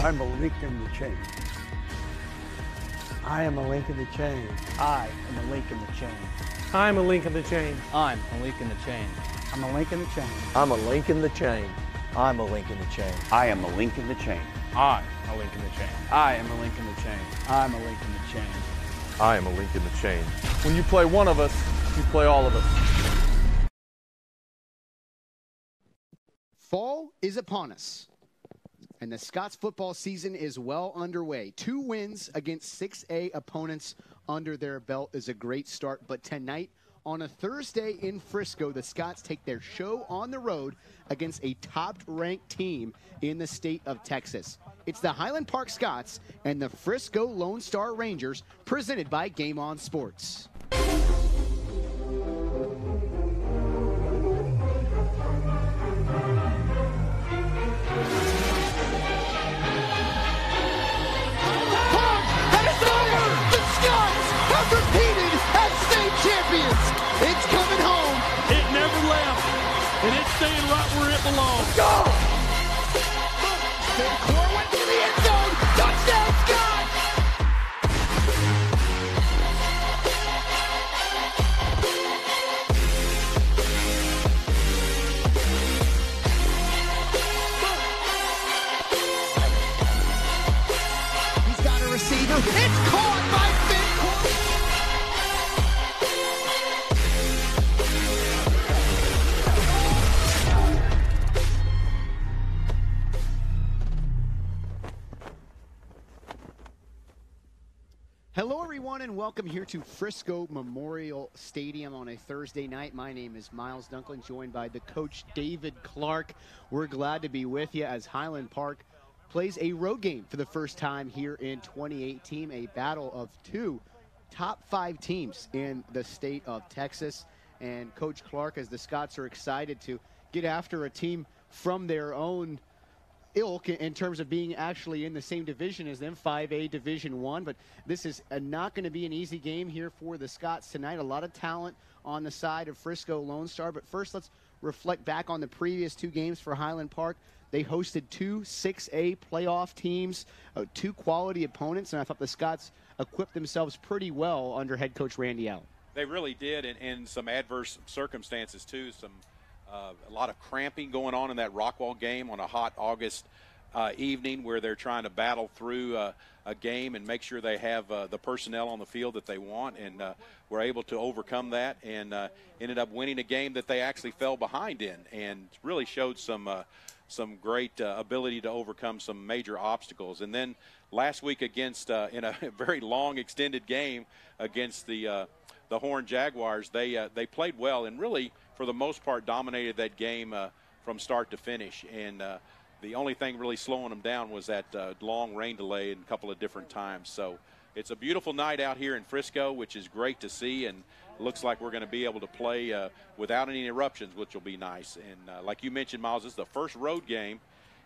I'm a link in the chain. I am a link in the chain. I am a link in the chain. I'm a link in the chain. I'm a link in the chain. I'm a link in the chain. I'm a link in the chain. I'm a link in the chain. I am a link in the chain. I'm a link in the chain. I am a link in the chain. I'm a link in the chain. I am a link in the chain. When you play one of us, you play all of us. Fall is upon us, and the Scots football season is well underway. 2 wins against 6A opponents under their belt is a great start, but tonight on a Thursday in Frisco, the Scots take their show on the road against a top-ranked team in the state of Texas. It's the Highland Park Scots and the Frisco Lone Star Rangers, presented by Game On Sports. Repeated as state champions. It's coming home. It never left, and it's staying right where it belongs. Go! Corwin to the end zone. Touchdown, Scott! He's got a receiver. It's caught by Finn Corwin. Hello, everyone, and welcome here to Frisco Memorial Stadium on a Thursday night. My name is Miles Dunklin, joined by the coach, David Clark. We're glad to be with you as Highland Park plays a road game for the first time here in 2018, a battle of 2 top 5 teams in the state of Texas. And Coach Clark, as the Scots are excited to get after a team from their own ilk in terms of being actually in the same division as them, 5A Division I. But this is not going to be an easy game here for the Scots tonight. A lot of talent on the side of Frisco Lone Star. But first, let's reflect back on the previous 2 games for Highland Park. They hosted 2 6A playoff teams, 2 quality opponents, and I thought the Scots equipped themselves pretty well under head coach Randy Allen. They really did, and some adverse circumstances too. A lot of cramping going on in that Rockwall game on a hot August evening, where they're trying to battle through a game and make sure they have the personnel on the field that they want, and were able to overcome that and ended up winning a game that they actually fell behind in, and really showed some great ability to overcome some major obstacles. And then last week against in a very long extended game against the Horned Jaguars, they played well and really, for the most part, dominated that game from start to finish. And the only thing really slowing them down was that long rain delay in a couple of different times. So it's a beautiful night out here in Frisco, which is great to see, and looks like we're going to be able to play without any interruptions, which will be nice. And like you mentioned, Miles, this is the first road game,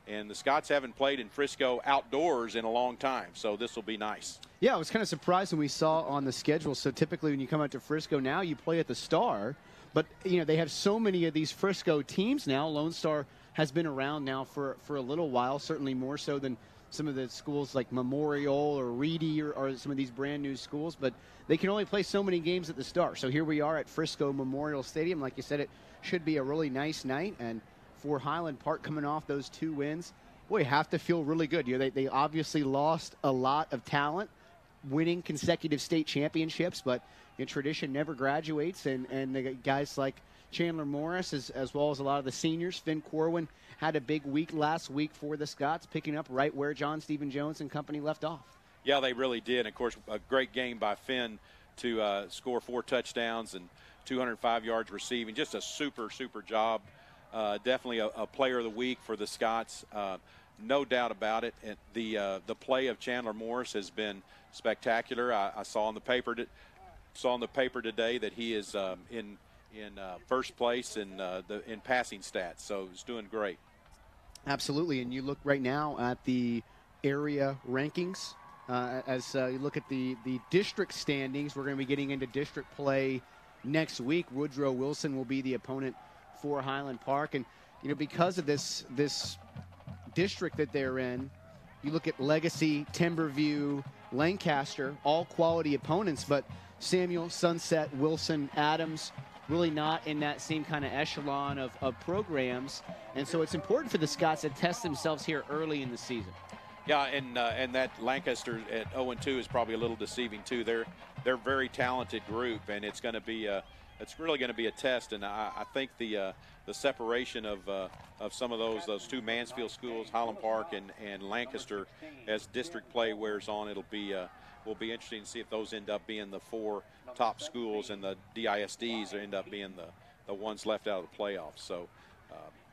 and the Scots haven't played in Frisco outdoors in a long time, so this will be nice. Yeah, I was kind of surprised when we saw on the schedule. So typically when you come out to Frisco now, you play at the Star. But, you know, they have so many of these Frisco teams now. Lone Star has been around now for a little while, certainly more so than some of the schools like Memorial or Reedy or some of these brand new schools. But they can only play so many games at the Star. So here we are at Frisco Memorial Stadium. Like you said, it should be a really nice night. And for Highland Park, coming off those 2 wins, boy, you have to feel really good. You know, they obviously lost a lot of talent, winning consecutive state championships, but in tradition never graduates, and the guys like Chandler Morris as well as a lot of the seniors. Finn Corwin had a big week last week for the Scots, picking up right where John Stephen Jones and company left off. Yeah, they really did. And of course, a great game by Finn to score 4 touchdowns and 205 yards receiving. Just a super job. Definitely a player of the week for the Scots. No doubt about it. And the play of Chandler Morris has been spectacular. I saw on the paper today that he is in first place in passing stats, so he's doing great. Absolutely, and you look right now at the area rankings. As you look at the district standings, we're going to be getting into district play next week. Woodrow Wilson will be the opponent for Highland Park, and you know, because of this district that they're in, You look at Legacy, Timberview, Lancaster, all quality opponents, but Samuel, Sunset, Wilson, Adams, really not in that same kind of echelon of programs. And so it's important for the Scots to test themselves here early in the season. Yeah, and that Lancaster at 0-2 is probably a little deceiving too. They're a very talented group, and it's really going to be a test. And I think the separation of some of those two Mansfield schools, Highland Park and Lancaster, as district play wears on, will be interesting to see if those end up being the 4 top schools, and the DISDs end up being the ones left out of the playoffs. So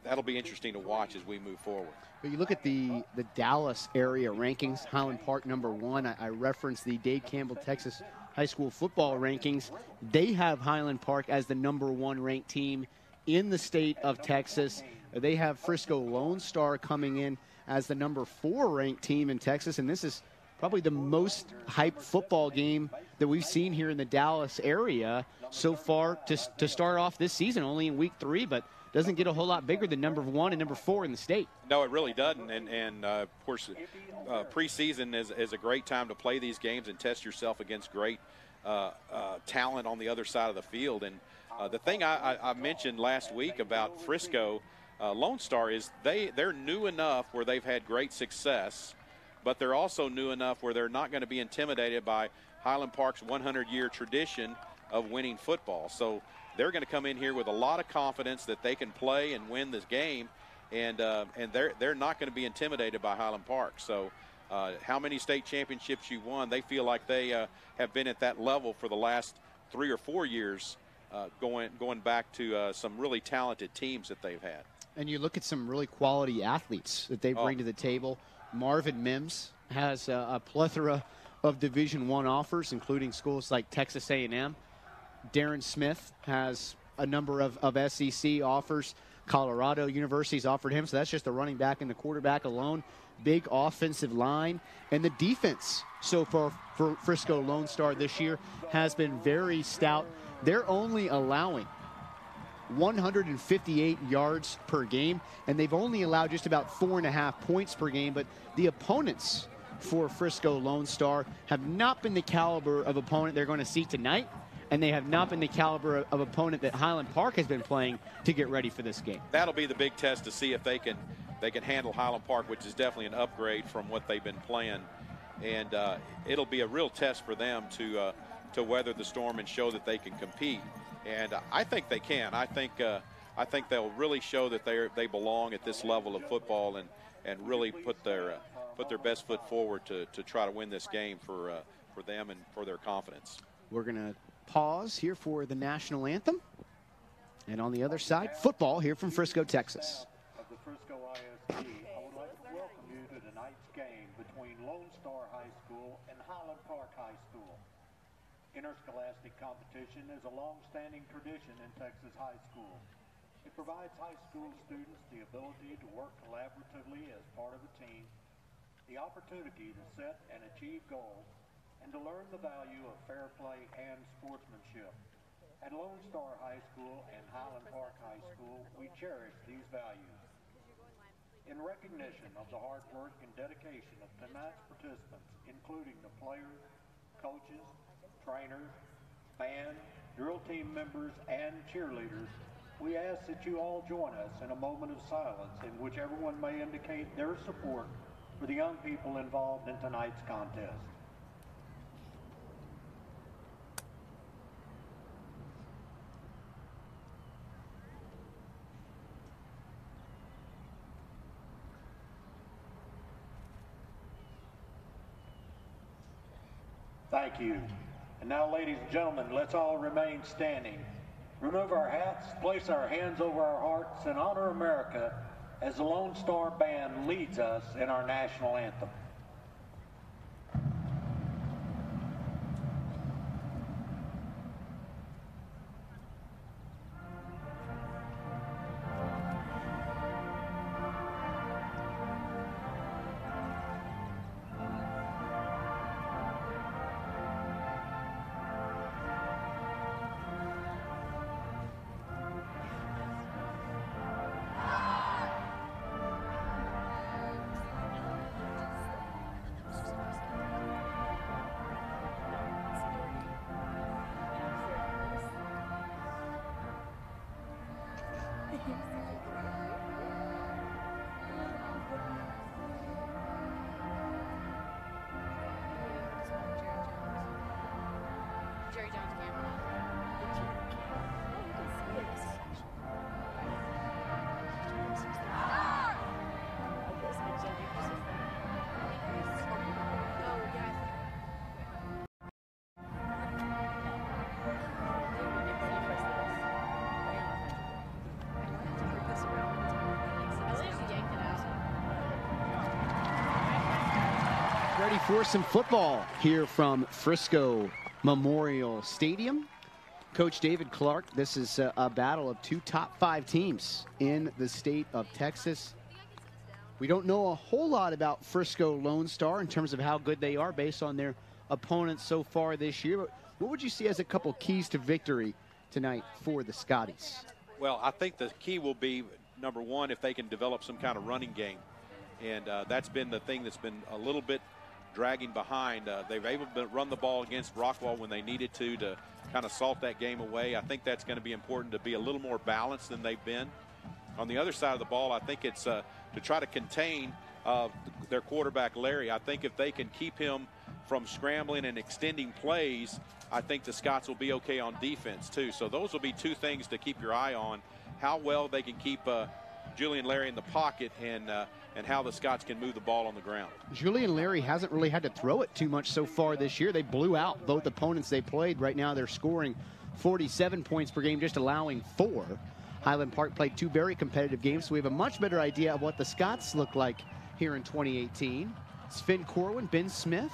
that'll be interesting to watch as we move forward. But you look at the Dallas area rankings, Highland Park #1. I referenced the Dade Campbell, Texas high school football rankings. They have Highland Park as the #1 ranked team in the state of Texas. They have Frisco Lone Star coming in as the #4 ranked team in Texas, and this is probably the most hyped football game that we've seen here in the Dallas area so far to start off this season, only in week 3, but doesn't get a whole lot bigger than #1 and #4 in the state. No, it really doesn't. And of course, preseason is a great time to play these games and test yourself against great talent on the other side of the field. And the thing I mentioned last week about Frisco Lone Star is they're new enough where they've had great success, but they're also new enough where they're not going to be intimidated by Highland Park's 100-year tradition of winning football. So they're going to come in here with a lot of confidence that they can play and win this game, and they're not going to be intimidated by Highland Park. So how many state championships you won, they feel like they have been at that level for the last 3 or 4 years, going back to some really talented teams that they've had. And you look at some really quality athletes that they bring to the table. Marvin Mims has a plethora of Division I offers, including schools like Texas A&M. Darren Smith has a number of SEC offers. Colorado University's offered him, so that's just the running back and the quarterback alone. Big offensive line. And the defense so far for Frisco Lone Star this year has been very stout. They're only allowing 158 yards per game, and they've only allowed just about 4.5 points per game. But the opponents for Frisco Lone Star have not been the caliber of opponent they're going to see tonight, and they have not been the caliber of opponent that Highland Park has been playing to get ready for this game. That'll be the big test to see if they can handle Highland Park, which is definitely an upgrade from what they've been playing. And it'll be a real test for them to weather the storm and show that they can compete. And I think they can. I think they'll really show that they belong at this level of football, and really put their best foot forward to try to win this game for them and for their confidence. We're going to pause here for the national anthem. And on the other side, football here from Frisco, Texas. Of the Frisco ISD, I would like to welcome you to tonight's game between Lone Star High School and Highland Park High School. Interscholastic competition is a long-standing tradition in Texas high school. It provides high school students the ability to work collaboratively as part of a team, the opportunity to set and achieve goals, and to learn the value of fair play and sportsmanship. At Lone Star High School and Highland Park High School, we cherish these values. In recognition of the hard work and dedication of tonight's participants, including the players, coaches, trainers, band, drill team members, and cheerleaders, we ask that you all join us in a moment of silence in which everyone may indicate their support for the young people involved in tonight's contest. Thank you. And now, ladies and gentlemen, let's all remain standing. Remove our hats, place our hands over our hearts, and honor America as the Lone Star Band leads us in our national anthem. Ready for some football here from Frisco Memorial Stadium. Coach David Clark, this is a battle of two top 5 teams in the state of Texas. We don't know a whole lot about Frisco Lone Star in terms of how good they are based on their opponents so far this year. But what would you see as a couple keys to victory tonight for the Scotties? Well, I think the key will be, number one, if they can develop some kind of running game. And that's been the thing that's been a little bit dragging behind. They've able to run the ball against Rockwall when they needed to kind of salt that game away. I think that's going to be important to be a little more balanced than they've been. On the other side of the ball, I think it's to try to contain their quarterback, Larry. I think if they can keep him from scrambling and extending plays, I think the Scots will be okay on defense too. So those will be two things to keep your eye on, how well they can keep Julian Larry in the pocket and how the Scots can move the ball on the ground. Julian Larry hasn't really had to throw it too much so far this year. They blew out both opponents they played. Right now they're scoring 47 points per game, just allowing 4. Highland Park played 2 very competitive games, so we have a much better idea of what the Scots look like here in 2018. It's Finn Corwin, Ben Smith,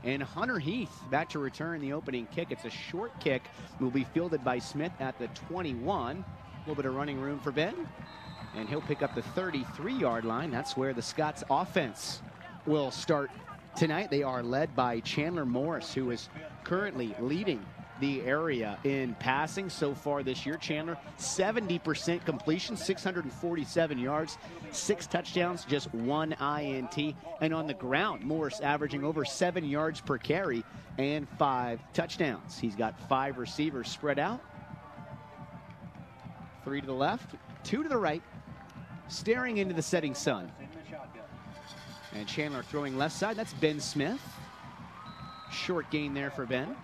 and Hunter Heath back to return the opening kick. It's a short kick. Will be fielded by Smith at the 21. A little bit of running room for Ben. And he'll pick up the 33-yard line. That's where the Scots offense will start tonight. They are led by Chandler Morris, who is currently leading the area in passing so far this year. Chandler, 70% completion, 647 yards, 6 touchdowns, just 1 INT. And on the ground, Morris averaging over 7 yards per carry and 5 touchdowns. He's got 5 receivers spread out. 3 to the left, 2 to the right, staring into the setting sun. And Chandler throwing left side. That's Ben Smith. Short gain there for Ben.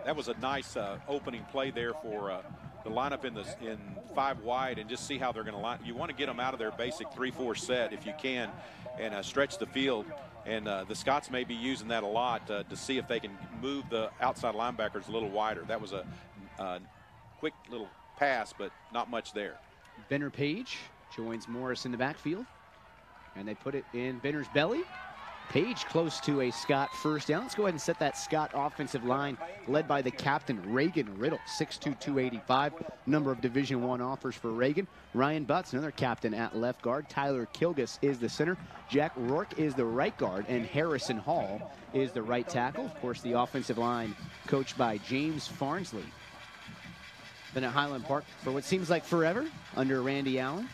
That was a nice opening play there for the lineup in 5 wide, and just see how they're going to line. You want to get them out of their basic 3-4 set if you can, and stretch the field. And the Scots may be using that a lot to see if they can move the outside linebackers a little wider. That was a quick little pass, but not much there. Benner Page joins Morris in the backfield, and they put it in Benner's belly. Page close to a Scott first down. Let's go ahead and set that Scott offensive line led by the captain, Reagan Riddle, 6'2", 285. Number of Division I offers for Reagan. Ryan Butts, another captain at left guard. Tyler Kilgus is the center. Jack Rourke is the right guard, and Harrison Hall is the right tackle. Of course, the offensive line coached by James Farnsley. Been at Highland Park for what seems like forever under Randy Allen.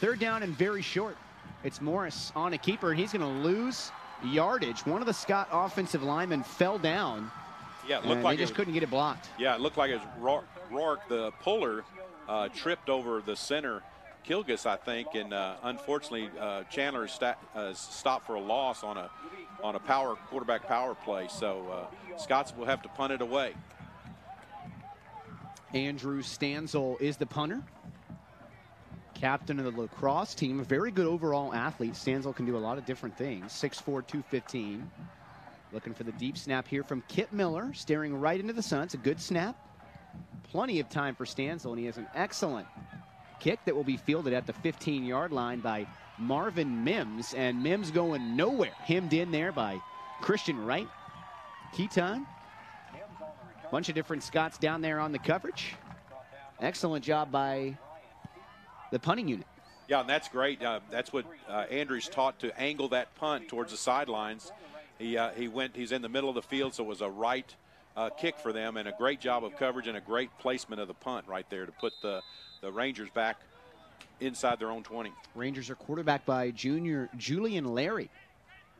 3rd down and very short. It's Morris on a keeper, and he's going to lose yardage. One of the Scott offensive linemen fell down. Yeah, it looked like they just couldn't get it blocked. Yeah, it looked like it was Rourke, the puller, tripped over the center, Kilgus, I think, and unfortunately Chandler stopped for a loss on a quarterback power play. So Scots will have to punt it away. Andrew Stanzel is the punter. Captain of the lacrosse team, a very good overall athlete. Stanzel can do a lot of different things. 6'4", 215. Looking for the deep snap here from Kip Miller, staring right into the sun. It's a good snap. Plenty of time for Stanzel, and he has an excellent kick that will be fielded at the 15-yard line by Marvin Mims, and Mims going nowhere. Hemmed in there by Christian Wright. Key time. Bunch of different Scots down there on the coverage. Excellent job by the punting unit. Yeah, and that's great. That's what Andrews taught, to angle that punt towards the sidelines. He's in the middle of the field, so it was a right kick for them, and a great job of coverage and a great placement of the punt right there to put the Rangers back inside their own 20. Rangers are quarterbacked by junior Julian Larry.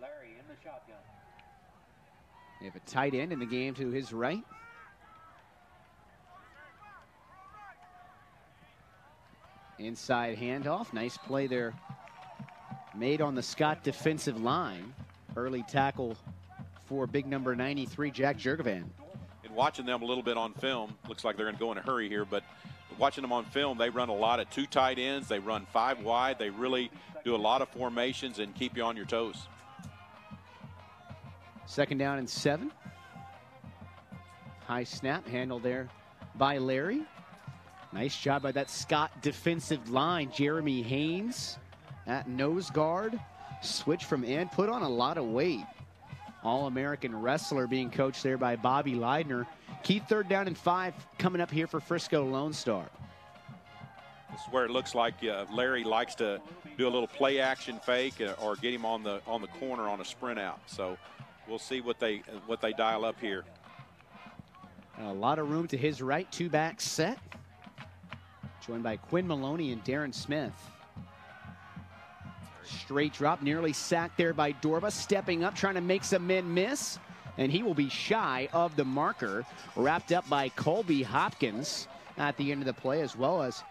Larry in the shotgun. They have a tight end in the game to his right. Inside handoff. Nice play there made on the Scott defensive line. Early tackle for big number 93, Jack Jurgovan. And watching them a little bit on film, looks like they're going to go in a hurry here, but watching them on film, they run a lot of 2 tight ends. They run 5 wide. They really do a lot of formations and keep you on your toes. 2nd down and 7. High snap handled there by Larry. Nice job by that Scott defensive line. Jeremy Haynes at nose guard. Switch from end, put on a lot of weight. All-American wrestler being coached there by Bobby Leidner. Key 3rd down and 5 coming up here for Frisco Lone Star. This is where it looks like Larry likes to do a little play action fake or get him on the corner on a sprint out. So we'll see what they dial up here. A lot of room to his right, 2-back set. Joined by Quinn Maloney and Darren Smith. Straight drop, nearly sacked there by Dorba, stepping up, trying to make some men miss. And he will be shy of the marker. Wrapped up by Colby Hopkins at the end of the play, as well as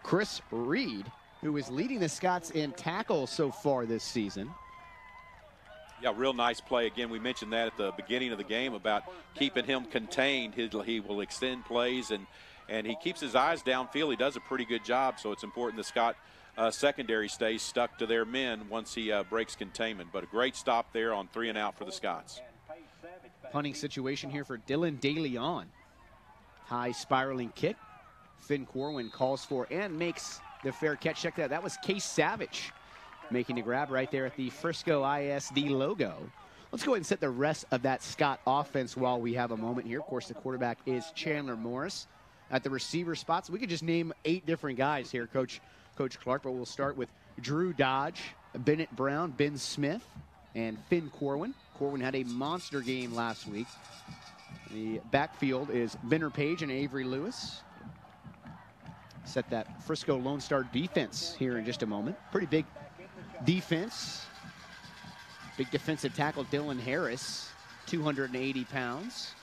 Chris Reed, who is leading the Scots in tackles so far this season. Yeah, real nice play. Again, we mentioned that at the beginning of the game about keeping him contained. He will extend plays, and he keeps his eyes downfield. He does a pretty good job, so it's important the Scott secondary stays stuck to their men once he breaks containment. But a great stop there on 3 and out for the Scots. Punting situation here for Dylan DeLeon. High spiraling kick. Finn Corwin calls for and makes the fair catch. Check that. That was Case Savage making the grab right there at the Frisco ISD logo. Let's go ahead and set the rest of that Scott offense while we have a moment here. Of course, the quarterback is Chandler Morris. At the receiver spots, we could just name 8 different guys here, Coach Clark, but we'll start with Drew Dodge, Bennett Brown, Ben Smith, and Finn Corwin. Corwin had a monster game last week. The backfield is Benner Page and Avery Lewis. Set that Frisco Lone Star defense here in just a moment. Pretty big defense. Big defensive tackle Dylan Harris, 280 pounds.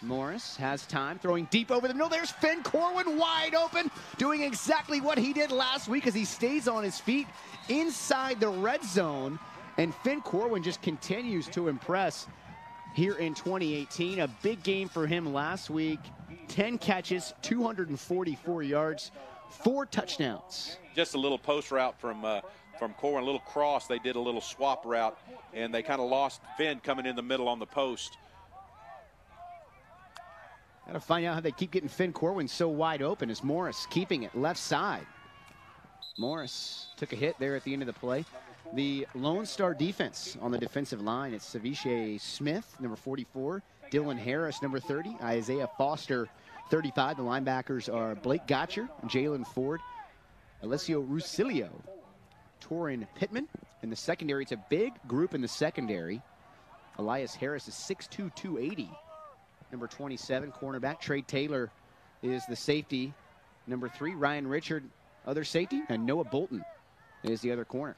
Morris has time, throwing deep over the middle. There's Finn Corwin wide open, doing exactly what he did last week as he stays on his feet inside the red zone. And Finn Corwin just continues to impress here in 2018. A big game for him last week. 10 catches, 244 yards, 4 touchdowns. Just a little post route from Corwin, a little cross. They did a little swap route, and they kind of lost Finn coming in the middle on the post. Got to find out how they keep getting Finn Corwin so wide open as Morris keeping it left side. Morris took a hit there at the end of the play. The Lone Star defense on the defensive line, it's Saviche Smith, number 44, Dylan Harris, number 30, Isaiah Foster, 35. The linebackers are Blake Gotcher, Jalen Ford, Alessio Rusilio, Torin Pittman. In the secondary, it's a big group in the secondary. Elias Harris is 6'2", 280. Number 27, cornerback. Trey Taylor is the safety. Number 3, Ryan Richard, other safety. And Noah Bolton is the other corner.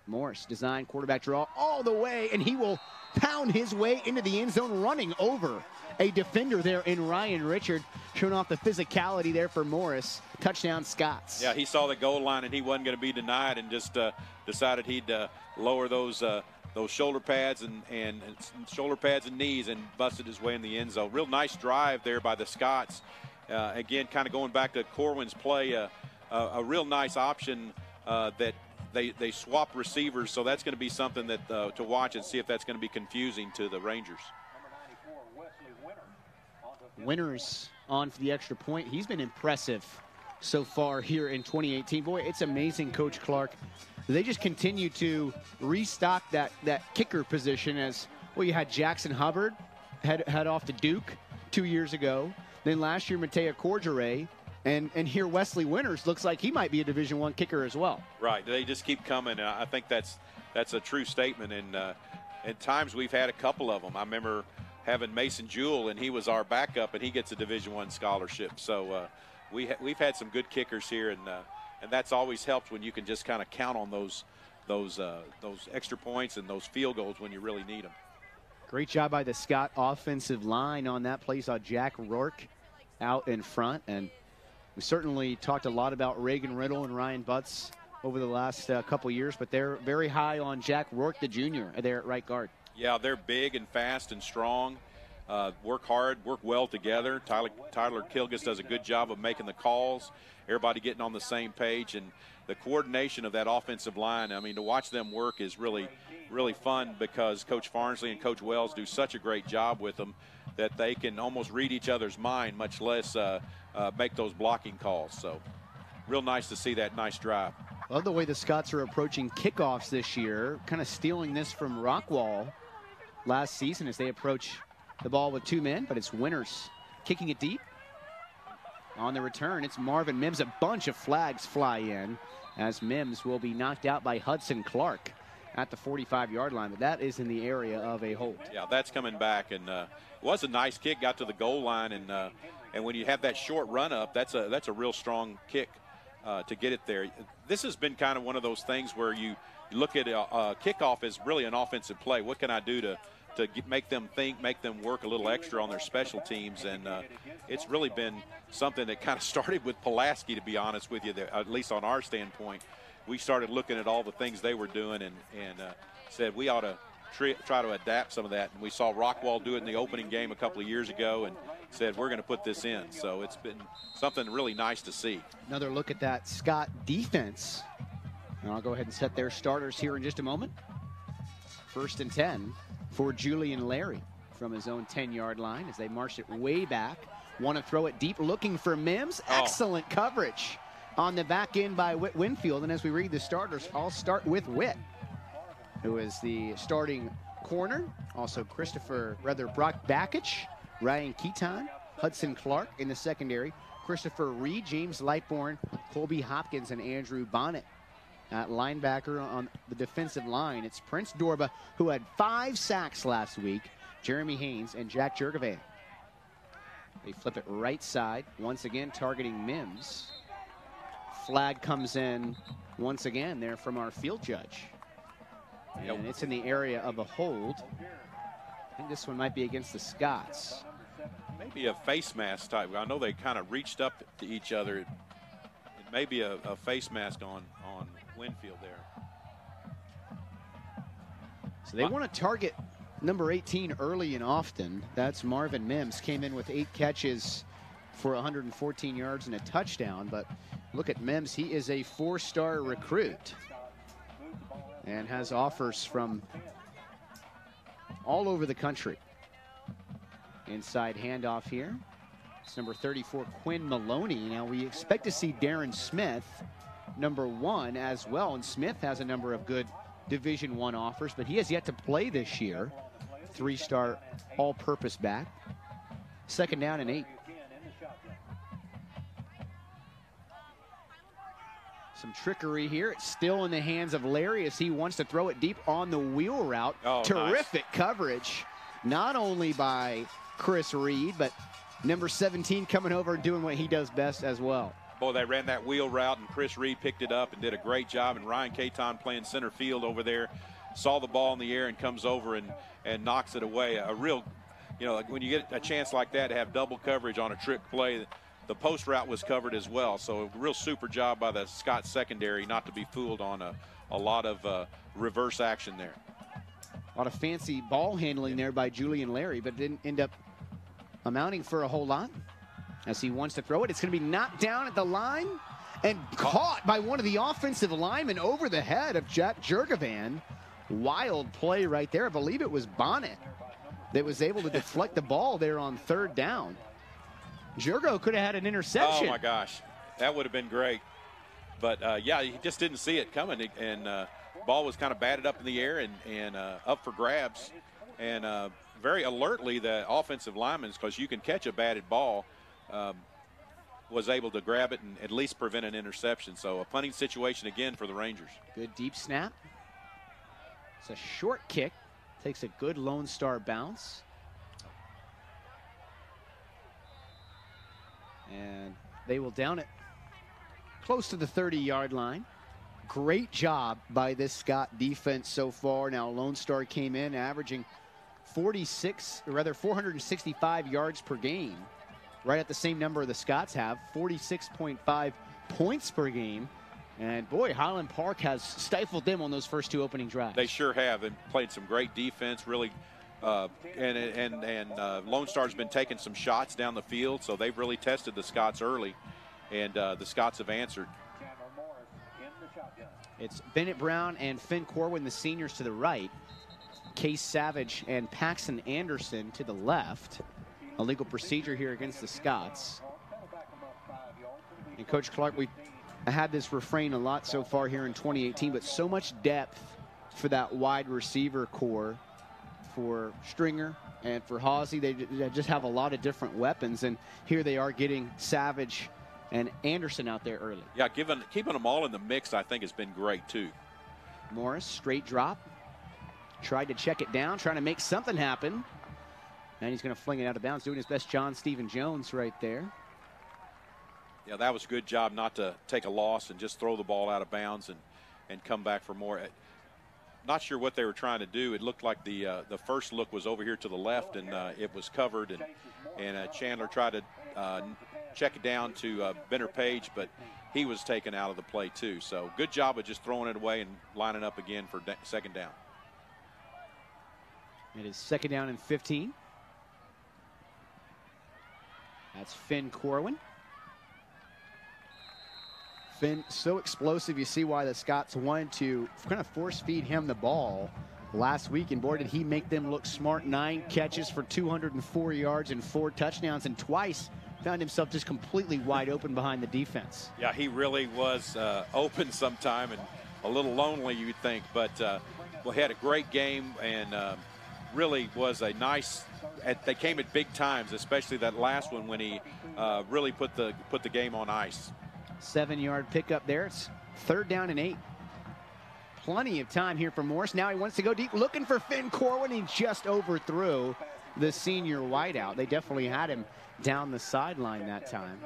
Morris, design, quarterback draw all the way, and he will pound his way into the end zone, running over a defender there in Ryan Richard, showing off the physicality there for Morris. Touchdown, Scots. Yeah, he saw the goal line, and he wasn't going to be denied, and just decided he'd lower those shoulder pads and shoulder pads and knees and busted his way in the end zone. Real nice drive there by the Scots. Again, kind of going back to Corwin's play, a real nice option that they swap receivers, so that's going to be something that to watch and see if that's going to be confusing to the Rangers. Winters on for the extra point. He's been impressive so far here in 2018. Boy, it's amazing, Coach Clark. They just continue to restock that kicker position as, well, you had Jackson Hubbard head off to Duke 2 years ago. Then last year, Matea Cordray. And here Wesley Winters looks like he might be a Division I kicker as well. Right. They just keep coming, and I think that's a true statement. And at times we've had a couple of them. I remember having Mason Jewell, and he was our backup, and he gets a Division I scholarship. So we've had some good kickers here, and that's always helped when you can just kind of count on those extra points and those field goals when you really need them. Great job by the Scott offensive line on that play. Saw Jack Rourke out in front, and we certainly talked a lot about Reagan Riddle and Ryan Butts over the last couple years, but they're very high on Jack Rourke, the junior, there at right guard. Yeah, they're big and fast and strong. Work hard, work well together. Tyler Kilgus does a good job of making the calls, everybody getting on the same page, and the coordination of that offensive line. I mean, to watch them work is really, really fun because Coach Farnsley and Coach Wells do such a great job with them that they can almost read each other's mind, much less make those blocking calls. So real nice to see that nice drive. Love the way the Scots are approaching kickoffs this year, kind of stealing this from Rockwall last season as they approach the ball with 2 men, but it's Winters kicking it deep. On the return, it's Marvin Mims. A bunch of flags fly in as Mims will be knocked out by Hudson Clark at the 45-yard line, but that is in the area of a hold. Yeah, that's coming back, and it was a nice kick, got to the goal line, and when you have that short run up, that's a real strong kick to get it there. This has been kind of one of those things where you look at a kickoff as really an offensive play. What can I do to make them think, make them work a little extra on their special teams? And it's really been something that kind of started with Pulaski, to be honest with you, at least on our standpoint. We started looking at all the things they were doing and said we ought to try to adapt some of that. And we saw Rockwall do it in the opening game a couple of years ago and said we're going to put this in. So it's been something really nice to see. Another look at that Scott defense. And I'll go ahead and set their starters here in just a moment. 1st and 10 for Julian Larry from his own 10-yard line as they march it way back. Want to throw it deep, looking for Mims. Excellent coverage on the back end by Whit Winfield. And as we read the starters, I'll start with Whit, who is the starting corner. Also Brock Bakich, Ryan Keaton, Hudson Clark in the secondary. Christopher Reed, James Lightbourne, Colby Hopkins, and Andrew Bonnet. At linebacker on the defensive line, it's Prince Dorba, who had 5 sacks last week, Jeremy Haynes, and Jack Jurgovan. They flip it right side, once again targeting Mims. Flag comes in once again there from our field judge. And it's in the area of a hold. I think this one might be against the Scots. Maybe a face mask type. I know they kind of reached up to each other. It may be a face mask on Winfield there. So they want to target number 18 early and often. That's Marvin Mims. Came in with 8 catches for 114 yards and a touchdown. But look at Mims. He is a 4-star recruit and has offers from all over the country. Inside handoff here. It's number 34, Quinn Maloney. Now we expect to see Darren Smith, number 1 as well. And Smith has a number of good Division I offers, but he has yet to play this year. 3-star all-purpose back. 2nd down and 8. Some trickery here. It's still in the hands of Larry as he wants to throw it deep on the wheel route. Terrific coverage, not only by Chris Reed, but number 17 coming over and doing what he does best as well. Boy, they ran that wheel route, and Chris Reed picked it up and did a great job. And Ryan Caton playing center field over there, saw the ball in the air and comes over and knocks it away. A real, like when you get a chance like that to have double coverage on a trick play, the post route was covered as well. So a real super job by the Scott secondary not to be fooled on a lot of reverse action there. A lot of fancy ball handling there by Julian Larry, but didn't end up amounting for a whole lot. As he wants to throw it, it's going to be knocked down at the line and caught by one of the offensive linemen over the head of Jack Jurgovan. Wild play right there. I believe it was Bonnet that was able to deflect the ball there on 3rd down. Jurgo could have had an interception. Oh, my gosh. That would have been great. But, yeah, he just didn't see it coming. And ball was kind of batted up in the air and up for grabs. And very alertly, the offensive linemen, because you can catch a batted ball, was able to grab it and at least prevent an interception. So a punting situation again for the Rangers. Good deep snap. It's a short kick. Takes a good Lone Star bounce. And they will down it close to the 30-yard line. Great job by this Scott defense so far. Now Lone Star came in averaging 465 yards per game. Right at the same number the Scots have, 46.5 points per game. And boy, Highland Park has stifled them on those first 2 opening drives. They sure have, and played some great defense, really. Lone Star's been taking some shots down the field, so they've really tested the Scots early, and the Scots have answered. It's Bennett Brown and Finn Corwin, the seniors, to the right. Case Savage and Paxton Anderson to the left. A legal procedure here against the Scots. And Coach Clark, we had this refrain a lot so far here in 2018, but so much depth for that wide receiver core for Stringer and for Hawsey. They just have a lot of different weapons, and here they are getting Savage and Anderson out there early. Yeah, keeping them all in the mix, I think, has been great, too. Morris, straight drop. Tried to check it down, trying to make something happen. And he's going to fling it out of bounds, doing his best John Stephen Jones right there. Yeah, that was a good job not to take a loss and just throw the ball out of bounds and come back for more. Not sure what they were trying to do. It looked like the first look was over here to the left, and it was covered. And Chandler tried to check it down to Benner Page, but he was taken out of the play too. So good job of just throwing it away and lining up again for second down. It is second down and 15. That's Finn Corwin. Finn, so explosive. You see why the Scots wanted to kind of force feed him the ball last week. And boy, did he make them look smart. 9 catches for 204 yards and 4 touchdowns, and twice found himself just completely wide open behind the defense. Yeah, he really was open sometime and a little lonely, you'd think. But well, he had a great game and really was a nice. They came at big times, especially that last one when he really put the game on ice. 7-yard pickup there. It's third down and 8. Plenty of time here for Morris. Now he wants to go deep, looking for Finn Corwin. He just overthrew the senior wideout. They definitely had him down the sideline that time.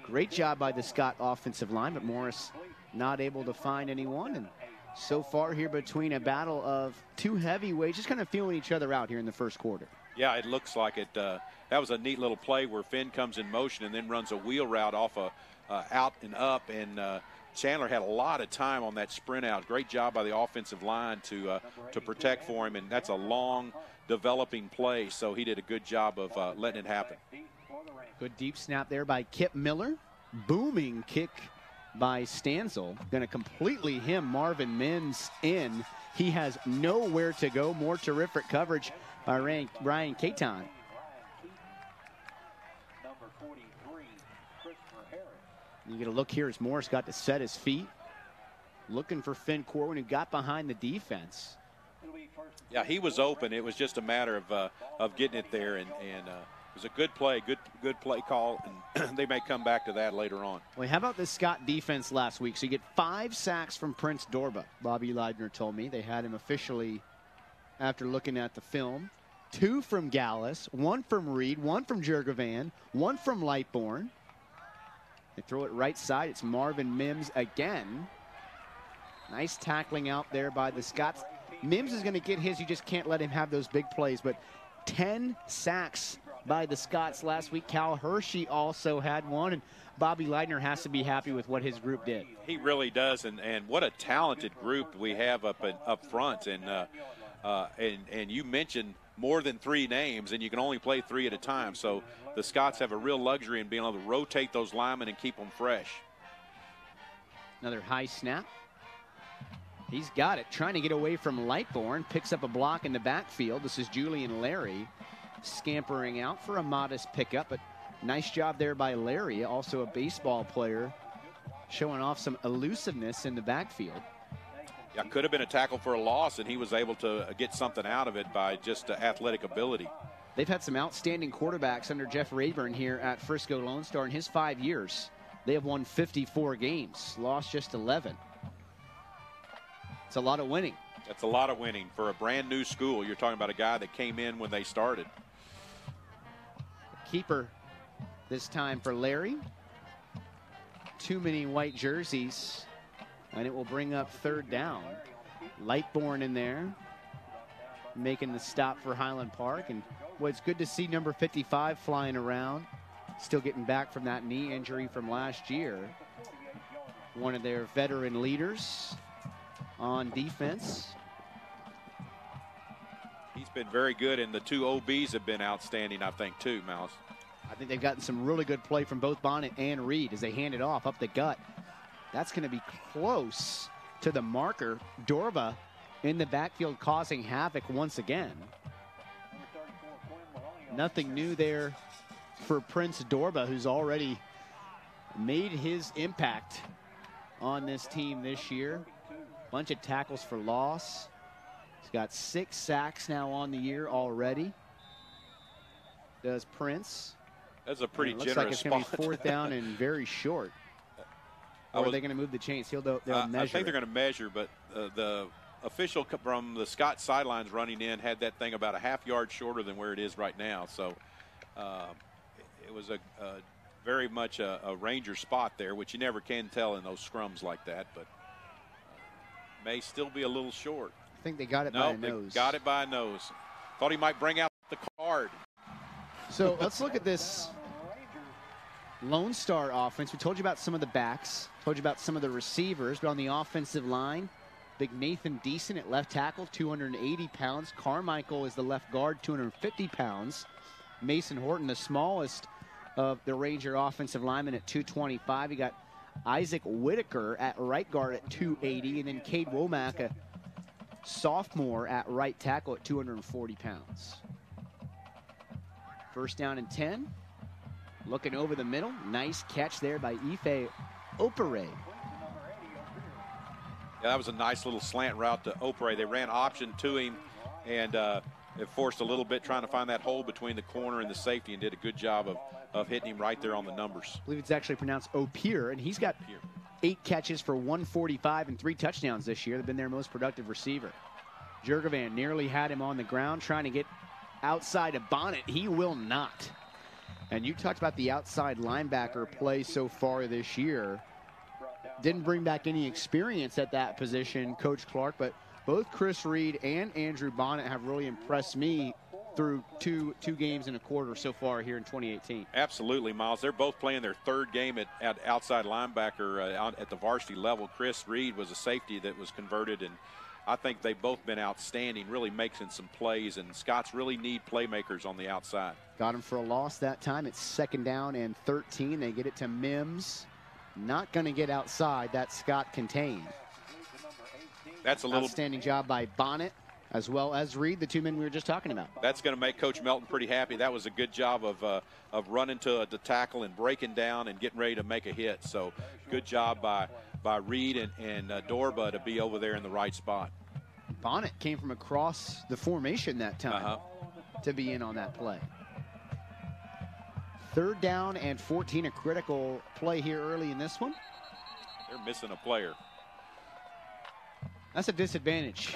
Great job by the Scott offensive line, but Morris not able to find anyone. And so far here, between a battle of 2 heavyweights, just kind of feeling each other out here in the first quarter. Yeah, it looks like it. That was a neat little play where Finn comes in motion and then runs a wheel route off a out and up, and Chandler had a lot of time on that sprint out. Great job by the offensive line to protect for him, and that's a long developing play, so he did a good job of letting it happen. Good deep snap there by Kip Miller. Booming kick by Stanzel. Going to completely hem Marvin Mims in. He has nowhere to go. More terrific coverage by Ryan Caton. You get a look here as Morris got to set his feet. Looking for Finn Corwin, who got behind the defense. Yeah, he was open. It was just a matter of getting it there, and it was a good play, good play call, and they may come back to that later on. Well, how about the Scott defense last week? So you get 5 sacks from Prince Dorba. Bobby Leidner told me they had him officially after looking at the film. 2 from Gallus, 1 from Reed, 1 from Jurgovan, 1 from Lightbourne. They throw it right side. It's Marvin Mims again. Nice tackling out there by the Scots. Mims is going to get his. You just can't let him have those big plays. But 10 sacks by the Scots last week. Cal Hershey also had 1. And Bobby Leidner has to be happy with what his group did. He really does. And what a talented group we have up front. And you mentioned more than 3 names, and you can only play 3 at a time. So the Scots have a real luxury in being able to rotate those linemen and keep them fresh. Another high snap. He's got it, trying to get away from Lightbourne. Picks up a block in the backfield. This is Julian Larry scampering out for a modest pickup, but nice job there by Larry, also a baseball player, showing off some elusiveness in the backfield. Yeah, could have been a tackle for a loss, and he was able to get something out of it by just athletic ability. They've had some outstanding quarterbacks under Jeff Rayburn here at Frisco Lone Star. In his 5 years, they have won 54 games, lost just 11. It's a lot of winning. That's a lot of winning for a brand new school. You're talking about a guy that came in when they started. Keeper this time for Larry. Too many white jerseys, and it will bring up third down. Lightbourne in there, making the stop for Highland Park. And well, it's good to see number 55 flying around, still getting back from that knee injury from last year. one of their veteran leaders on defense. He's been very good, and the two OBs have been outstanding, I think, too, Mouse. I think they've gotten some really good play from both Bonnet and Reed as they hand it off up the gut. That's going to be close to the marker. Dorba in the backfield causing havoc once again. Nothing new there for Prince Dorba, who's already made his impact on this team this year. Bunch of tackles for loss. He's got 6 sacks now on the year already. Does Prince. That's a pretty generous spot. Looks like it's going spot. to be 4th down and very short. Or are they going to move the chains? They'll measure. I think they're going to measure, but the official from the Scott sidelines running in had that thing about a half yard shorter than where it is right now. So it was a very much a Ranger spot there, which you never can tell in those scrums like that, but may still be a little short. I think they got it by a nose. They got it by a nose. Thought he might bring out the card. So let's look at this Lone Star offense. We told you about some of the backs, told you about some of the receivers, but on the offensive line, big Nathan Deason at left tackle, 280 pounds. Carmichael is the left guard, 250 pounds. Mason Horton, the smallest of the Ranger offensive linemen at 225. You got Isaac Whitaker at right guard at 280, and then Cade Womack, a sophomore at right tackle at 240 pounds. 1st down and 10. Looking over the middle. Nice catch there by Ife Opere. Yeah, that was a nice little slant route to Opere. They ran option to him, and it forced a little bit trying to find that hole between the corner and the safety, and did a good job of hitting him right there on the numbers. I believe it's actually pronounced Opere, and he's got 8 catches for 145 and 3 touchdowns this year. They've been their most productive receiver. Jurgovan nearly had him on the ground trying to get outside of Bonnet. He will not. And you talked about the outside linebacker play so far this year. Didn't bring back any experience at that position, Coach Clark, but both Chris Reed and Andrew Bonnet have really impressed me through two games and a quarter so far here in 2018. Absolutely, Miles. They're both playing their 3rd game at outside linebacker at the varsity level. Chris Reed was a safety that was converted, and I think they've both been outstanding, really making some plays, and Scots really need playmakers on the outside. Got him for a loss that time. It's 2nd down and 13. They get it to Mims. Not going to get outside. That Scott contained. That's a little outstanding job by Bonnet as well as Reed, the 2 men we were just talking about. That's going to make Coach Melton pretty happy. That was a good job of running to the tackle and breaking down and getting ready to make a hit. So good job by Reed and Dorba to be over there in the right spot. Bonnet came from across the formation that time to be in on that play. 3rd down and 14, a critical play here early in this one. They're missing a player. That's a disadvantage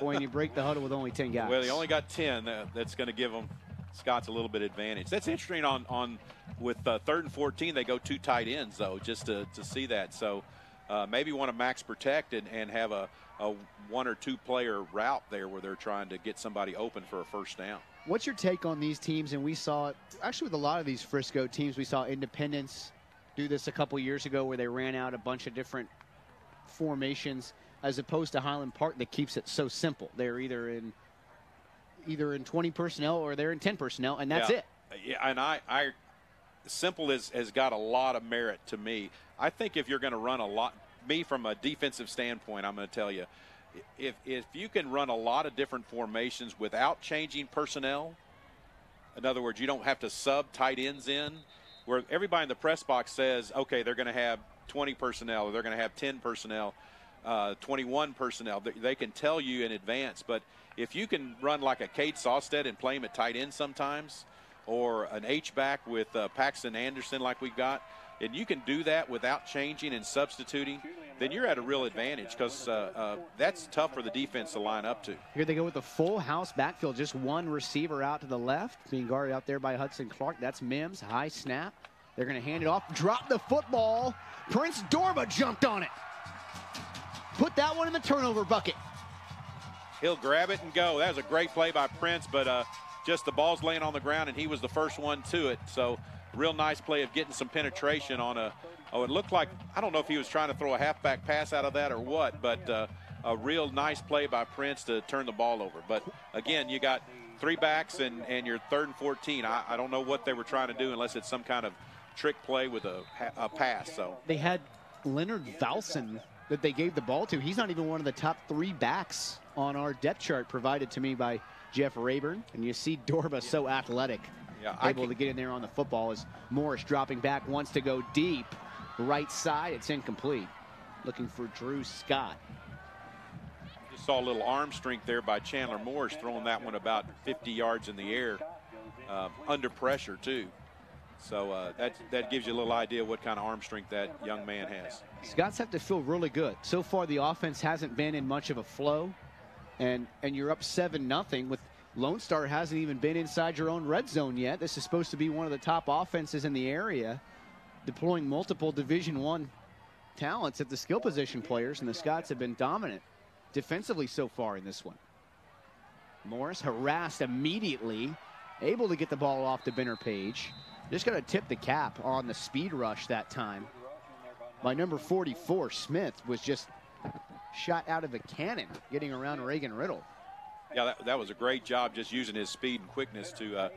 when you break the huddle with only 10 guys. Well, they only got 10. That's going to give them Scott's a little bit advantage. That's interesting on with 3rd and 14, they go 2 tight ends, though, just to see that. So maybe want to max protect and have a 1 or 2 player route there where they're trying to get somebody open for a 1st down. What's your take on these teams? And we saw it actually with a lot of these Frisco teams. We saw Independence do this a couple years ago where they ran out a bunch of different formations, as opposed to Highland Park that keeps it so simple. They're either in 20 personnel or they're in 10 personnel, and that's it. Yeah, and I simple has got a lot of merit to me. I think if you're going to run a lot, me from a defensive standpoint, I'm going to tell you, if you can run a lot of different formations without changing personnel, in other words, you don't have to sub tight ends in, where everybody in the press box says, okay, they're going to have 20 personnel or they're going to have 10 personnel, 21 personnel. They can tell you in advance. But if you can run like a Cade Sawstead and play him at tight end sometimes, or an H-back with Paxton Anderson like we've got, and you can do that without changing and substituting, then you're at a real advantage, because that's tough for the defense to line up to. Here they go with the full house backfield. Just 1 receiver out to the left, being guarded out there by Hudson Clark. That's Mims. High snap. They're going to hand it off. Drop the football. Prince Dorba jumped on it. Put that one in the turnover bucket. He'll grab it and go. That was a great play by Prince, but just the ball's laying on the ground, and he was the first one to it. So real nice play of getting some penetration on a, it looked like, I don't know if he was trying to throw a halfback pass out of that or what, but a real nice play by Prince to turn the ball over. But again, you got 3 backs and you're 3rd and 14. I don't know what they were trying to do unless it's some kind of trick play with a pass. So they had Leonard Valson that they gave the ball to. He's not even one of the top 3 backs on our depth chart provided to me by Jeff Rayburn. And you see Dorba so athletic, able to get in there on the football as Morris dropping back, wants to go deep. Right side, it's incomplete. Looking for Drew Scott. Just saw a little arm strength there by Chandler Morris, throwing that one about 50 yards in the air, under pressure too. So that gives you a little idea what kind of arm strength that young man has. Scots have to feel really good. So far, the offense hasn't been in much of a flow, and you're up 7-0 with Lone Star hasn't even been inside your own red zone yet. This is supposed to be one of the top offenses in the area, deploying multiple Division I talents at the skill position players, and the Scots have been dominant defensively so far in this one. Morris harassed immediately, able to get the ball off to Benner Page. Just got to tip the cap on the speed rush that time. By number 44, Smith was just shot out of a cannon, getting around Reagan Riddle. Yeah, that was a great job, just using his speed and quickness to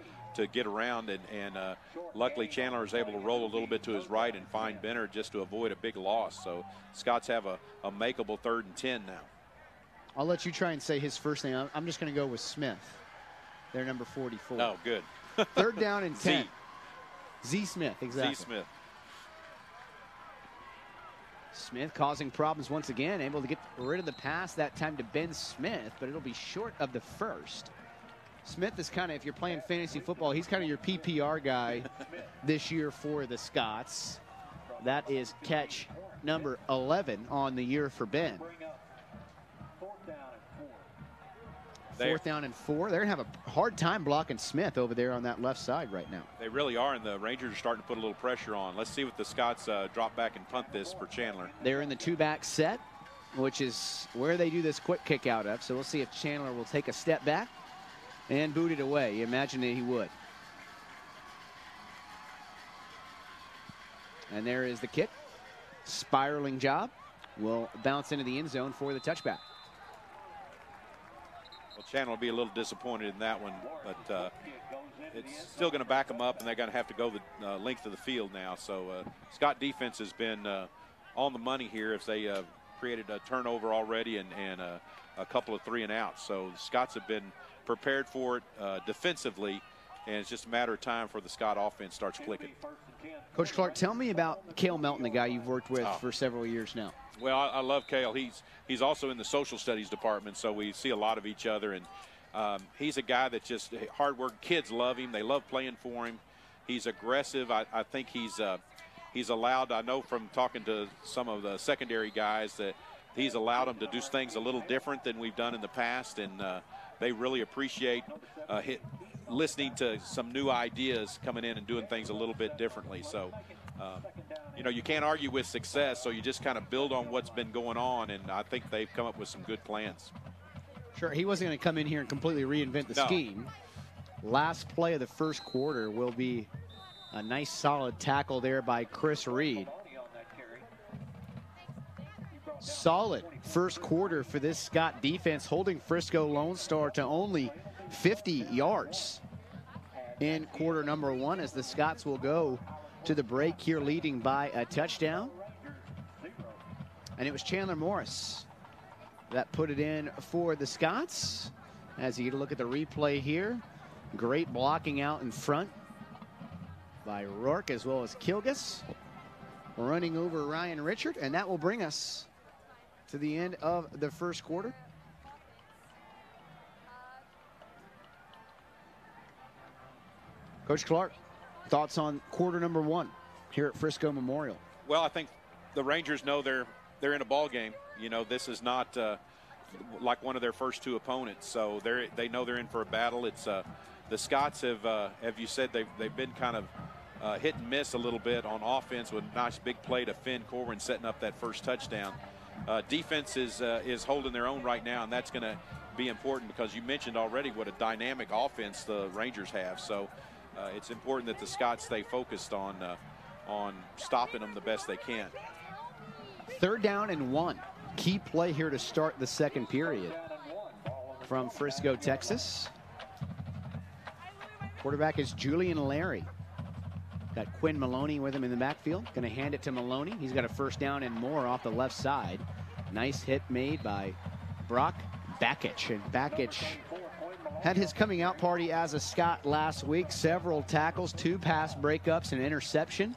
get around, and luckily Chandler was able to roll a little bit to his right and find Benner just to avoid a big loss. So Scots have a makeable 3rd and 10 now. I'll let you try and say his first name. I'm just going to go with Smith. They're number 44. Oh, good. 3rd down and 10. Z Smith, exactly. Z Smith. Smith causing problems once again, able to get rid of the pass that time to Ben Smith, but it'll be short of the first. Smith is kind of, if you're playing fantasy football, he's kind of your PPR guy this year for the Scots. That is catch number 11 on the year for Ben. 4th down and 4. They're going to have a hard time blocking Smith over there on that left side right now. They really are, and the Rangers are starting to put a little pressure on. Let's see what the Scots drop back and punt this for Chandler. They're in the 2-back set, which is where they do this quick kick out of. So we'll see if Chandler will take a step back and boot it away. You imagine that he would. And there is the kick. Spiraling job. Will bounce into the end zone for the touchback. Well, Chandler will be a little disappointed in that one, but it's still going to back them up, and they're going to have to go the length of the field now. So Scott defense has been on the money here if they created a turnover already and a couple of 3-and-outs. So the Scots have been prepared for it defensively, and it's just a matter of time for the Scott offense starts clicking. Coach Clark, tell me about Cale Melton, the guy you've worked with for several years now. Well, I love Cale. He's also in the social studies department, so we see a lot of each other. And he's a guy that just hard work. Kids love him. They love playing for him. He's aggressive. I think he's allowed. I know from talking to some of the secondary guys that he's allowed them to do things a little different than we've done in the past, and they really appreciate listening to some new ideas coming in and doing things a little bit differently. So. You know, you can't argue with success, so you just kind of build on what's been going on, and I think they've come up with some good plans. Sure, he wasn't going to come in here and completely reinvent the scheme. Last play of the first quarter will be a nice solid tackle there by Chris Reed. Solid first quarter for this Scott defense, holding Frisco Lone Star to only 50 yards in quarter number 1, as the Scots will go to the break here leading by a touchdown. And it was Chandler Morris that put it in for the Scots. As you get a look at the replay here, great blocking out in front by Rourke as well as Kilgus, running over Ryan Richard, and that will bring us to the end of the first quarter. Coach Clark, thoughts on quarter number 1 here at Frisco Memorial? Well, I think the Rangers know they're in a ball game. You know, this is not like one of their first 2 opponents, so they know they're in for a battle. It's the Scots have you said, they've been kind of hit and miss a little bit on offense with a nice big play to Finn Corwin setting up that first touchdown. Defense is holding their own right now, and that's going to be important because you mentioned already what a dynamic offense the Rangers have. So it's important that the Scots stay focused on stopping them the best they can. 3rd down and 1. Key play here to start the second period from Frisco, Texas. Quarterback is Julian Larry. Got Quinn Maloney with him in the backfield. Going to hand it to Maloney. He's got a 1st down and more off the left side. Nice hit made by Brock Bakich. And Bakich had his coming out party as a Scot last week. Several tackles, 2 pass breakups, and interception.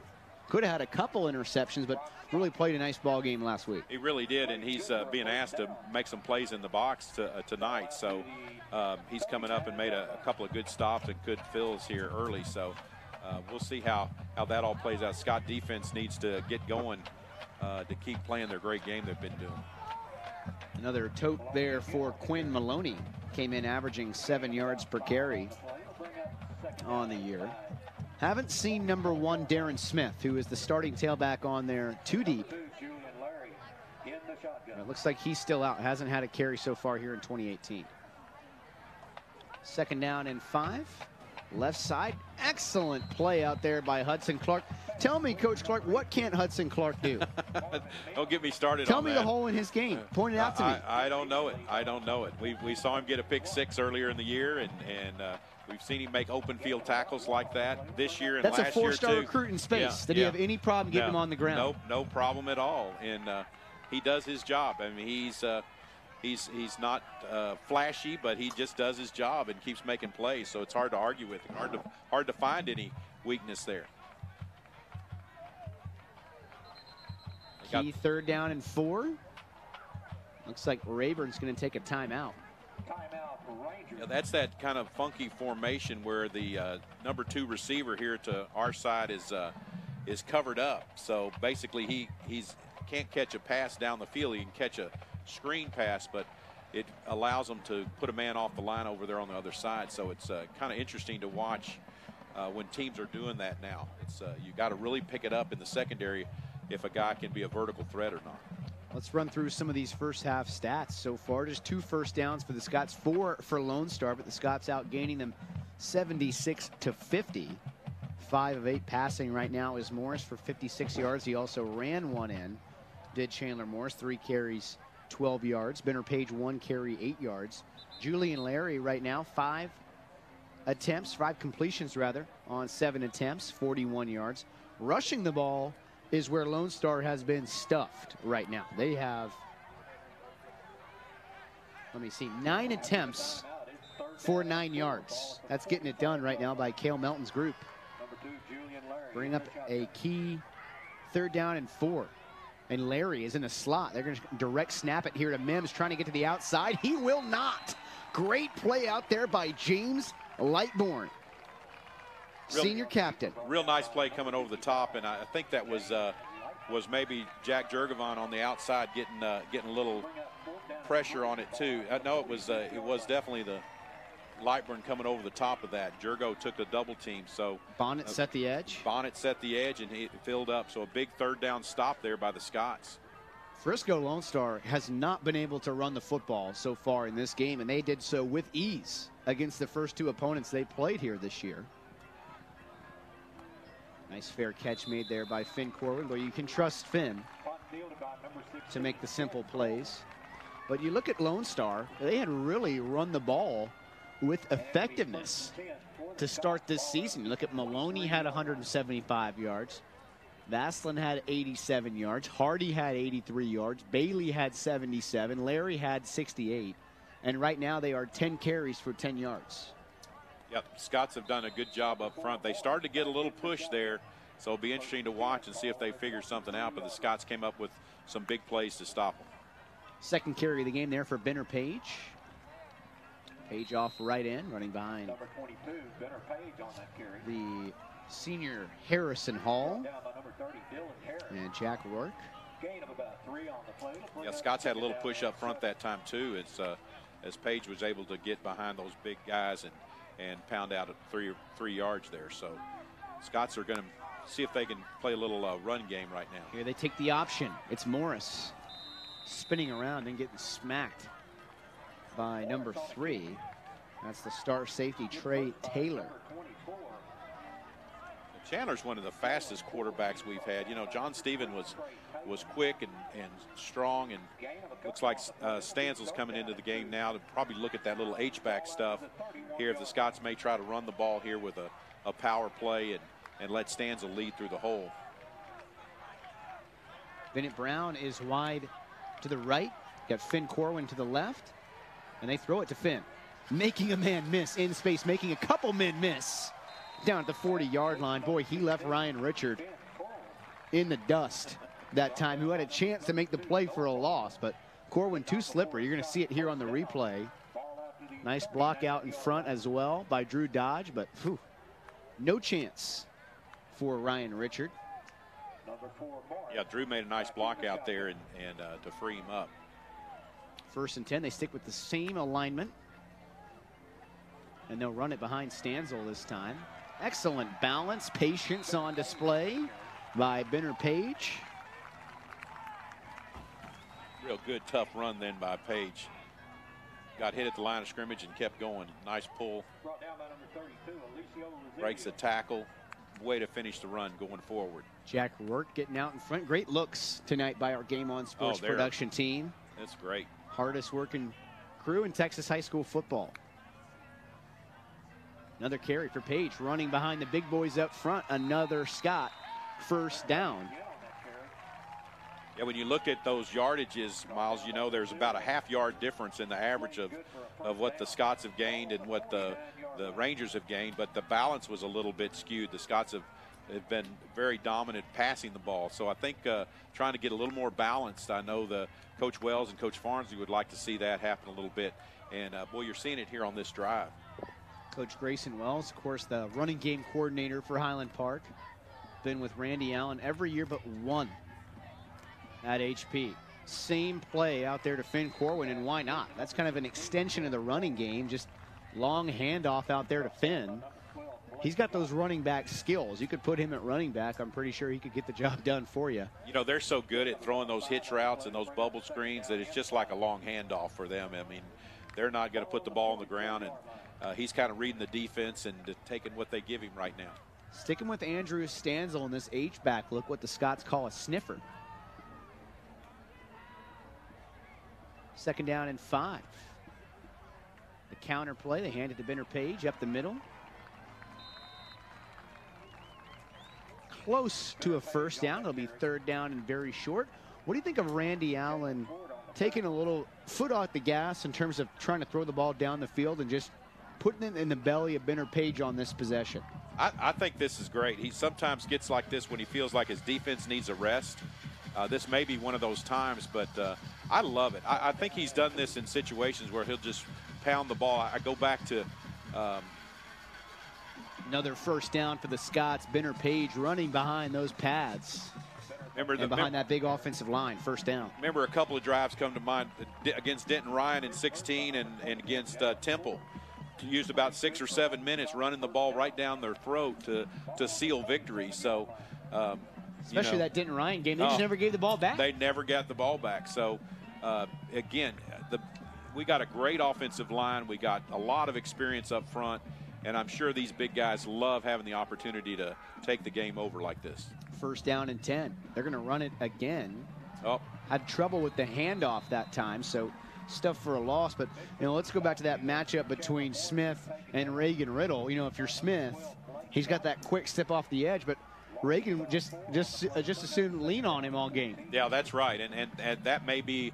Could have had a couple interceptions, but really played a nice ball game last week. He really did, and he's being asked to make some plays in the box tonight. So he's coming up and made a couple of good stops and good fills here early. So we'll see how that all plays out. Scott defense needs to get going to keep playing their great game they've been doing. Another tote there for Quinn Maloney. Came in averaging 7 yards per carry on the year. Haven't seen number 1 Darren Smith, who is the starting tailback on there, 2 deep. It looks like he's still out. Hasn't had a carry so far here in 2018. 2nd down and 5. Left side. Excellent play out there by Hudson Clark. Tell me, Coach Clark, what can't Hudson Clark do? Don't get me started Tell on me that. the hole in his game. Point it out to me. I don't know it. I don't know it. We saw him get a pick 6 earlier in the year, and we've seen him make open field tackles like that this year and That's last year too. That's a 4-star recruit in space. Did he have any problem getting him on the ground? Nope, no problem at all. And he does his job. I mean, he's not flashy, but he just does his job and keeps making plays. So it's hard to argue with him. Hard to find any weakness there. Key 3rd down and 4. Looks like Rayburn's going to take a timeout. Yeah, that's that kind of funky formation where the number 2 receiver here to our side is covered up. So basically he can't catch a pass down the field. He can catch a screen pass, but it allows them to put a man off the line over there on the other side. So it's kind of interesting to watch when teams are doing that now. It's you got to really pick it up in the secondary if a guy can be a vertical threat or not. Let's run through some of these first half stats so far. Just 2 first downs for the Scots, 4 for Lone Star, but the Scots out gaining them 76-50. 5 of 8 passing right now is Morris for 56 yards. He also ran one in. Did Chandler Morris, 3 carries, 12 yards. Benner Page, 1 carry, 8 yards. Julian Larry right now, 5 completions rather, on 7 attempts, 41 yards. Rushing the ball is where Lone Star has been stuffed right now. They have, 9 attempts for 9 yards. That's getting it done right now by Cale Melton's group. Bring up a key 3rd down and 4. And Larry is in the slot. They're going to direct snap it here to Mims, trying to get to the outside. He will not. Great play out there by James Lightbourne, senior captain. Real nice play coming over the top, and I think that was maybe Jack Jurgovon on the outside getting a little pressure on it too. No, it was definitely the Lightbourne coming over the top of that. Jurgo took the double team, so Bonnet set the edge. Bonnet set the edge, and he filled up. So a big 3rd down stop there by the Scots. Frisco Lone Star has not been able to run the football so far in this game, and they did so with ease against the first 2 opponents they played here this year. Nice fair catch made there by Finn Corwin, where you can trust Finn to make the simple plays. But you look at Lone Star, they had really run the ball with effectiveness to start this season. You look at Maloney had 175 yards. Vaslin had 87 yards. Hardy had 83 yards. Bailey had 77. Larry had 68. And right now they are 10 carries for 10 yards. Yep, Scots have done a good job up front. They started to get a little push there, so it'll be interesting to watch and see if they figure something out. But the Scots came up with some big plays to stop them. 2nd carry of the game there for Benner Page. Page off right in, running behind Number 22, Benner Page on that carry. the senior Harrison Hall Down by number 30, Dylan Harris. and Jack Rourke. Gain of about 3 on the play. Yeah, Scots had a little push up front that time too, as Page was able to get behind those big guys and pound out at 3 yards there. So Scots are going to see if they can play a little run game right now. Here they take the option. It's Morris spinning around and getting smacked by number 3. That's the star safety, Trey Taylor. Chandler's one of the fastest quarterbacks we've had. You know, John Stephen was quick and strong, and looks like Stanzel's coming into the game now to probably look at that little H-back stuff here. If the Scots may try to run the ball here with a power play and let Stanzel lead through the hole. Bennett Brown is wide to the right. Got Finn Corwin to the left. And they throw it to Finn. Making a man miss in space, making a couple men miss. Down at the 40-yard line. Boy, he left Ryan Richard in the dust that time, who had a chance to make the play for a loss. But Corwin too slippery. You're going to see it here on the replay. Nice block out in front as well by Drew Dodge, but whew, no chance for Ryan Richard. Yeah, Drew made a nice block out there and to free him up. 1st and 10, they stick with the same alignment. And they'll run it behind Stanzel this time. Excellent balance, patience on display by Benner Page. Real good, tough run then by Page. Got hit at the line of scrimmage and kept going. Nice pull. Breaks a tackle. Way to finish the run going forward. Jack Rourke getting out in front. Great looks tonight by our Game On Sports production team. That's great. Hardest working crew in Texas high school football. Another carry for Page, running behind the big boys up front. Another Scott 1st down. Yeah, when you look at those yardages, Miles, you know there's about a half-yard difference in the average of what the Scots have gained and what the Rangers have gained, but the balance was a little bit skewed. The Scots have been very dominant passing the ball, so I think trying to get a little more balanced. I know the Coach Wells and Coach Farnsey would like to see that happen a little bit, and boy, you're seeing it here on this drive. Coach Grayson Wells, of course, the running game coordinator for Highland Park. Been with Randy Allen every year but one at HP. Same play out there to Finn Corwin, and why not? That's kind of an extension of the running game, just long handoff out there to Finn. He's got those running back skills. You could put him at running back. I'm pretty sure he could get the job done for you. You know, they're so good at throwing those hitch routes and those bubble screens that it's just like a long handoff for them. I mean, they're not going to put the ball on the ground, and he's kind of reading the defense and taking what they give him right now. Sticking with Andrew Stanzel in this H-back look, what the Scots call a sniffer. 2nd down and 5. The counter play, they hand it to Benner Page up the middle. Close to a 1st down. It'll be 3rd down and very short. What do you think of Randy Allen taking a little foot off the gas in terms of trying to throw the ball down the field and just putting it in the belly of Benner Page on this possession? I think this is great. He sometimes gets like this when he feels like his defense needs a rest. This may be one of those times, but I love it. I think he's done this in situations where he'll just pound the ball. I go back to another 1st down for the Scots. Benner Page running behind those pads. Behind that big offensive line, 1st down. Remember a couple of drives come to mind against Denton Ryan in 16 and against Temple. Used about 6 or 7 minutes running the ball right down their throat to seal victory. So, especially that Denton Ryan game, they just never gave the ball back. They never got the ball back. So, again, we got a great offensive line. We got a lot of experience up front, and I'm sure these big guys love having the opportunity to take the game over like this. 1st down and 10. They're going to run it again. Oh, had trouble with the handoff that time, so stuff for a loss. But let's go back to that matchup between Smith and Reagan Riddle. If you're Smith, he's got that quick step off the edge, but Reagan just as soon lean on him all game. Yeah, that's right, and that may be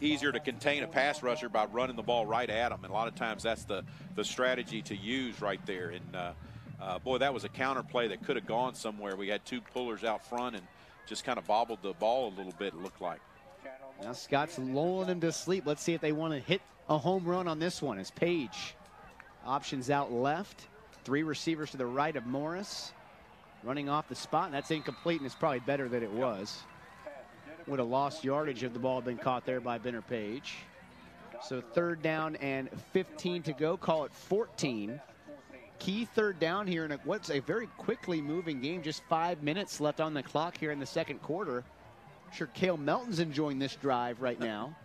easier to contain a pass rusher by running the ball right at him, and a lot of times that's the strategy to use right there. And boy, that was a counter play that could have gone somewhere. We had 2 pullers out front and just kind of bobbled the ball a little bit, it looked like. Now Scott's lulling him to sleep. Let's see if they want to hit a home run on this one. As Page options out left, 3 receivers to the right of Morris, running off the spot, and that's incomplete, and it's probably better that it was. Would have lost yardage if the ball had been caught there by Benner Page. So 3rd down and 15 to go. Call it 14. Key 3rd down here in what's a very quickly moving game. Just 5 minutes left on the clock here in the 2nd quarter. I'm sure Cale Melton's enjoying this drive right now,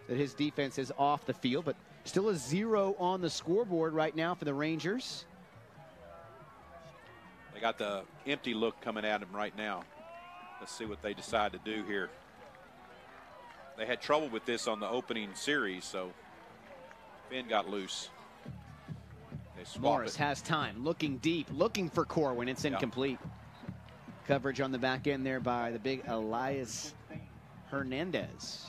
that his defense is off the field, but still a 0 on the scoreboard right now for the Rangers. They got the empty look coming at him right now. Let's see what they decide to do here. They had trouble with this on the opening series, so Finn got loose. They swap Morris it. has time, looking deep, looking for Core when it's incomplete. Coverage on the back end there by the big Elias Hernandez.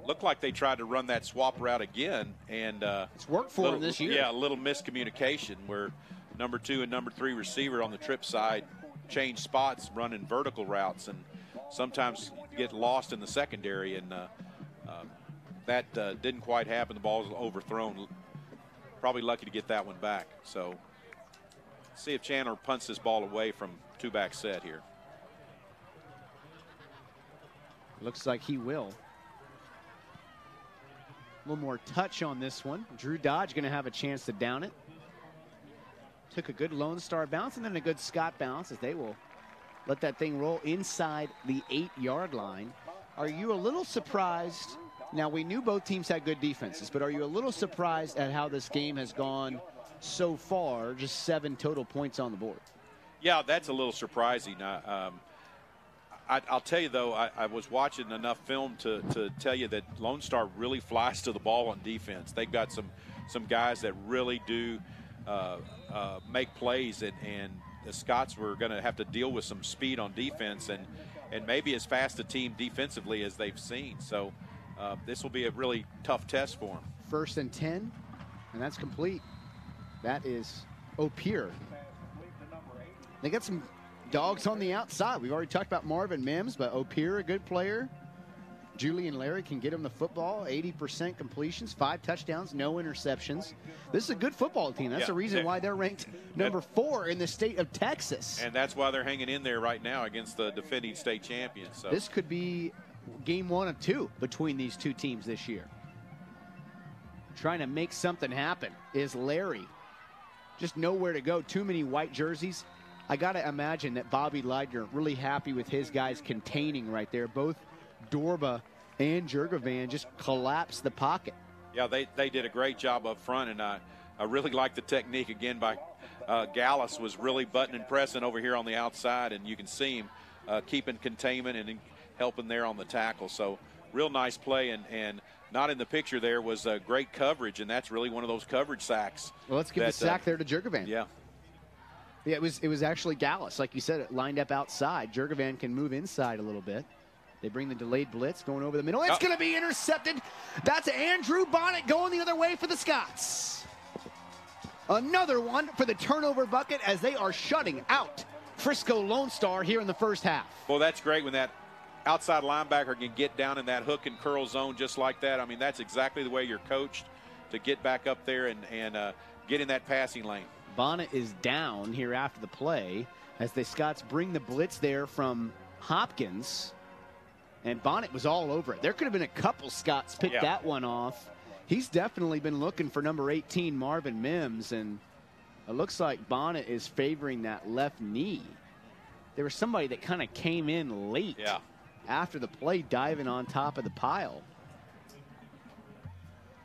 Looked like they tried to run that swap route again, and it's worked for him this year. Yeah, a little miscommunication where number 2 and number 3 receiver on the trip side change spots, running vertical routes, and sometimes get lost in the secondary, and that didn't quite happen. The ball was overthrown. Probably lucky to get that one back. So see if Chandler punts this ball away from two-back set here. Looks like he will. A little more touch on this one. Drew Dodge going to have a chance to down it. Took a good Lone Star bounce and then a good Scott bounce as they will let that thing roll inside the 8-yard line. Are you a little surprised? Now, we knew both teams had good defenses, but are you a little surprised at how this game has gone so far? Just 7 total points on the board. Yeah, that's a little surprising. I'll tell you, though, I was watching enough film to tell you that Lone Star really flies to the ball on defense. They've got some guys that really do make plays, and the Scots were going to have to deal with some speed on defense and maybe as fast a team defensively as they've seen. So this will be a really tough test for them. 1st and 10, and that's complete. That is O'Peer. They got some dogs on the outside. We've already talked about Marvin Mims, but O'Peer, a good player. Julian Larry can get him the football. 80% completions, 5 touchdowns, no interceptions. This is a good football team. That's the reason why they're ranked number 4 in the state of Texas. And that's why they're hanging in there right now against the defending state champions. So this could be game 1 of 2 between these two teams this year. Trying to make something happen is Larry. Just nowhere to go. Too many white jerseys. I got to imagine that Bobby Leidner really happy with his guys containing right there. Both Dorba and Jurgovan just collapsed the pocket. Yeah, they did a great job up front, and I really like the technique again by Gallus. Was really button and pressing over here on the outside, and you can see him keeping containment and helping there on the tackle. So real nice play, and not in the picture there was great coverage, and that's really one of those coverage sacks. Well, let's give the sack there to Jurgovan. Yeah. Yeah, it was actually Gallus, like you said, it lined up outside. Jurgovan can move inside a little bit. They bring the delayed blitz going over the middle. It's going to be intercepted. That's Andrew Bonnet going the other way for the Scots. Another one for the turnover bucket as they are shutting out Frisco Lone Star here in the first half. Well, that's great when that outside linebacker can get down in that hook and curl zone just like that. I mean, that's exactly the way you're coached, to get back up there and get in that passing lane. Bonnet is down here after the play as the Scots bring the blitz there from Hopkins. And Bonnet was all over it. There could have been a couple Scots pick that one off. He's definitely been looking for number 18, Marvin Mims, and it looks like Bonnet is favoring that left knee. There was somebody that kind of came in late after the play, diving on top of the pile.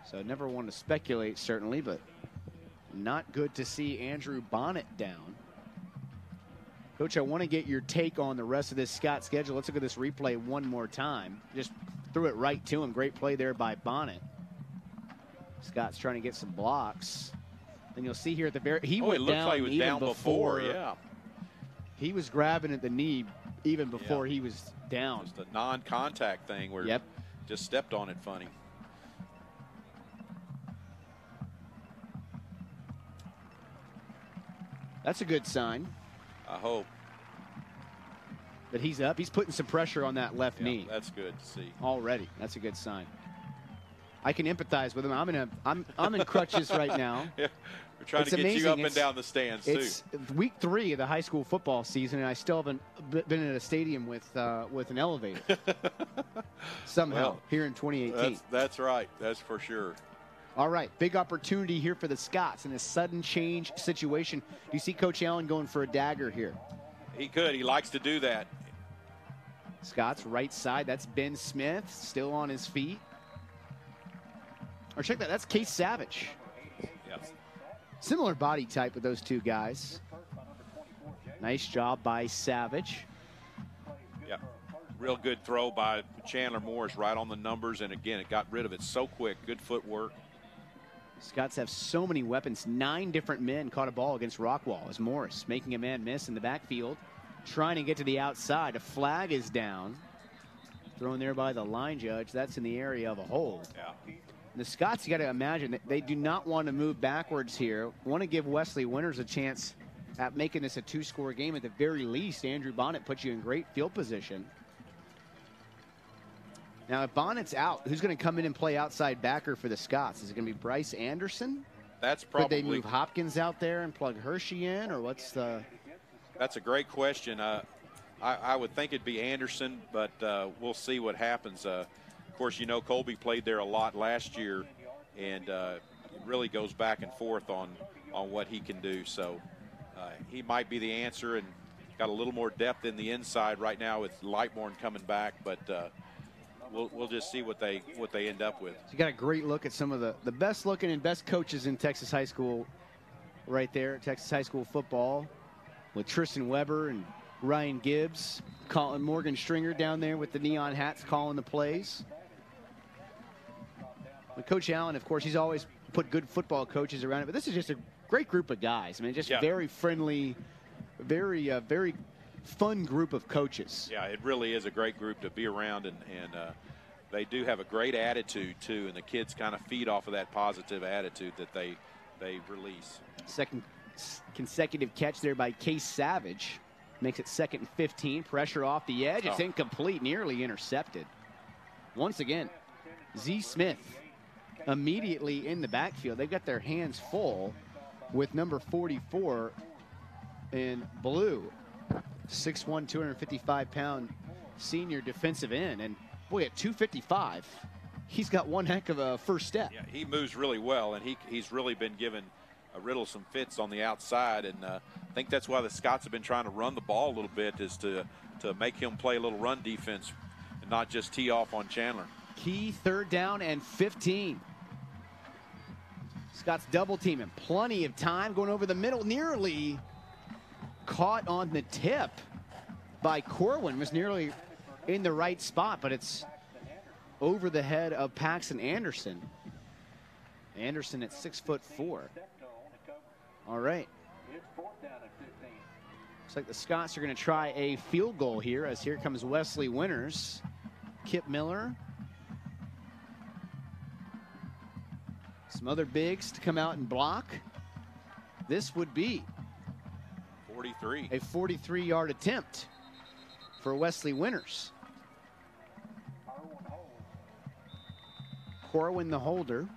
So I never want to speculate, certainly, but not good to see Andrew Bonnet down. Coach, I want to get your take on the rest of this Scott schedule. Let's look at this replay one more time. Just threw it right to him. Great play there by Bonnet. Scott's trying to get some blocks. And you'll see here at the very, he went down like he was even down before. Yeah. He was grabbing at the knee even before he was down. Just a non-contact thing where just stepped on it funny. That's a good sign. I hope. But he's up. He's putting some pressure on that left knee. That's good to see. Already. That's a good sign. I can empathize with him. I'm in crutches right now. Yeah. We're trying to get you up and down the stands, it's too. It's week 3 of the high school football season, and I still haven't been in a stadium with an elevator. Somehow, here in 2018. That's right. That's for sure. All right, big opportunity here for the Scots in a sudden change situation. Do you see Coach Allen going for a dagger here? He could. He likes to do that. Scots right side. That's Ben Smith, still on his feet. Or check that. That's Case Savage. Yep. Similar body type with those two guys. Nice job by Savage. Yeah, real good throw by Chandler Morris, right on the numbers, and again, it got rid of it so quick. Good footwork. Scots have so many weapons. 9 different men caught a ball against Rockwall as Morris making a man miss in the backfield, trying to get to the outside. A flag is down. Thrown there by the line judge. That's in the area of a hold. Yeah. And the Scots, you got to imagine, that they do not want to move backwards here. Want to give Wesley Winters a chance at making this a 2-score game at the very least. Andrew Bonnet puts you in great field position. Now, if Bonnet's out, who's going to come in and play outside backer for the Scots? Is it going to be Bryce Anderson? That's probably. Could they move Hopkins out there and plug Hershey in, or what's the? That's a great question. I would think it'd be Anderson, but we'll see what happens. Of course, you know Colby played there a lot last year, and it really goes back and forth on what he can do. So he might be the answer, and got a little more depth in the inside right now with Lightbourne coming back, but. We'll just see what they end up with. So you got a great look at some of the best looking and best coaches in Texas high school right there, Texas high school football, with Tristan Weber and Ryan Gibbs, calling Morgan Stringer down there with the neon hats calling the plays. But Coach Allen, of course, he's always put good football coaches around it, but this is just a great group of guys. I mean, just very friendly, very fun group of coaches. Yeah, it really is a great group to be around, and they do have a great attitude too, and the kids kind of feed off of that positive attitude that they release. Second consecutive catch there by Case Savage makes it 2nd and 15. Pressure off the edge. It's incomplete, nearly intercepted. Once again, Z. Smith immediately in the backfield. They've got their hands full with number 44 in blue. 6'1", 255-pound senior defensive end. And, boy, at 255, he's got one heck of a first step. Yeah, he moves really well, and he's really been given Riddle some fits on the outside. And I think that's why the Scots have been trying to run the ball a little bit, is to make him play a little run defense and not just tee off on Chandler. Key 3rd down and 15. Scots double teaming. Plenty of time going over the middle. Nearly caught on the tip by Corwin. Was nearly in the right spot, but it's over the head of Paxton Anderson. Anderson at 6'4". All right. Looks like the Scots are going to try a field goal here, as here comes Wesley Winters. Kip Miller. Some other bigs to come out and block. This would be 43. A 43-yard attempt for Wesley Winters. Corwin the holder.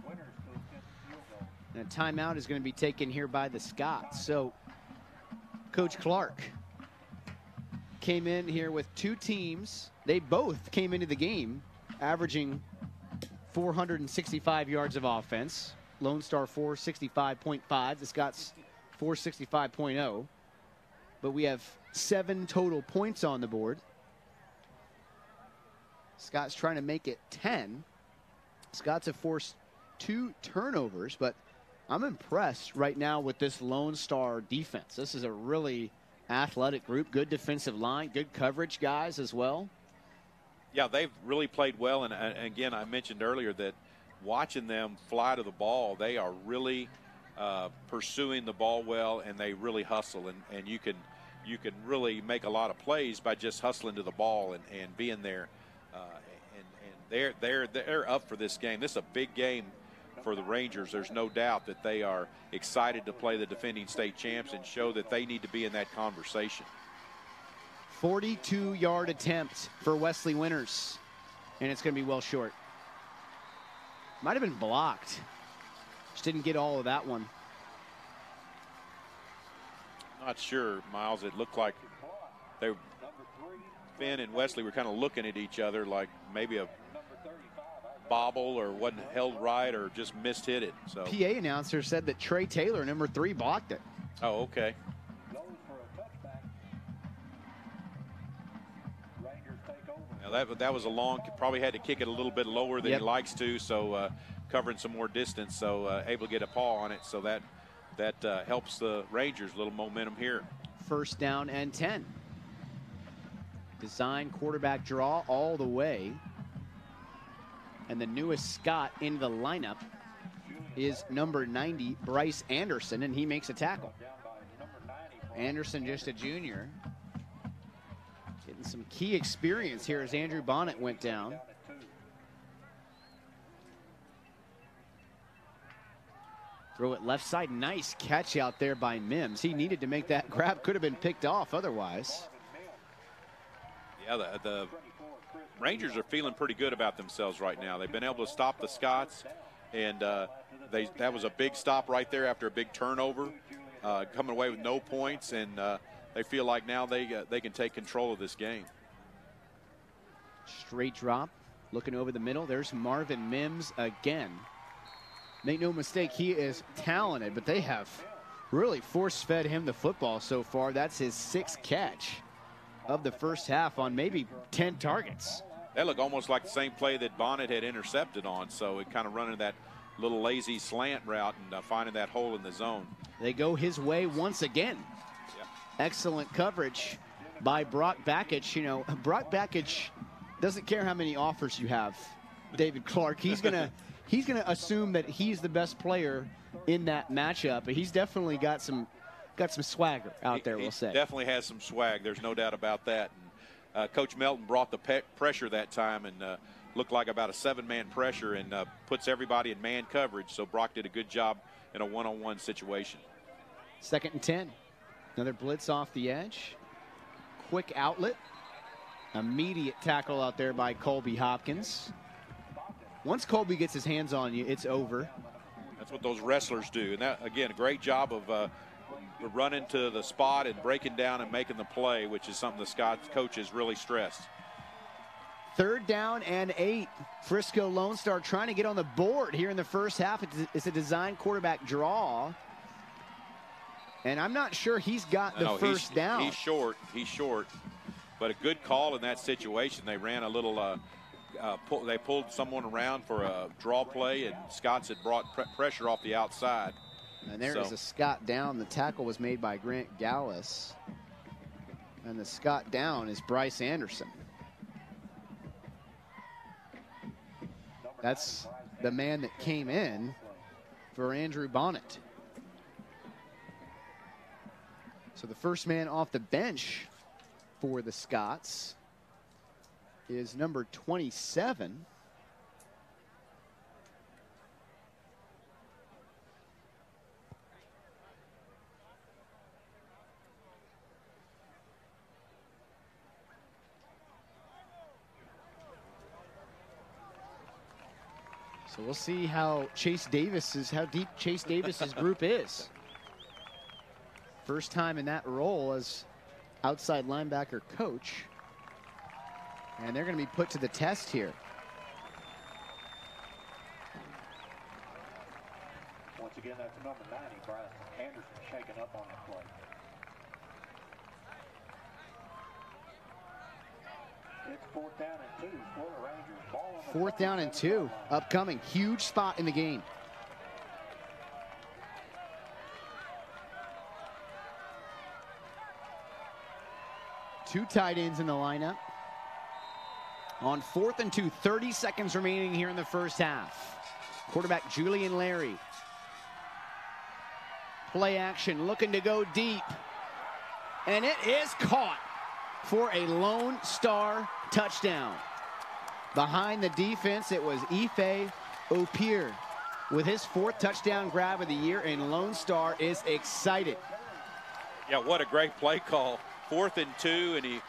And a timeout is going to be taken here by the Scots. So Coach Clark came in here with 2 teams. They both came into the game averaging 465 yards of offense. Lone Star 465.5. The Scots 465.0. But we have 7 total points on the board. Scots trying to make it 10. Scots have forced 2 turnovers, but I'm impressed right now with this Lone Star defense. This is a really athletic group, good defensive line, good coverage guys as well. Yeah, they've really played well, and again, I mentioned earlier that watching them fly to the ball, they are really pursuing the ball well, and they really hustle, and you can really make a lot of plays by just hustling to the ball and being there. And they're up for this game. This is a big game for the Rangers. There's no doubt that they are excited to play the defending state champs and show that they need to be in that conversation. 42-yard attempt for Wesley Winters, and it's going to be well short. Might have been blocked. Just didn't get all of that one. Not sure, Miles. It looked like Finn and Wesley were kind of looking at each other like maybe a bobble or wasn't held right or just missed hit it. So PA announcer said that Trey Taylor, number 3, blocked it. Oh, okay. Now that was a long, probably had to kick it a little bit lower than he likes to, so covering some more distance, so able to get a paw on it, so that helps the Rangers. A little momentum here. first down and 10. Design quarterback draw all the way. And the newest Scott in the lineup is number 90, Bryce Anderson, and he makes a tackle. Anderson, just a junior. Getting some key experience here as Andrew Bonnet went down. Throw it left side. Nice catch out there by Mims. He needed to make that grab. Could have been picked off otherwise. Yeah, the Rangers are feeling pretty good about themselves right now. They've been able to stop the Scots, and that was a big stop right there after a big turnover, coming away with no points, and they feel like now they can take control of this game. Straight drop, looking over the middle. There's Marvin Mims again. Make no mistake, he is talented, but they have really force-fed him the football so far. That's his 6th catch of the first half on maybe 10 targets. That looked almost like the same play that Bonnet had intercepted on, so it kind of running that little lazy slant route and finding that hole in the zone. They go his way once again. Yeah. Excellent coverage by Brock Bakich. You know, Brock Bakich doesn't care how many offers you have, David Clark. He's gonna assume that he's the best player in that matchup. But he's definitely got some swagger out there, we'll say. Definitely has some swag. There's no doubt about that. And, Coach Melton brought the pressure that time and looked like about a 7-man pressure and puts everybody in man coverage. So Brock did a good job in a one-on-one situation. 2nd and 10. Another blitz off the edge. Quick outlet. Immediate tackle out there by Colby Hopkins. Once Colby gets his hands on you, it's over. That's what those wrestlers do. And that, again, a great job of running to the spot and breaking down and making the play, which is something the Scots coaches really stressed. 3rd down and 8. Frisco Lone Star trying to get on the board here in the first half. It's a design quarterback draw. And I'm not sure he's got the first down. He's short. He's short. But a good call in that situation. They ran a little they pulled someone around for a draw play, and Scots had brought pressure off the outside. And there is a Scott down. The tackle was made by Grant Gallus. And the Scott down is Bryce Anderson. That's the man that came in for Andrew Bonnet. So the first man off the bench for the Scots is number 27. So we'll see how deep Chase Davis's group is. First time in that role as outside linebacker coach. And they're going to be put to the test here. Once again, that's number 90, Bryce Anderson, shaking up on the play. It's 4th down and 2 for the Rangers. Ball on the 4th down and 2 upcoming. Huge spot in the game. Two tight ends in the lineup. On 4th and 2, 30 seconds remaining here in the first half. Quarterback Julian Larry. Play action, looking to go deep. And it is caught for a Lone Star touchdown. Behind the defense, it was Ife Opier with his 4th touchdown grab of the year, and Lone Star is excited. Yeah, what a great play call. 4th and 2, and he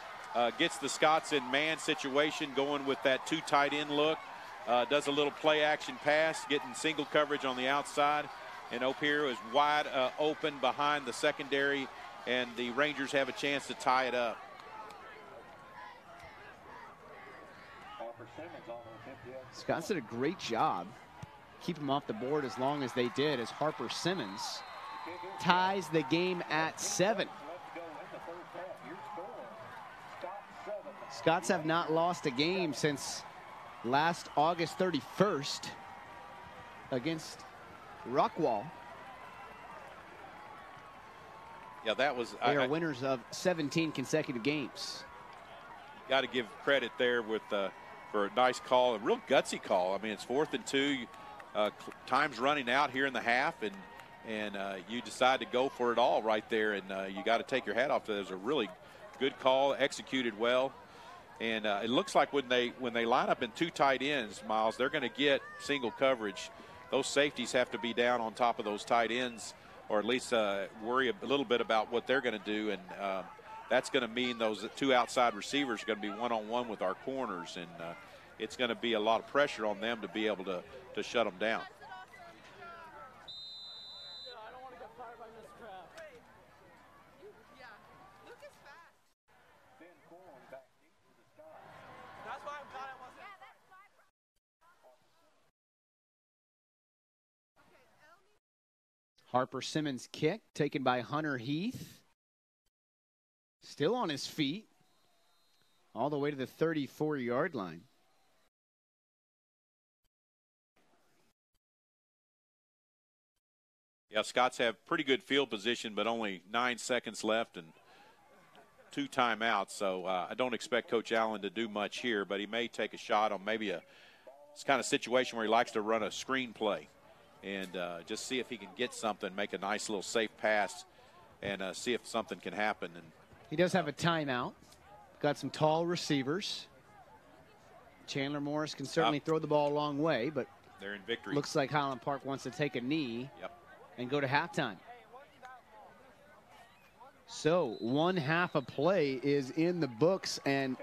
gets the Scots in man situation, going with that 2 tight end look. Does a little play action pass, getting single coverage on the outside. And Opier is wide open behind the secondary, and the Rangers have a chance to tie it up. Scots did a great job. Keep him off the board as long as they did, as Harper Simmons ties the game at 7. Scots have not lost a game since last August 31st against Rockwall. Yeah, that was. They are winners of 17 consecutive games. Got to give credit there with for a nice call, a real gutsy call. I mean, it's 4th and 2. Time's running out here in the half, and you decide to go for it all right there, and you got to take your hat off to it. It was a really good call, executed well, and it looks like when they line up in 2 tight ends, Miles, they're going to get single coverage. Those safeties have to be down on top of those tight ends, or at least worry a little bit about what they're going to do, and that's going to mean those 2 outside receivers are going to be one-on-one with our corners, and it's going to be a lot of pressure on them to be able to shut them down. Harper Simmons' kick taken by Hunter Heath. Still on his feet. All the way to the 34-yard line. Yeah, Scots have pretty good field position, but only 9 seconds left and 2 timeouts. So I don't expect Coach Allen to do much here, but he may take a shot on maybe it's kind of situation where he likes to run a screen play and just see if he can get something, make a nice little safe pass, and see if something can happen. And he does have a timeout. Got some tall receivers. Chandler Morris can certainly throw the ball a long way, but they're in victory. Looks like Highland Park wants to take a knee and go to halftime. So 1 half of play is in the books, and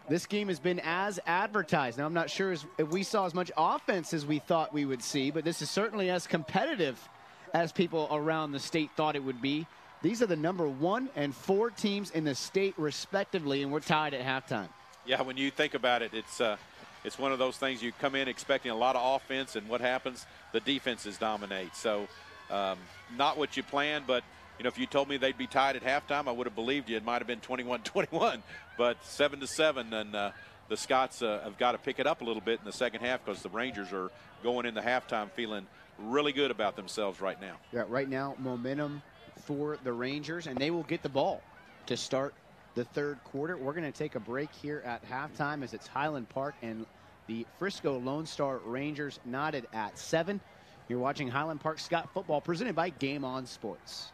this game has been as advertised. Now, I'm not sure if we saw as much offense as we thought we would see, but this is certainly as competitive as people around the state thought it would be. These are the number 1 and 4 teams in the state, respectively, and we're tied at halftime. Yeah, when you think about it, it's one of those things you come in expecting a lot of offense, and what happens? The defenses dominate. So not what you planned, but you know, if you told me they'd be tied at halftime, I would have believed you. It might have been 21-21, but 7-7, and the Scots have got to pick it up a little bit in the second half because the Rangers are going into halftime feeling really good about themselves right now. Yeah, right now, momentum for the Rangers, and they will get the ball to start the 3rd quarter. We're going to take a break here at halftime as it's Highland Park and the Frisco Lone Star Rangers knotted at 7. You're watching Highland Park Scott football presented by Game On Sports.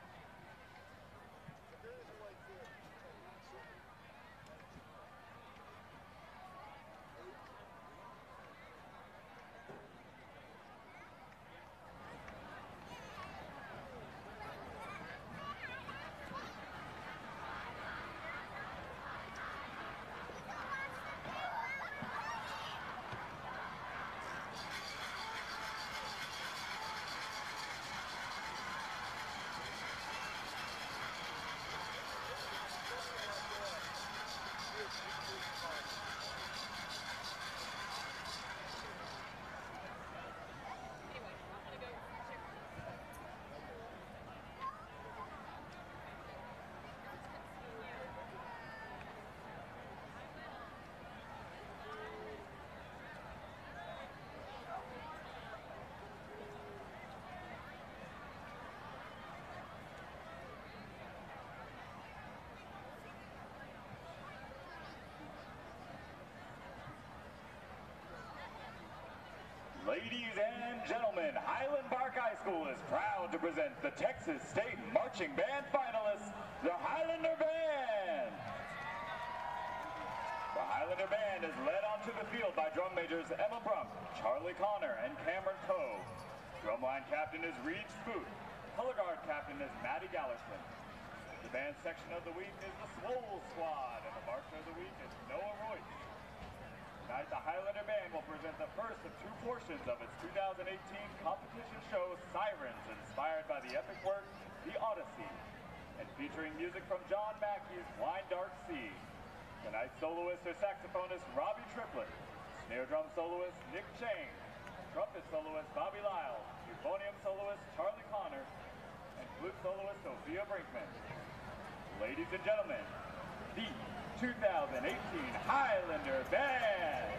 Ladies and gentlemen, Highland Park High School is proud to present the Texas State Marching Band finalists, the Highlander Band. The Highlander Band is led onto the field by drum majors Emma Brump, Charlie Connor, and Cameron Coe. Drumline captain is Reed Spoot. Color guard captain is Maddie Gallerson. The band section of the week is the Swole Squad, and the marcher of the week is Noah Royce. Tonight, the Highlander Band will present the first of 2 portions of its 2018 competition show, Sirens, inspired by the epic work, The Odyssey, and featuring music from John Mackey's Blind Dark Sea. Tonight's soloist or saxophonist, Robbie Triplett, snare drum soloist, Nick Chang, trumpet soloist, Bobby Lyle, euphonium soloist, Charlie Connor, and flute soloist, Sophia Brinkman. Ladies and gentlemen, the 2018 Highlander Band.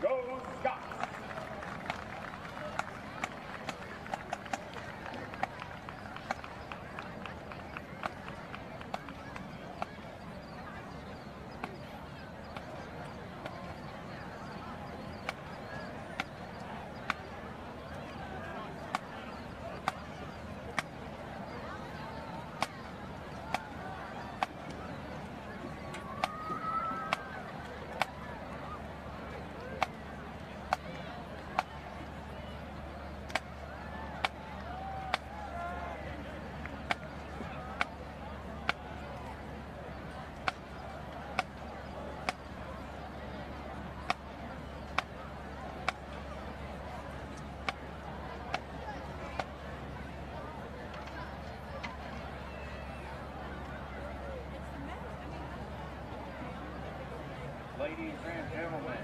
Go Scots! Ladies and gentlemen,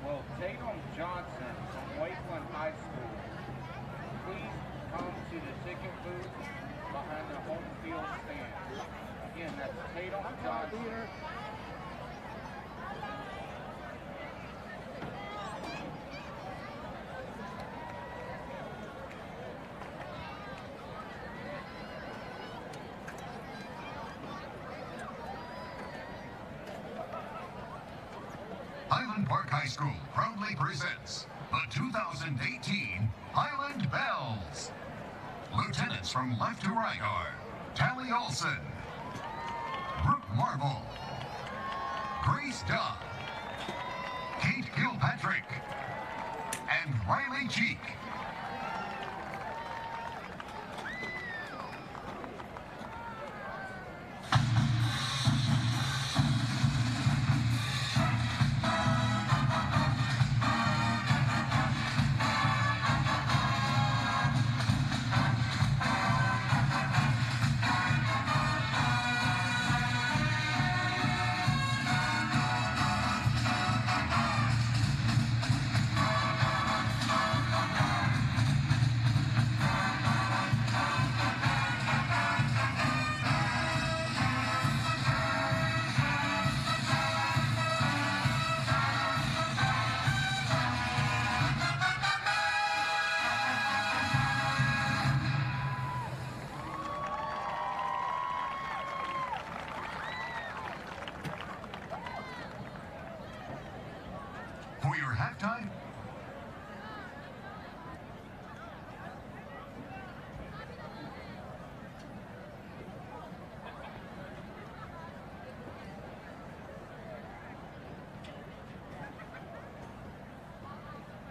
will Tatum Johnson from Wakeland High School please come to the ticket booth behind the home field stand? Again, that's Tatum Johnson. Highland Park High School proudly presents the 2018 Highland Bells. Lieutenants from left to right are Tally Olson, Brooke Marvel, Grace Duff, Kate Kilpatrick, and Riley Cheek.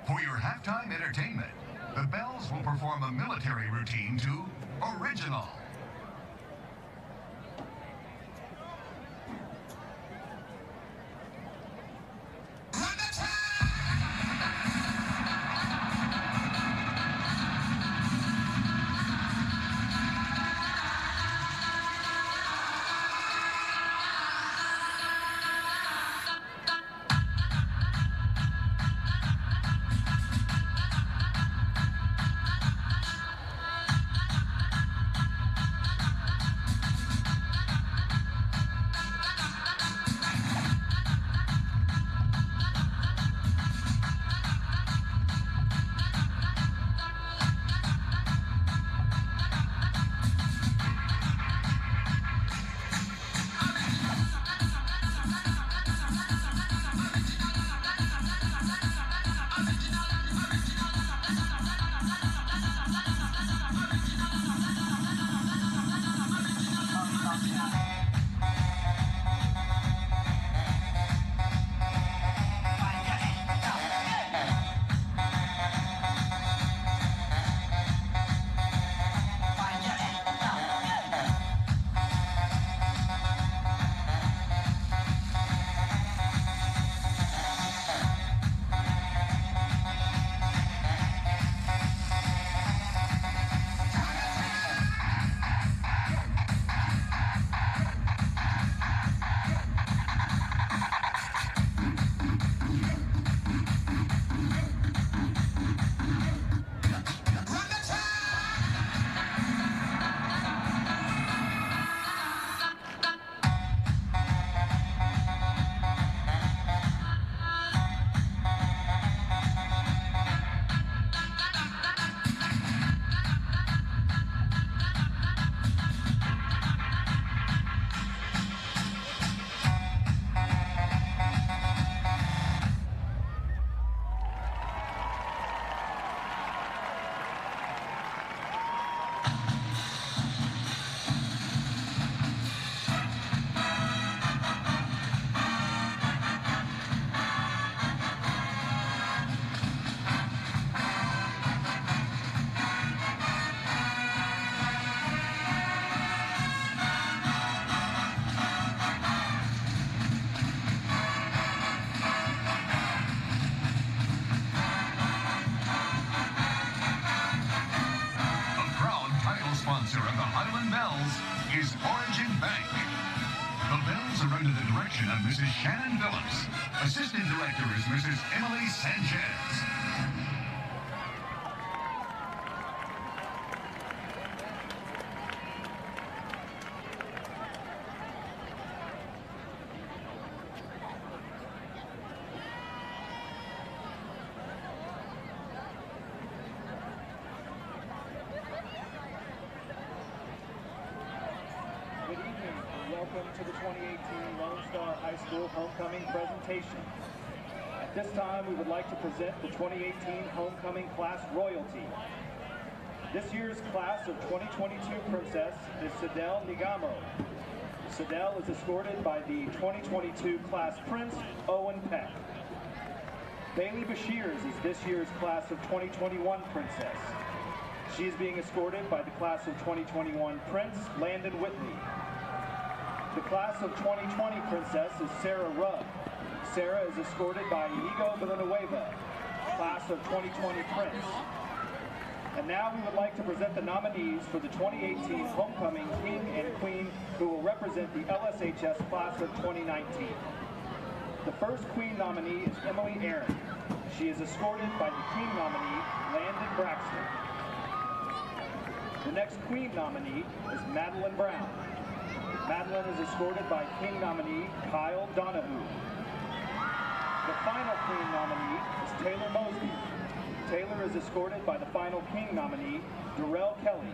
For your halftime, entertainment, the Bells will perform a military routine to Original. and Mrs. Shannon Phillips. Assistant Director is Mrs. Emily Sanchez. Good evening and welcome to the 2018 Lone Star High School Homecoming presentation. At this time, we would like to present the 2018 Homecoming Class Royalty. This year's class of 2022 Princess is Sidel Nigamo. Sidel is escorted by the 2022 Class Prince, Owen Peck. Bailey Bashirs is this year's Class of 2021 Princess. She is being escorted by the Class of 2021 Prince, Landon Whitney. The Class of 2020 Princess is Sarah Rudd. Sarah is escorted by Inigo Villanueva, Class of 2020 Prince. And now we would like to present the nominees for the 2018 Homecoming King and Queen who will represent the LSHS Class of 2019. The first Queen nominee is Emily Aaron. She is escorted by the King nominee, Landon Braxton. The next Queen nominee is Madeline Brown. Madeline is escorted by King nominee Kyle Donahue. The final Queen nominee is Taylor Mosby. Taylor is escorted by the final King nominee, Darrell Kelly.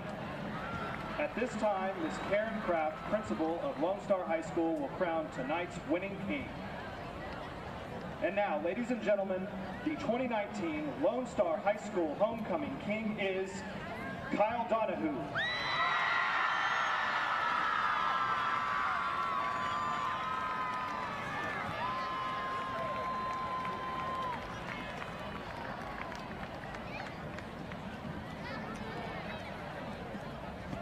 At this time, Ms. Karen Kraft, principal of Lone Star High School, will crown tonight's winning King. And now, ladies and gentlemen, the 2019 Lone Star High School Homecoming King is Kyle Donahue.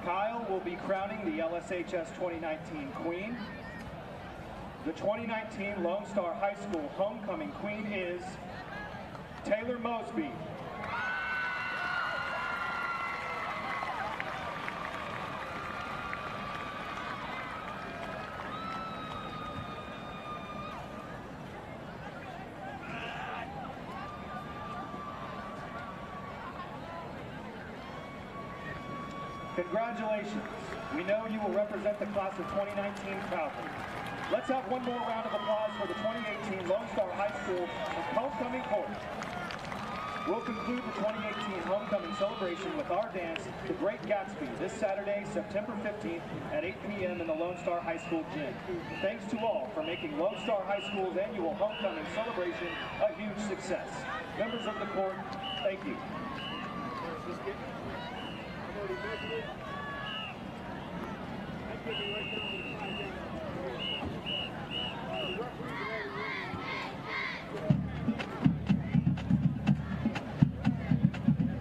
Kyle will be crowning the LSHS 2019 Queen. The 2019 Lone Star High School Homecoming Queen is Taylor Mosby. Congratulations. We know you will represent the class of 2019 proudly. Let's have one more round of applause for the 2018 Lone Star High School Homecoming Court. We'll conclude the 2018 Homecoming celebration with our dance, The Great Gatsby, this Saturday, September 15th at 8 p.m. in the Lone Star High School gym. Thanks to all for making Lone Star High School's annual Homecoming celebration a huge success. Members of the court, thank you.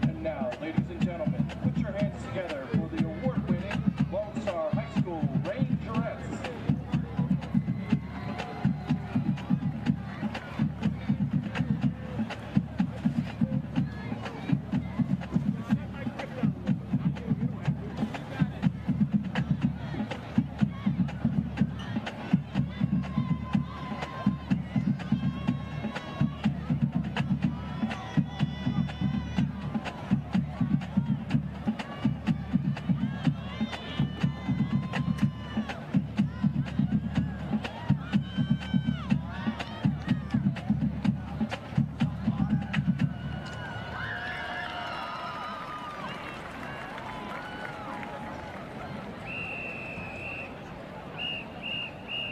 And now, ladies and gentlemen, put your hands together for the award-winning Lone Star High School Rangerettes.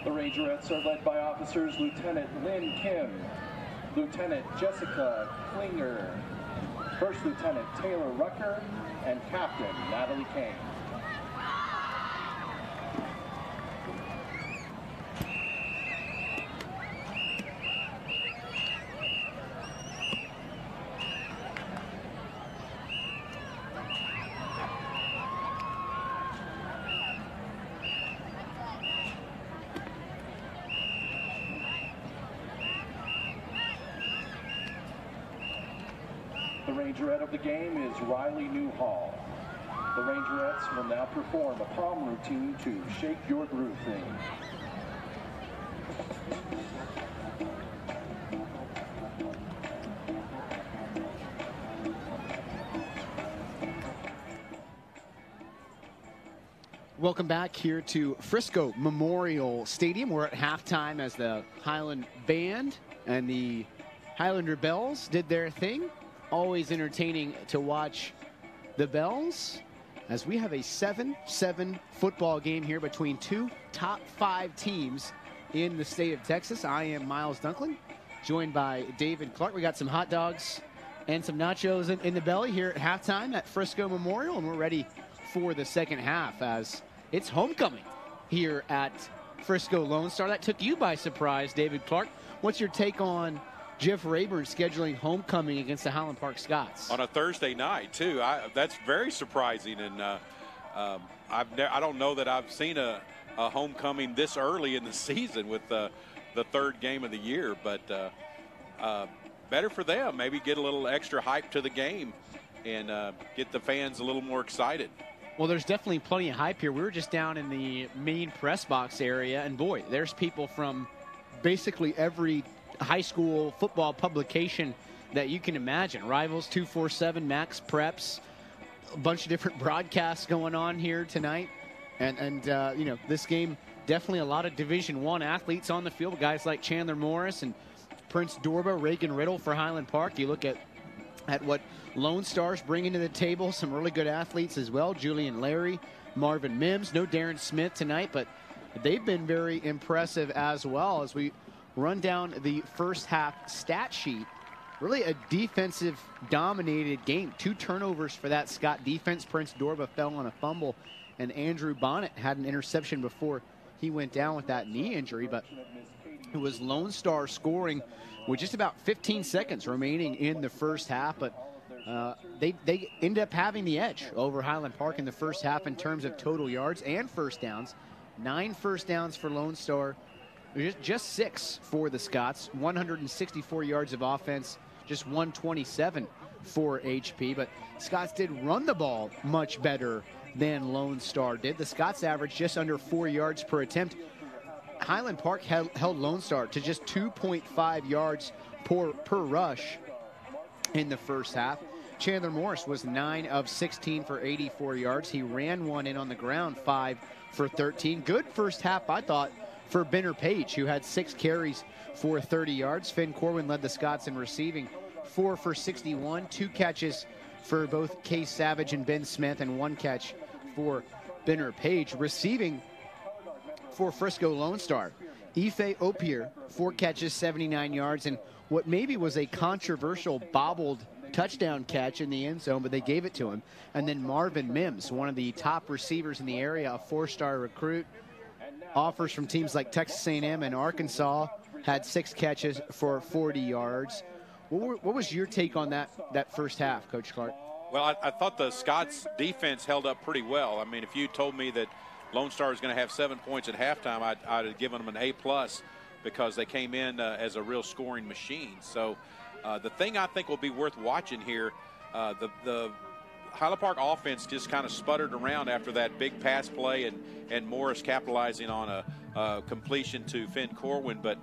The Rangerettes are led by officers Lieutenant Lynn Kim, Lieutenant Jessica Klinger, First Lieutenant Taylor Rucker, and Captain Natalie Kane. The Rangerette of the game is Riley Newhall. The Rangerettes will now perform a palm routine to Shake Your Groove Thing. Welcome back here to Frisco Memorial Stadium. We're at halftime as the Highland Band and the Highlander Bells did their thing. Always entertaining to watch the Bells as we have a 7-7 football game here between two top 5 teams in the state of Texas. I am Miles Dunklin, joined by David Clark. We got some hot dogs and some nachos in the belly here at halftime at Frisco Memorial, and we're ready for the second half as it's homecoming here at Frisco Lone Star. That took you by surprise, David Clark. What's your take on Jeff Rayburn scheduling homecoming against the Highland Park Scots? On a Thursday night, too. That's very surprising, and I don't know that I've seen a homecoming this early in the season with the third game of the year, but better for them. Maybe get a little extra hype to the game and get the fans a little more excited. Well, there's definitely plenty of hype here. We were just down in the main press box area, and boy, there's people from basically every high school football publication that you can imagine. Rivals, 247, Max Preps, a bunch of different broadcasts going on here tonight. And you know, this game, definitely a lot of Division I athletes on the field, guys like Chandler Morris and Prince Dorba, Reagan Riddle for Highland Park. You look at what Lone Star's bringing to the table, some really good athletes as well. Julian Larry, Marvin Mims, no Darren Smith tonight, but they've been very impressive as well. As we run down the first half stat sheet, really a defensive dominated game. 2 turnovers for that Scott defense. Prince Dorba fell on a fumble, and Andrew Bonnet had an interception before he went down with that knee injury, but it was Lone Star scoring with just about 15 seconds remaining in the first half, but they end up having the edge over Highland Park in the first half in terms of total yards and first downs. 9 first downs for Lone Star, just 6 for the Scots. 164 yards of offense, just 127 for HP, but Scots did run the ball much better than Lone Star did. The Scots averaged just under 4 yards per attempt. Highland Park held Lone Star to just 2.5 yards per rush in the first half. Chandler Morris was 9 of 16 for 84 yards. He ran one in on the ground, 5 for 13. Good first half, I thought, for Benner Page, who had 6 carries for 30 yards. Finn Corwin led the Scots in receiving, 4 for 61, 2 catches for both Case Savage and Ben Smith, and 1 catch for Benner Page. Receiving for Frisco Lone Star, Ife Opier, 4 catches, 79 yards, and what maybe was a controversial bobbled touchdown catch in the end zone, but they gave it to him. And then Marvin Mims, one of the top receivers in the area, a 4-star recruit, offers from teams like Texas A&M and Arkansas, had 6 catches for 40 yards. What was your take on that first half, Coach Clark? Well, I thought the Scots defense held up pretty well. I mean, if you told me that Lone Star is going to have 7 points at halftime, I'd have given them an A+ because they came in as a real scoring machine. So the thing I think will be worth watching here, the Highland Park offense just kind of sputtered around after that big pass play, and Morris capitalizing on a completion to Finn Corwin. But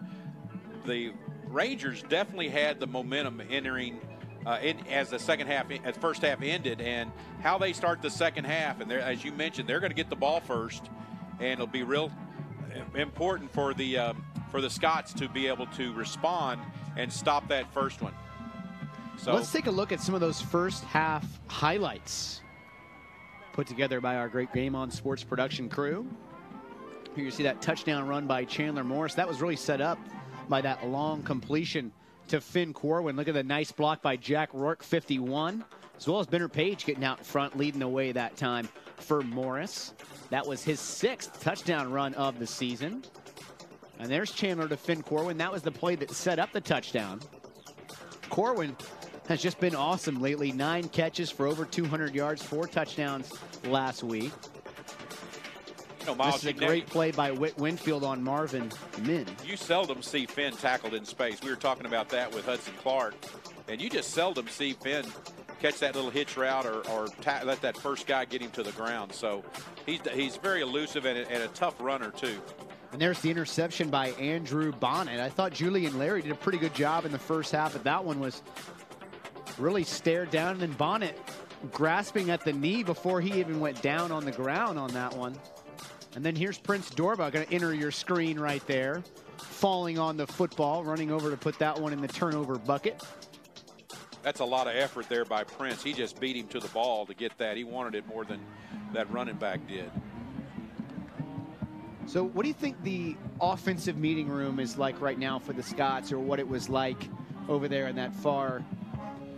the Rangers definitely had the momentum entering as the first half ended, and how they start the second half. And as you mentioned, they're going to get the ball first, and it'll be real important for the Scots to be able to respond and stop that first one. So let's take a look at some of those first half highlights put together by our great Game On Sports production crew. Here you see that touchdown run by Chandler Morris. That was really set up by that long completion to Finn Corwin. Look at the nice block by Jack Rourke, 51, as well as Benner Page getting out in front, leading the way that time for Morris. That was his 6th touchdown run of the season. And there's Chandler to Finn Corwin. That was the play that set up the touchdown. Corwin has just been awesome lately. 9 catches for over 200 yards, 4 touchdowns last week. Miles, this is a great play by Whit Winfield on Marvin Mims. You seldom see Finn tackled in space. We were talking about that with Hudson Clark, and you just seldom see Finn catch that little hitch route or let that first guy get him to the ground. So he's very elusive and a tough runner too. And there's the interception by Andrew Bonnet. I thought Julian Larry did a pretty good job in the first half, but that one was really stared down. And then Bonnet grasping at the knee before he even went down on the ground on that one. And then here's Prince Dorba, going to enter your screen right there. Falling on the football, running over to put that one in the turnover bucket. That's a lot of effort there by Prince. He just beat him to the ball to get that. He wanted it more than that running back did. So what do you think the offensive meeting room is like right now for the Scots, or what it was like over there in that far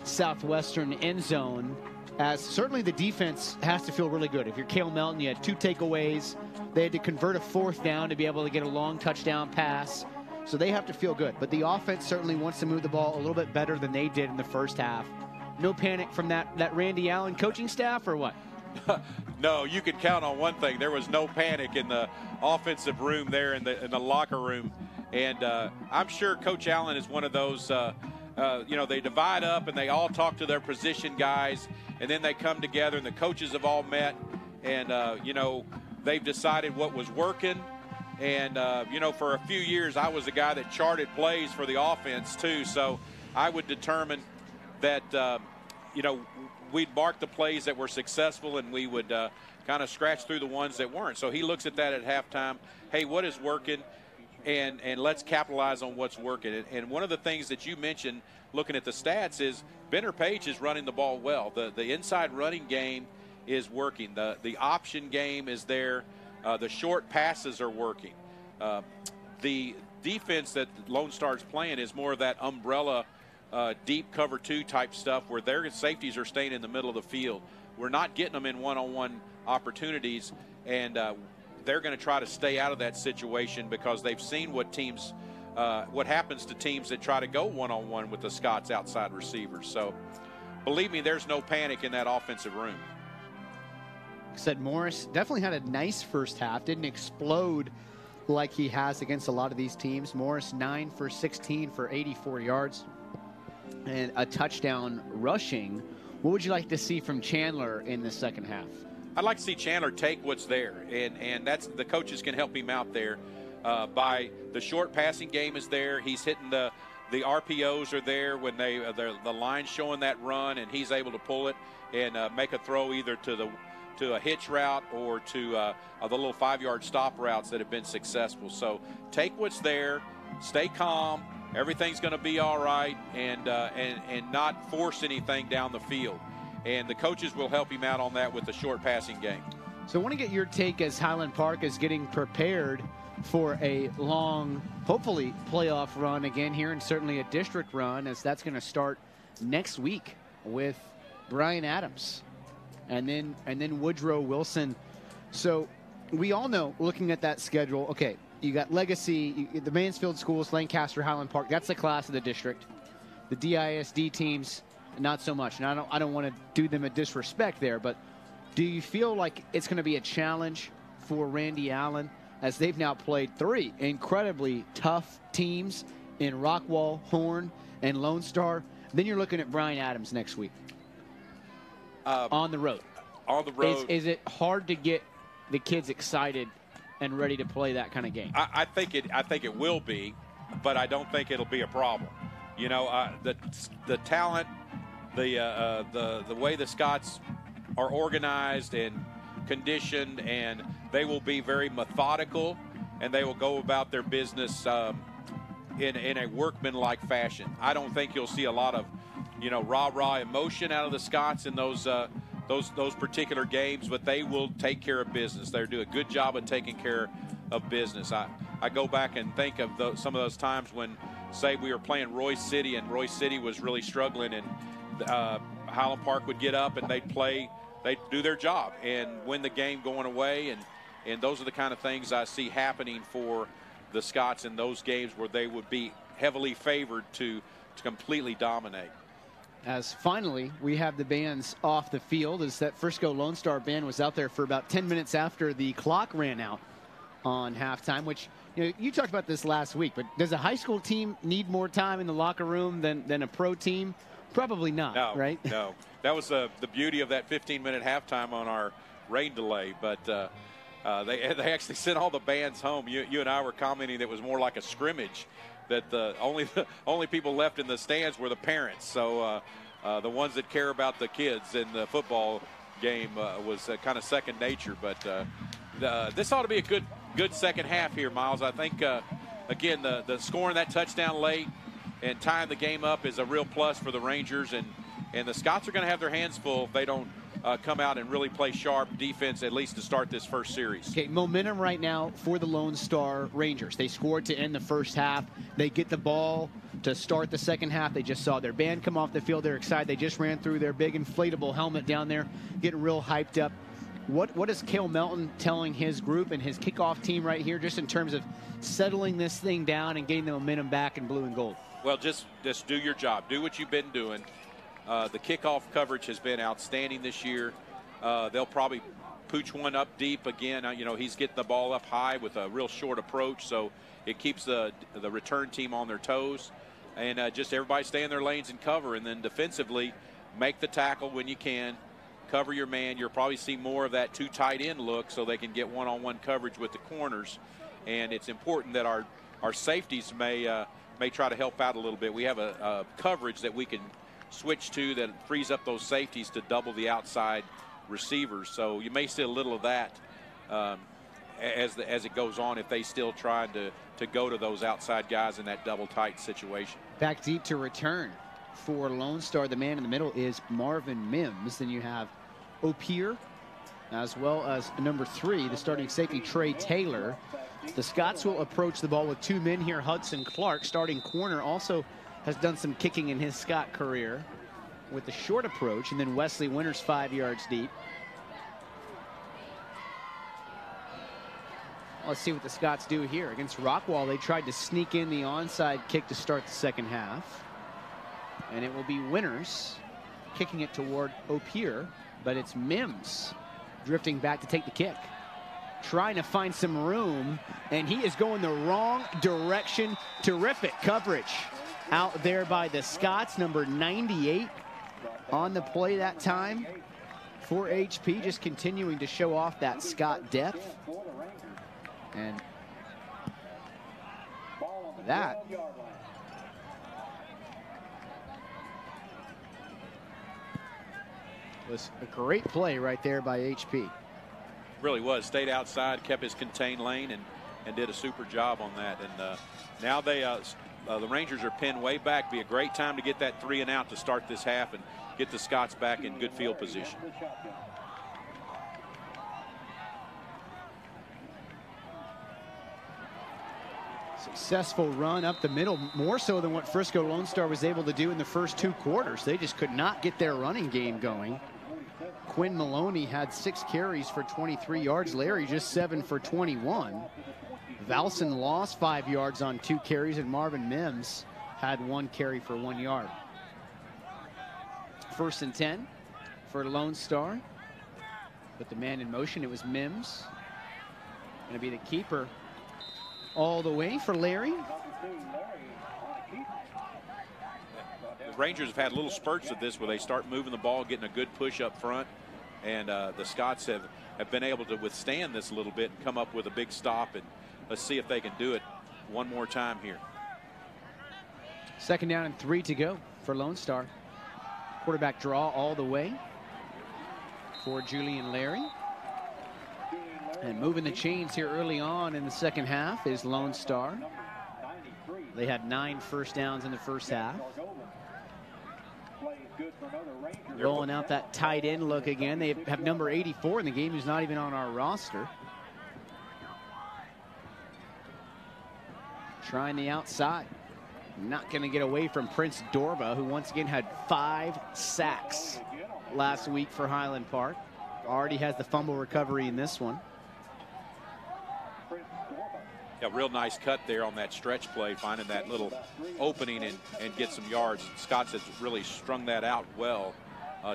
southwestern end zone? As certainly the defense has to feel really good. If you're Cale Melton, you had 2 takeaways. They had to convert a 4th down to be able to get a long touchdown pass. So they have to feel good. But the offense certainly wants to move the ball a little bit better than they did in the first half. No panic from that Randy Allen coaching staff, or what? No, you can count on one thing. There was no panic in the offensive room there in the locker room. And I'm sure Coach Allen is one of those, they divide up and they all talk to their position guys. And then they come together and the coaches have all met. And, they've decided what was working. And, for a few years, I was the guy that charted plays for the offense, too. So I would determine that, we'd mark the plays that were successful and we would kind of scratch through the ones that weren't. So he looks at that at halftime. Hey, what is working? And let's capitalize on what's working. And one of the things that you mentioned, looking at the stats, is Benner Page is running the ball well. The inside running game is working. The option game is there. The short passes are working. The defense that Lone Star's playing is more of that umbrella deep cover 2 type stuff where their safeties are staying in the middle of the field. We're not getting them in one-on-one opportunities, and they're going to try to stay out of that situation because they've seen what happens to teams that try to go one-on-one with the Scots outside receivers. So believe me, there's no panic in that offensive room. Said Morris definitely had a nice first half, didn't explode like he has against a lot of these teams. Morris 9 for 16 for 84 yards and a touchdown rushing. What would you like to see from Chandler in the second half? I'd like to see Chandler take what's there, and that's the coaches can help him out there by the short passing game is there. He's hitting the RPOs are there when the line's showing that run, and he's able to pull it and make a throw either to a hitch route or to the little 5-yard stop routes that have been successful. So take what's there, stay calm, everything's going to be all right, and not force anything down the field. And the coaches will help him out on that with the short passing game. So I want to get your take as Highland Park is getting prepared for a long, hopefully, playoff run again here, and certainly a district run, as that's going to start next week with Brian Adams and then Woodrow Wilson. So we all know, looking at that schedule, okay, you got Legacy, the Mansfield schools, Lancaster, Highland Park. That's the class of the district. The DISD teams, not so much. And I don't want to do them a disrespect there, but do you feel like it's going to be a challenge for Randy Allen, as they've now played 3 incredibly tough teams in Rockwall, Horn, and Lone Star? Then you're looking at Brian Adams next week on the road. On the road. Is it hard to get the kids excited and ready to play that kind of game? I think it will be, but I don't think it'll be a problem. You know, the talent, the way the Scots are organized and conditioned, and they will be very methodical, and they will go about their business in a workmanlike fashion. I don't think you'll see a lot of, rah-rah emotion out of the Scots in those particular games, but they will take care of business. They do a good job of taking care of business. I go back and think of some of those times when, say, we were playing Royce City, and Royce City was really struggling, and Highland Park would get up and they'd do their job and win the game going away, and those are the kind of things I see happening for the Scots in those games where they would be heavily favored to completely dominate. As finally we have the bands off the field, as that Frisco Lone Star band was out there for about 10 minutes after the clock ran out on halftime, which, you talked about this last week, but does a high school team need more time in the locker room than a pro team? Probably not, no, right? No. That was the beauty of that 15-minute halftime on our rain delay, but they actually sent all the bands home. You and I were commenting that it was more like a scrimmage, that the only people left in the stands were the parents. So the ones that care about the kids in the football game was kind of second nature. But This ought to be a good second half here, Miles. I think, again, the scoring that touchdown late and tying the game up is a real plus for the Rangers. And the Scots are going to have their hands full if they don't come out and really play sharp defense, at least to start this first series. Okay, momentum right now for the Lone Star Rangers. They scored to end the first half. They get the ball to start the second half. They just saw their band come off the field. They're excited. They just ran through their big inflatable helmet down there, getting real hyped up. What is Cale Melton telling his group and his kickoff team right here, just in terms of settling this thing down and getting the momentum back in blue and gold? Well, just do your job. Do what you've been doing. The kickoff coverage has been outstanding this year. They'll probably pooch one up deep again. He's getting the ball up high with a real short approach, so it keeps the return team on their toes. And just everybody stay in their lanes and cover. And then defensively, make the tackle when you can. Cover your man. You'll probably see more of that two tight end look so they can get one-on-one coverage with the corners. And it's important that our safeties may try to help out a little bit. We have a coverage that we can switch to that frees up those safeties to double the outside receivers. So you may see a little of that as it goes on if they still try to go to those outside guys in that double tight situation. Back deep to return for Lone Star. The man in the middle is Marvin Mims. Then you have Opier, as well as number 3, the starting safety, Trey Taylor. The Scots will approach the ball with 2 men here. Hudson Clark, starting corner, also has done some kicking in his Scott career with the short approach. And then Wesley Winters 5 yards deep. Let's see what the Scots do here. Against Rockwall, they tried to sneak in the onside kick to start the second half. And it will be Winters kicking it toward Opier, but it's Mims drifting back to take the kick. Trying to find some room, and he is going the wrong direction. Terrific coverage out there by the Scots. Number 98 on the play that time for HP, just continuing to show off that Scott depth. And that was a great play right there by HP. Really was. Stayed outside, kept his contained lane, and did a super job on that. And now the Rangers are pinned way back. Be a great time to get that 3 and out to start this half and get the Scots back in good field position. Successful run up the middle, more so than what Frisco Lone Star was able to do in the first 2 quarters. They just could not get their running game going. Quinn Maloney had 6 carries for 23 yards. Larry just 7 for 21. Valson lost 5 yards on 2 carries, and Marvin Mims had 1 carry for 1 yard. 1st and 10 for Lone Star. With the man in motion, it was Mims. Going to be the keeper all the way for Larry. The Rangers have had little spurts of this where they start moving the ball, getting a good push up front. And the Scots have been able to withstand this a little bit and come up with a big stop. And let's see if they can do it one more time here. 2nd down and 3 to go for Lone Star. Quarterback draw all the way for Julian Larry. And moving the chains here early on in the second half is Lone Star. They had 9 first downs in the first half. Rolling out that tight end look again. They have number 84 in the game, who's not even on our roster. Trying the outside. Not going to get away from Prince Dorba, who once again had 5 sacks last week for Highland Park. Already has the fumble recovery in this one. Yeah, real nice cut there on that stretch play, finding that little opening and get some yards. Scots has really strung that out well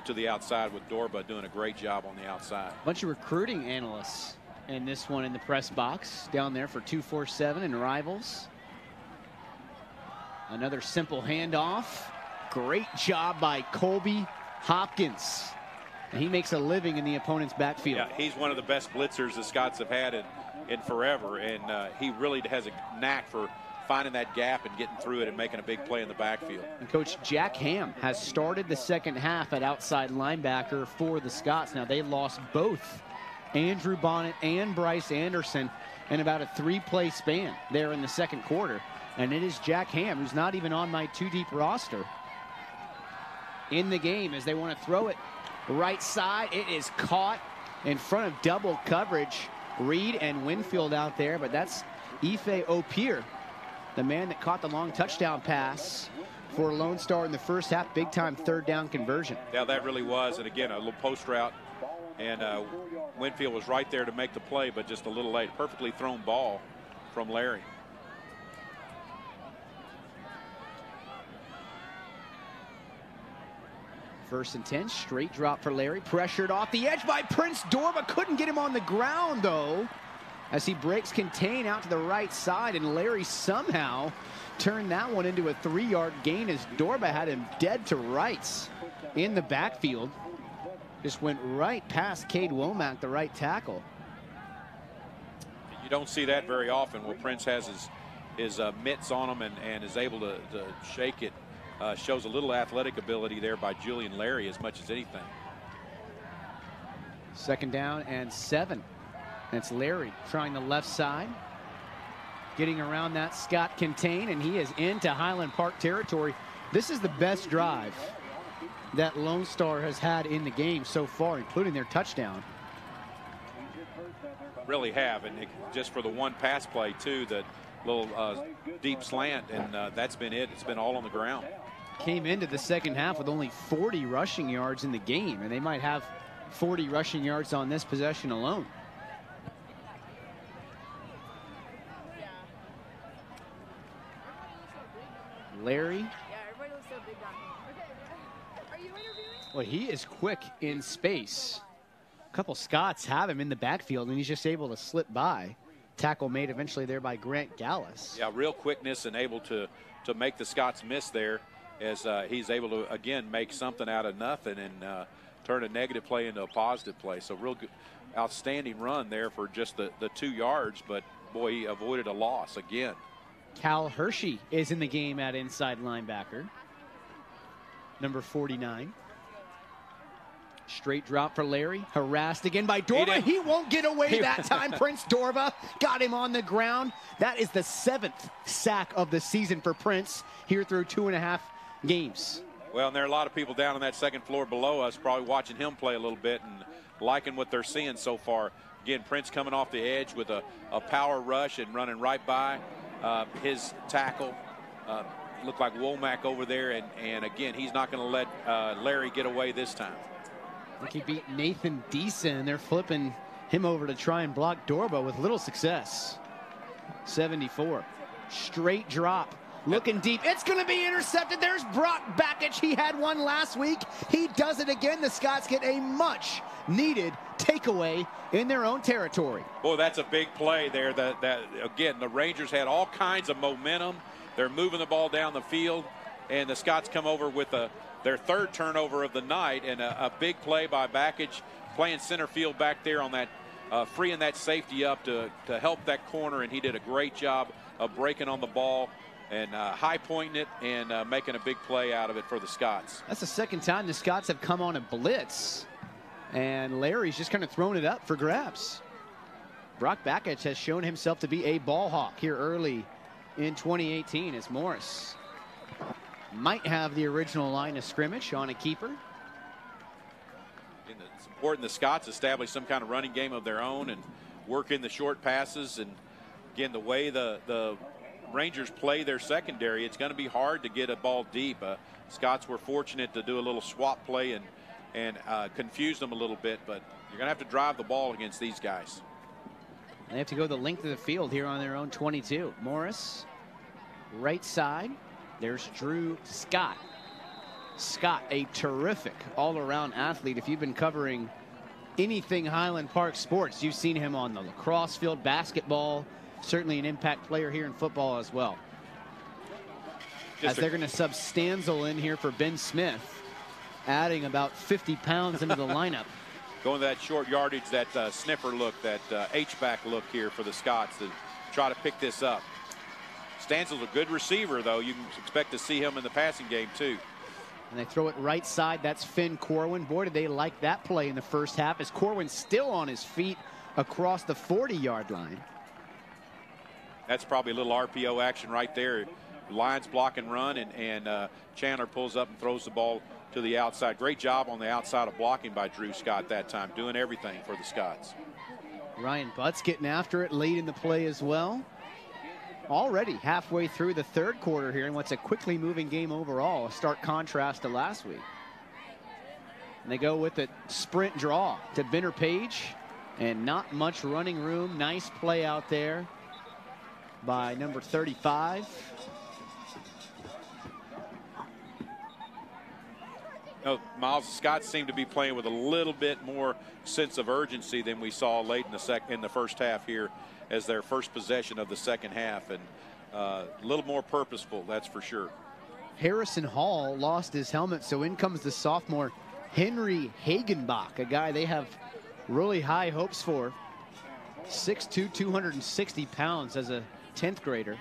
to the outside, with Dorba doing a great job on the outside. Bunch of recruiting analysts in this one in the press box down there for 247 and Rivals. Another simple handoff. Great job by Colby Hopkins. And he makes a living in the opponent's backfield. Yeah, he's one of the best blitzers the Scots have had in forever, and he really has a knack for finding that gap and getting through it and making a big play in the backfield. And Coach Jack Ham has started the second half at outside linebacker for the Scots. Now, they lost both Andrew Bonnet and Bryce Anderson in about a 3-play span there in the second quarter. And it is Jack Ham, who's not even on my 2-deep roster, in the game as they want to throw it right side. It is caught in front of double coverage. Reed and Winfield out there, but that's Ife Opier, the man that caught the long touchdown pass for Lone Star in the first half. Big time third down conversion. Yeah, that really was. And again, a little post route. And Winfield was right there to make the play, but just a little late. Perfectly thrown ball from Larry. First and 10, straight drop for Larry. Pressured off the edge by Prince Dorba. Couldn't get him on the ground, though, as he breaks contain out to the right side. And Larry somehow turned that one into a 3-yard gain as Dorba had him dead to rights in the backfield. Just went right past Cade Womack, the right tackle. You don't see that very often where Prince has his mitts on him and is able to shake it. Shows a little athletic ability there by Julian Larry as much as anything. Second down and 7. That's Larry trying the left side, getting around that Scott Contain, and he is into Highland Park territory. This is the best drive that Lone Star has had in the game so far, including their touchdown. Really have, and just for the one pass play too, that little deep slant, and that's been it. It's been all on the ground. Came into the second half with only 40 rushing yards in the game, and they might have 40 rushing yards on this possession alone. Larry. Well, he is quick in space. A couple Scots have him in the backfield, and he's just able to slip by. Tackle made eventually there by Grant Gallus. Yeah, real quickness and able to make the Scots miss there, as he's able to, again, make something out of nothing and turn a negative play into a positive play. So real good, outstanding run there for just the 2 yards, but boy, he avoided a loss again. Cal Hershey is in the game at inside linebacker, number 49. Straight drop for Larry, harassed again by Dorba. He won't get away that time. Prince Dorba got him on the ground. That is the 7th sack of the season for Prince here through 2.5 games. Well, and there are a lot of people down on that second floor below us probably watching him play a little bit and liking what they're seeing so far. Again, Prince coming off the edge with a power rush and running right by his tackle. Looked like Womack over there, and again, he's not going to let Larry get away this time. I think he beat Nathan Deason. They're flipping him over to try and block Dorba with little success. 74. Straight drop. Looking deep. It's going to be intercepted. There's Brock Bakich. He had one last week. He does it again. The Scots get a much needed takeaway in their own territory. Boy, that's a big play there. That again, the Rangers had all kinds of momentum. They're moving the ball down the field, and the Scots come over with their 3rd turnover of the night, and a big play by Bakich, playing center field back there on that, freeing that safety up to help that corner, and he did a great job of breaking on the ball and high pointing it and making a big play out of it for the Scots. That's the second time the Scots have come on a blitz, and Larry's just kind of thrown it up for grabs. Brock Bakich has shown himself to be a ball hawk here early in 2018 as Morris might have the original line of scrimmage on a keeper. And it's important the Scots establish some kind of running game of their own and work in the short passes. And again, the way the Rangers play their secondary, it's going to be hard to get a ball deep. Scots were fortunate to do a little swap play and confuse them a little bit, but you're going to have to drive the ball against these guys. They have to go the length of the field here on their own 22. Morris, right side. There's Drew Scott. Scott, a terrific all-around athlete. If you've been covering anything Highland Park sports, you've seen him on the lacrosse field, basketball, certainly an impact player here in football as well. As they're going to sub Stanzel in here for Ben Smith, adding about 50 pounds into the lineup. Going to that short yardage, that sniffer look, that H-back look here for the Scots to try to pick this up. Stanzel's a good receiver, though. You can expect to see him in the passing game, too. And they throw it right side. That's Finn Corwin. Boy, did they like that play in the first half, as Corwin's still on his feet across the 40-yard line. That's probably a little RPO action right there. Lions block and run, and Chandler pulls up and throws the ball to the outside. Great job on the outside of blocking by Drew Scott that time, doing everything for the Scots. Ryan Butts getting after it late in the play as well. Already halfway through the third quarter here in what's a quickly moving game overall, a stark contrast to last week. And they go with a sprint draw to Benner Page, and not much running room. Nice play out there by number 35. No, Miles, Scott seemed to be playing with a little bit more sense of urgency than we saw late in the first half here, as their first possession of the second half, and a little more purposeful, that's for sure. Harrison Hall lost his helmet, so in comes the sophomore Henry Hagenbach, a guy they have really high hopes for. 6'2", 260 pounds as a 10th grader.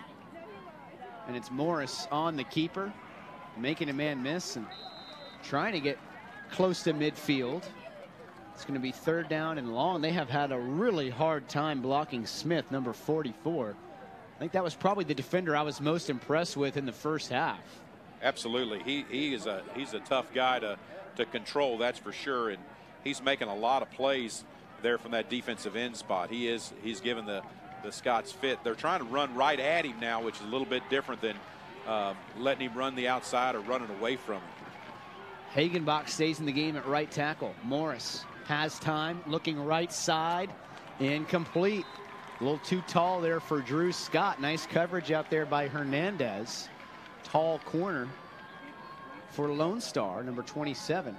And it's Morris on the keeper, making a man miss and trying to get close to midfield. It's going to be third down and long. They have had a really hard time blocking Smith, number 44. I think that was probably the defender I was most impressed with in the first half. Absolutely. He's a tough guy to control, that's for sure. And he's making a lot of plays there from that defensive end spot. He's given the Scots fit. They're trying to run right at him now, which is a little bit different than letting him run the outside or running away from him. Hagenbach stays in the game at right tackle. Morris has time, looking right side, incomplete. A little too tall there for Drew Scott. Nice coverage out there by Hernandez. Tall corner for Lone Star, number 27.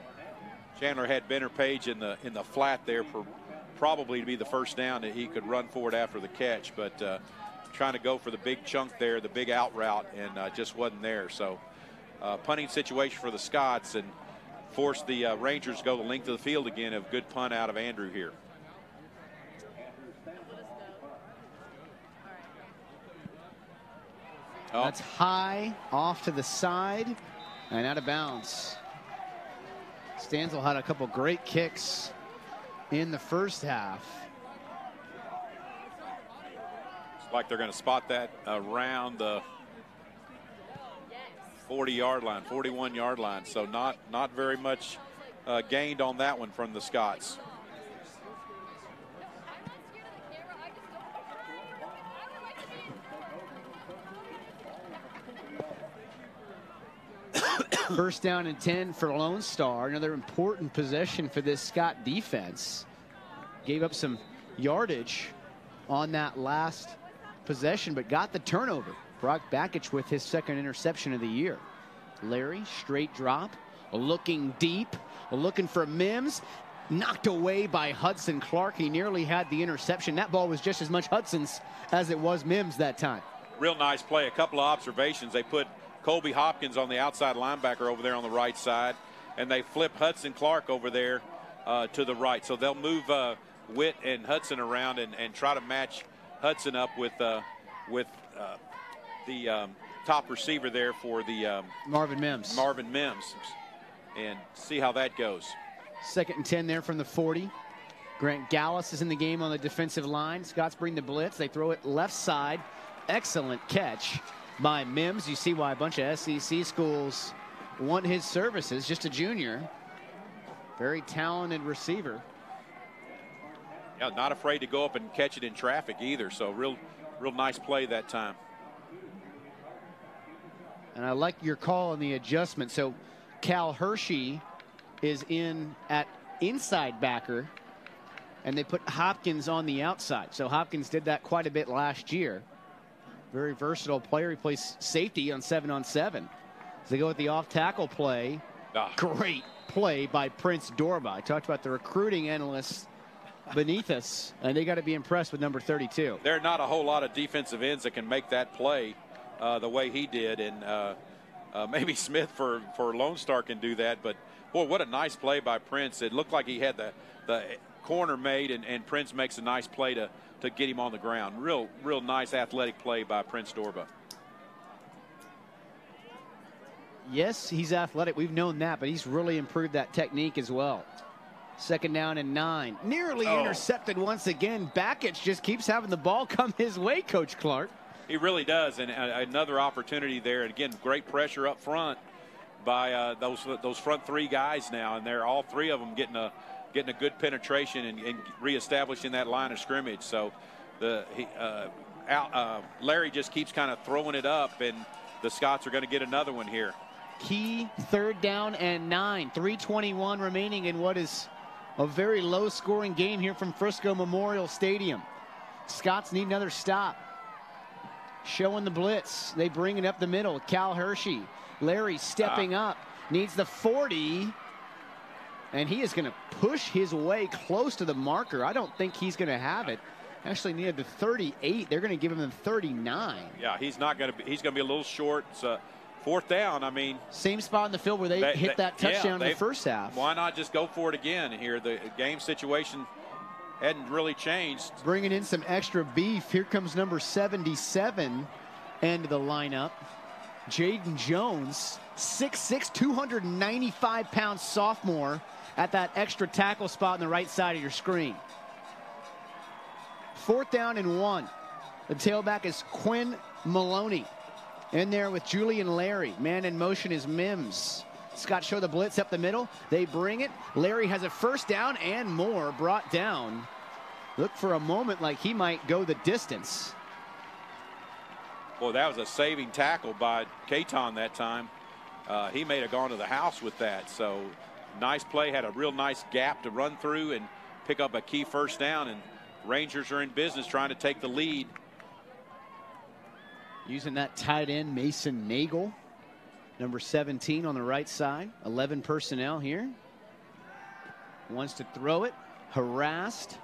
Chandler had Benner Page in the flat there for probably to be the first down that he could run forward after the catch, but trying to go for the big chunk there, the big out route, and just wasn't there. So punting situation for the Scots, and forced the Rangers to go the length of the field again. A good punt out of Andrew here. Oh. That's high off to the side and out of bounds. Stanzel had a couple great kicks in the first half. It's like they're going to spot that around the 40-yard line, 41-yard line. So not very much gained on that one from the Scots. First down and 10 for Lone Star. Another important possession for this Scott defense. Gave up some yardage on that last possession, but got the turnover. Brock Bakich with his second interception of the year. Larry, straight drop, looking deep, looking for Mims. Knocked away by Hudson Clark. He nearly had the interception. That ball was just as much Hudson's as it was Mims that time. Real nice play. A couple of observations. They put Colby Hopkins on the outside linebacker over there on the right side, and they flip Hudson Clark over there to the right. So they'll move Witt and Hudson around and try to match Hudson up with the top receiver there for the Marvin Mims. And see how that goes. Second and 10 there from the 40. Grant Gallus is in the game on the defensive line. Scots bring the blitz. They throw it left side. Excellent catch by Mims. You see why a bunch of SEC schools want his services. Just a junior. Very talented receiver. Yeah, not afraid to go up and catch it in traffic either. So real nice play that time. And I like your call on the adjustment. So Cal Hershey is in at inside backer, and they put Hopkins on the outside. So Hopkins did that quite a bit last year. Very versatile player. He plays safety on 7-on-7. So they go with the off-tackle play. Great play by Prince Dorba. I talked about the recruiting analysts beneath us, and they got to be impressed with number 32. There are not a whole lot of defensive ends that can make that play the way he did, and maybe Smith for Lone Star can do that. But boy, what a nice play by Prince. It looked like he had the corner made, and Prince makes a nice play to get him on the ground. Real nice athletic play by Prince Dorba. Yes, he's athletic. We've known that, but he's really improved that technique as well. 2nd down and 9. Nearly intercepted once again. Bakich just keeps having the ball come his way, Coach Clark. He really does, and another opportunity there. And again, great pressure up front by those front 3 guys now, and they're all 3 of them getting a good penetration and reestablishing that line of scrimmage. So Larry just keeps kind of throwing it up, and the Scots are going to get another one here. Key 3rd down and 9. 3:21 remaining in what is a very low-scoring game here from Frisco Memorial Stadium. Scots need another stop. Showing the blitz. They bring it up the middle. Cal Hershey. Larry stepping up. Needs the 40. And he is going to push his way close to the marker. I don't think he's going to have it. Actually needed the 38. They're going to give him the 39. Yeah, he's going to be a little short. It's 4th down. I mean, same spot in the field where they hit that touchdown in the first half. Why not just go for it again here? The game situation hadn't really changed. Bringing in some extra beef. Here comes number 77 end of the lineup. Jaden Jones, 6'6", 295-pound sophomore at that extra tackle spot on the right side of your screen. 4th down and 1. The tailback is Quinn Maloney. In there with Julian Larry. Man in motion is Mims. Scott show the blitz up the middle. They bring it. Larry has a 1st down and more brought down. Look for a moment like he might go the distance. Boy, that was a saving tackle by Katon that time. He may have gone to the house with that. So nice play. Had a real nice gap to run through and pick up a key 1st down. And Rangers are in business trying to take the lead. Using that tight end, Mason Nagel. Number 17 on the right side. 11 personnel here. Wants to throw it. Harassed.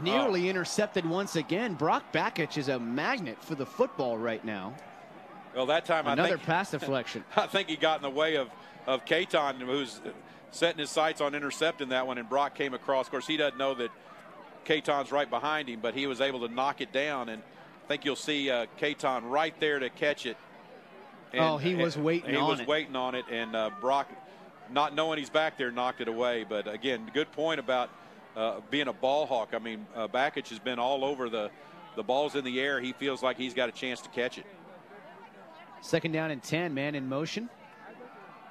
Nearly intercepted once again. Brock Bakich is a magnet for the football right now. Well, that time another pass deflection. I think he got in the way of Katon, who's setting his sights on intercepting that one, and Brock came across. Of course, he doesn't know that Katon's right behind him, but he was able to knock it down, and I think you'll see Katon right there to catch it. And, he was waiting on it, and Brock, not knowing he's back there, knocked it away. But again, good point about being a ball hawk. I mean, Bakich has been all over the ball's in the air. He feels like he's got a chance to catch it. 2nd down and 10, man in motion.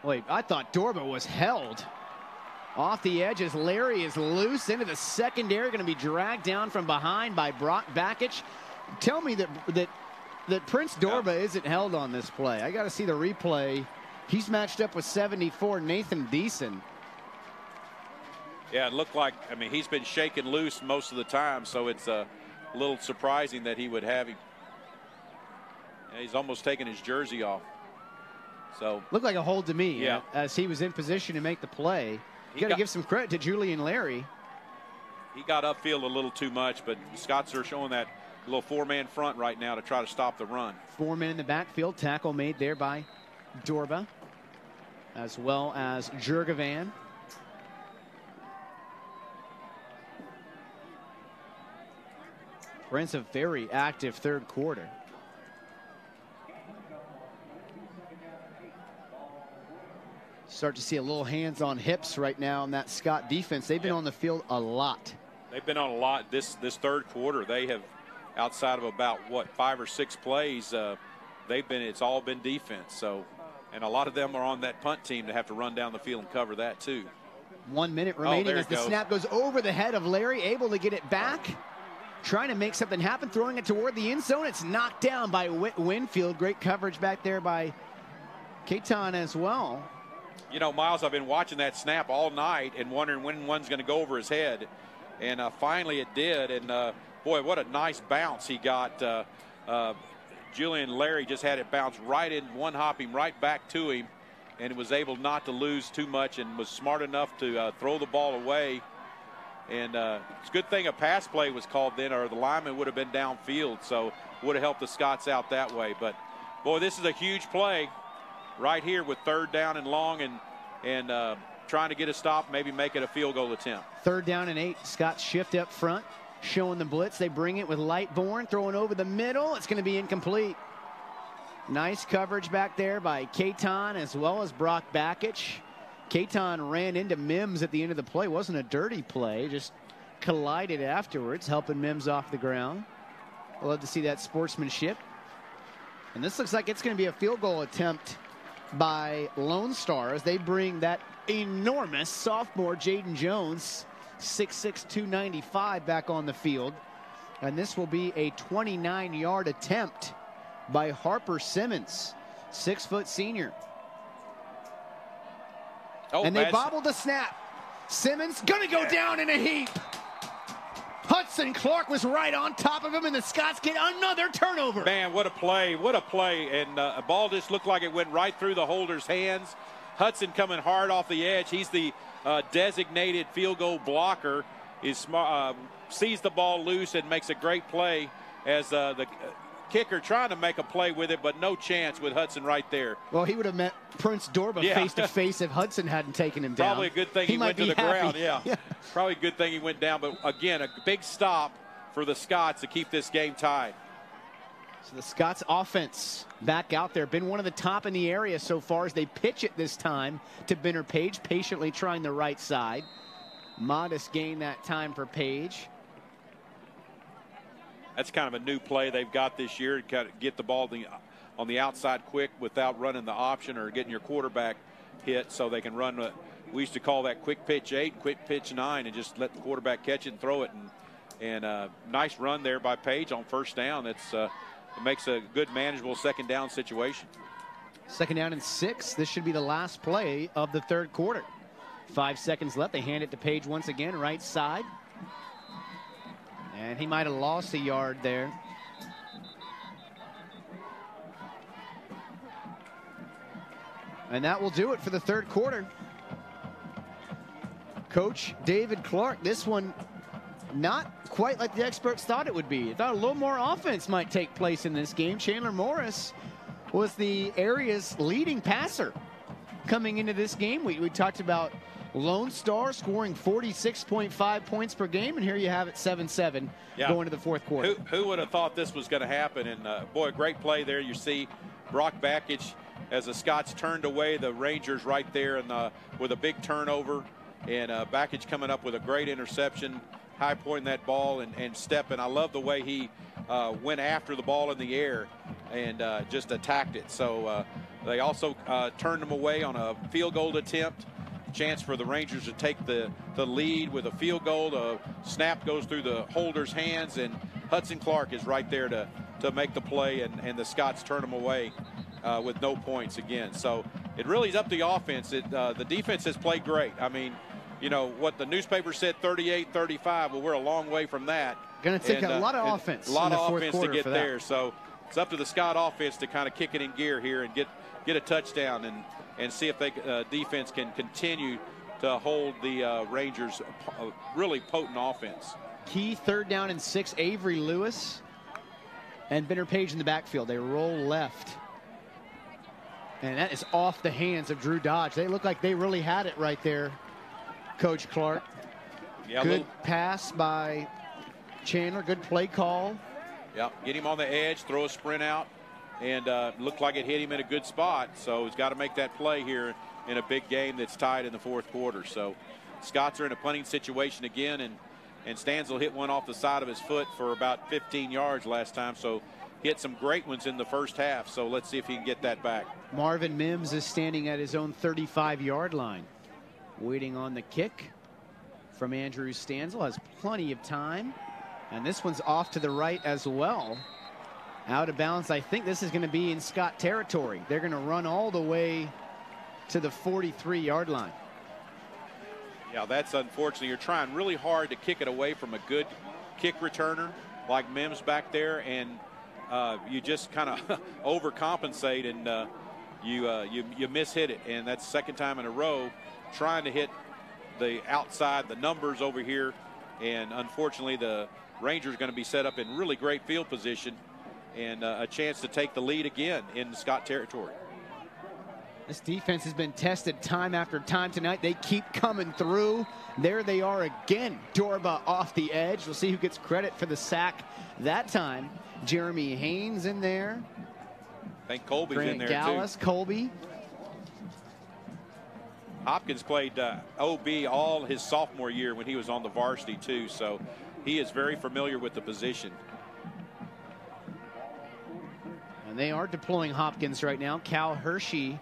Wait, I thought Dorba was held. Off the edges, Larry is loose into the secondary, going to be dragged down from behind by Brock Bakich. Tell me that Prince Dorba isn't held on this play. I got to see the replay. He's matched up with 74, Nathan Deason. Yeah, it looked like, I mean, he's been shaken loose most of the time, so it's a little surprising that he would have him. Yeah, he's almost taken his jersey off. So looked like a hold to me. Yeah. As he was in position to make the play. You got to give some credit to Julian Larry. He got upfield a little too much, but Scots are showing that little 4-man front right now to try to stop the run. 4 men in the backfield. Tackle made there by Dorba, as well as Jurgavan. Brent's a very active 3rd quarter. Start to see a little hands on hips right now in that Scott defense. They've been on the field a lot. They've been on a lot this 3rd quarter. They have, outside of about 5 or 6 plays, it's all been defense. So, and a lot of them are on that punt team to have to run down the field and cover that too. 1 minute remaining as the snap goes over the head of Larry, able to get it back. Trying to make something happen, throwing it toward the end zone. It's knocked down by Winfield. Great coverage back there by Katon as well. You know, Miles, I've been watching that snap all night and wondering when one's going to go over his head. And finally it did. And, boy, what a nice bounce he got. Julian Larry just had it bounce right in, one hop him right back to him, and was able not to lose too much and was smart enough to throw the ball away. And it's a good thing a pass play was called then, or the lineman would have been downfield, so would have helped the Scots out that way. But, boy, this is a huge play right here with 3rd down and long, and trying to get a stop, maybe make it a field goal attempt. 3rd down and 8. Scots shift up front, showing the blitz. They bring it with Lightbourne, throwing over the middle. It's going to be incomplete. Nice coverage back there by Katon as well as Brock Bakich. Katon ran into Mims at the end of the play. Wasn't a dirty play, just collided afterwards, helping Mims off the ground. I'd love to see that sportsmanship. And this looks like it's going to be a field goal attempt by Lone Star as they bring that enormous sophomore Jaden Jones, 6'6", 295, back on the field. And this will be a 29-yard attempt by Harper Simmons, 6-foot senior. Oh, and they bobbled the snap. Simmons gonna go down in a heap. Hudson Clark was right on top of him, and the Scots get another turnover. Man, what a play, what a play. And a ball just looked like it went right through the holder's hands. Hudson coming hard off the edge. He's the designated field goal blocker. Sees the ball loose and makes a great play as the kicker trying to make a play with it, but no chance with Hudson right there. Well, he would have met Prince Dorba face to face if Hudson hadn't taken him down. Probably a good thing he went to the ground. Yeah. Probably a good thing he went down. But again, a big stop for the Scots to keep this game tied. So the Scots offense back out there, been one of the top in the area so far as they pitch it this time to Benner Page, patiently trying the right side. Modest gain that time for Page. That's kind of a new play they've got this year to kind of get the ball on the outside quick without running the option or getting your quarterback hit, so they can run. We used to call that quick pitch 8, quick pitch 9, and just let the quarterback catch it and throw it. And nice run there by Page on first down. It makes a good manageable second down situation. Second down and 6. This should be the last play of the third quarter. 5 seconds left. They hand it to Page once again, right side. And he might have lost a yard there. And that will do it for the third quarter. Coach David Clark, this one not quite like the experts thought it would be. I thought a little more offense might take place in this game. Chandler Morris was the area's leading passer coming into this game. We talked about Lone Star scoring 46.5 points per game, and here you have it, 7-7 going to the fourth quarter. Who would have thought this was going to happen? And boy, a great play there. You see Brock Bakich as the Scots turned away the Rangers right there, and with a big turnover, and Bakich coming up with a great interception, high pointing that ball and stepping. I love the way he went after the ball in the air and just attacked it. So they also turned them away on a field goal attempt. Chance for the Rangers to take the lead with a field goal. The snap goes through the holder's hands, and Hudson Clark is right there to make the play, and the Scots turn them away with no points again. So it really is up to the offense. The defense has played great. I mean, you know, what the newspaper said, 38-35. Well, we're a long way from that. Going to take a lot of offense. A lot of offense to get there. So it's up to the Scott offense to kind of kick it in gear here and get a touchdown and see if they defense can continue to hold the Rangers really potent offense. Key third down and 6, Avery Lewis and Benner Page in the backfield. They roll left. And that is off the hands of Drew Dodge. They look like they really had it right there, Coach Clark. Yeah, good pass by Chandler. Good play call. Yeah, get him on the edge, throw a sprint out, and looked like it hit him in a good spot. So he's got to make that play here in a big game that's tied in the fourth quarter. So Scots are in a punting situation again, and Stansel hit one off the side of his foot for about 15 yards last time. So he hit some great ones in the first half. So let's see if he can get that back. Marvin Mims is standing at his own 35-yard line, waiting on the kick from Andrew Stansel. Has plenty of time. And this one's off to the right as well. Out of bounds. I think this is going to be in Scott territory. They're going to run all the way to the 43-yard line. Yeah, that's unfortunate. You're trying really hard to kick it away from a good kick returner like Mims back there, and you just kind of overcompensate, and you mishit it. And that's the second time in a row trying to hit the outside, the numbers over here. And unfortunately, the Rangers going to be set up in really great field position and a chance to take the lead again in Scott territory. This defense has been tested time after time tonight. They keep coming through. There they are again. Dorba off the edge. We'll see who gets credit for the sack that time. Jeremy Haynes in there. I think Colby's Grant in there Gallus, too. Colby. Hopkins played OB all his sophomore year when he was on the varsity too, so he is very familiar with the position. And they are deploying Hopkins right now. Cal Hershey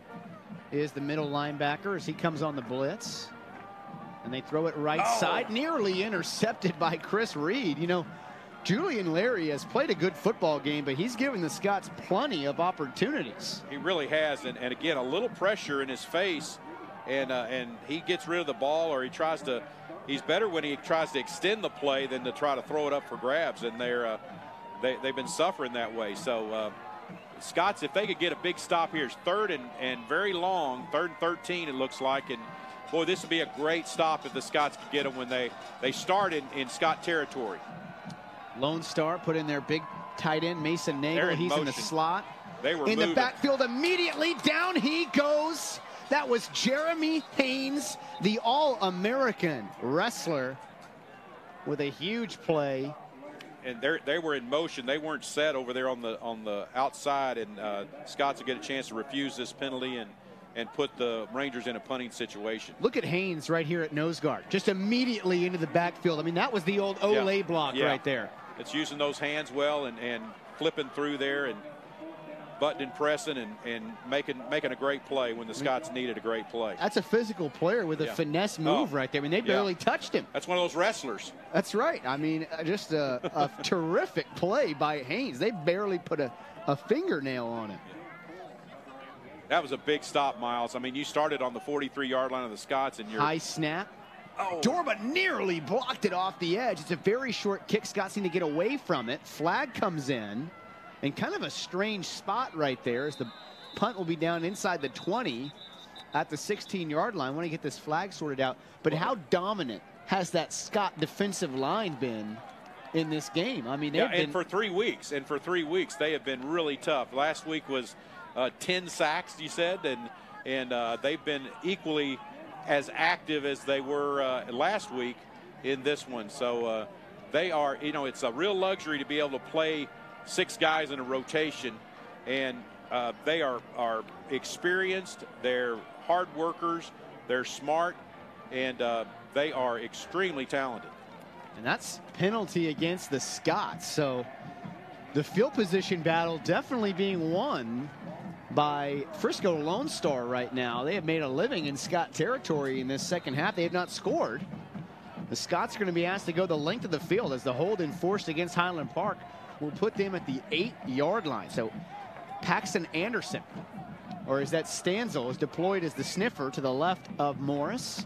is the middle linebacker as he comes on the blitz. And they throw it right side, nearly intercepted by Chris Reed. You know, Julian Larry has played a good football game, but he's given the Scots plenty of opportunities. He really has, and again, a little pressure in his face, and he gets rid of the ball, or he tries to. He's better when he tries to extend the play than to try to throw it up for grabs, and they've been suffering that way. So Scots, if they could get a big stop here, it's third and very long, 3rd and 13 it looks like, and boy, this would be a great stop if the Scots could get them when they start in Scott territory. Lone Star put in their big tight end, Mason Nagel. He's in the slot. They were in the backfield immediately. Down he goes. That was Jeremy Haynes, the All-American wrestler, with a huge play. And they were in motion. They weren't set over there on the outside, and Scots will get a chance to refuse this penalty and put the Rangers in a punting situation. Look at Haynes right here at nose guard, just immediately into the backfield. I mean, that was the old Olay block right there. It's using those hands well and flipping through there and button and pressing and making a great play when the Scots needed a great play. That's a physical player with a finesse move right there. I mean, they barely touched him. That's one of those wrestlers. That's right. I mean, just a terrific play by Haynes. They barely put a fingernail on it. That was a big stop, Miles. I mean, you started on the 43-yard line of the Scots, and you're high snap. Dorba nearly blocked it off the edge. It's a very short kick. Scots need to get away from it. Flag comes in, and kind of a strange spot right there as the punt will be down inside the 20 at the 16-yard line. I want to get this flag sorted out. But how dominant has that Scott defensive line been in this game? I mean, they've been... And for 3 weeks, they have been really tough. Last week was 10 sacks, you said, and they've been equally as active as they were last week in this one. So they are, you know, it's a real luxury to be able to play 6 guys in a rotation, and they are experienced, they're hard workers, they're smart, and they are extremely talented. And that's penalty against the Scots. So the field position battle definitely being won by Frisco Lone Star right now. They have made a living in Scott territory in this second half. They have not scored. The Scots are going to be asked to go the length of the field as the hold enforced against Highland Park will put them at the 8-yard line. So Paxton Anderson, or is that Stanzel, is deployed as the sniffer to the left of Morris.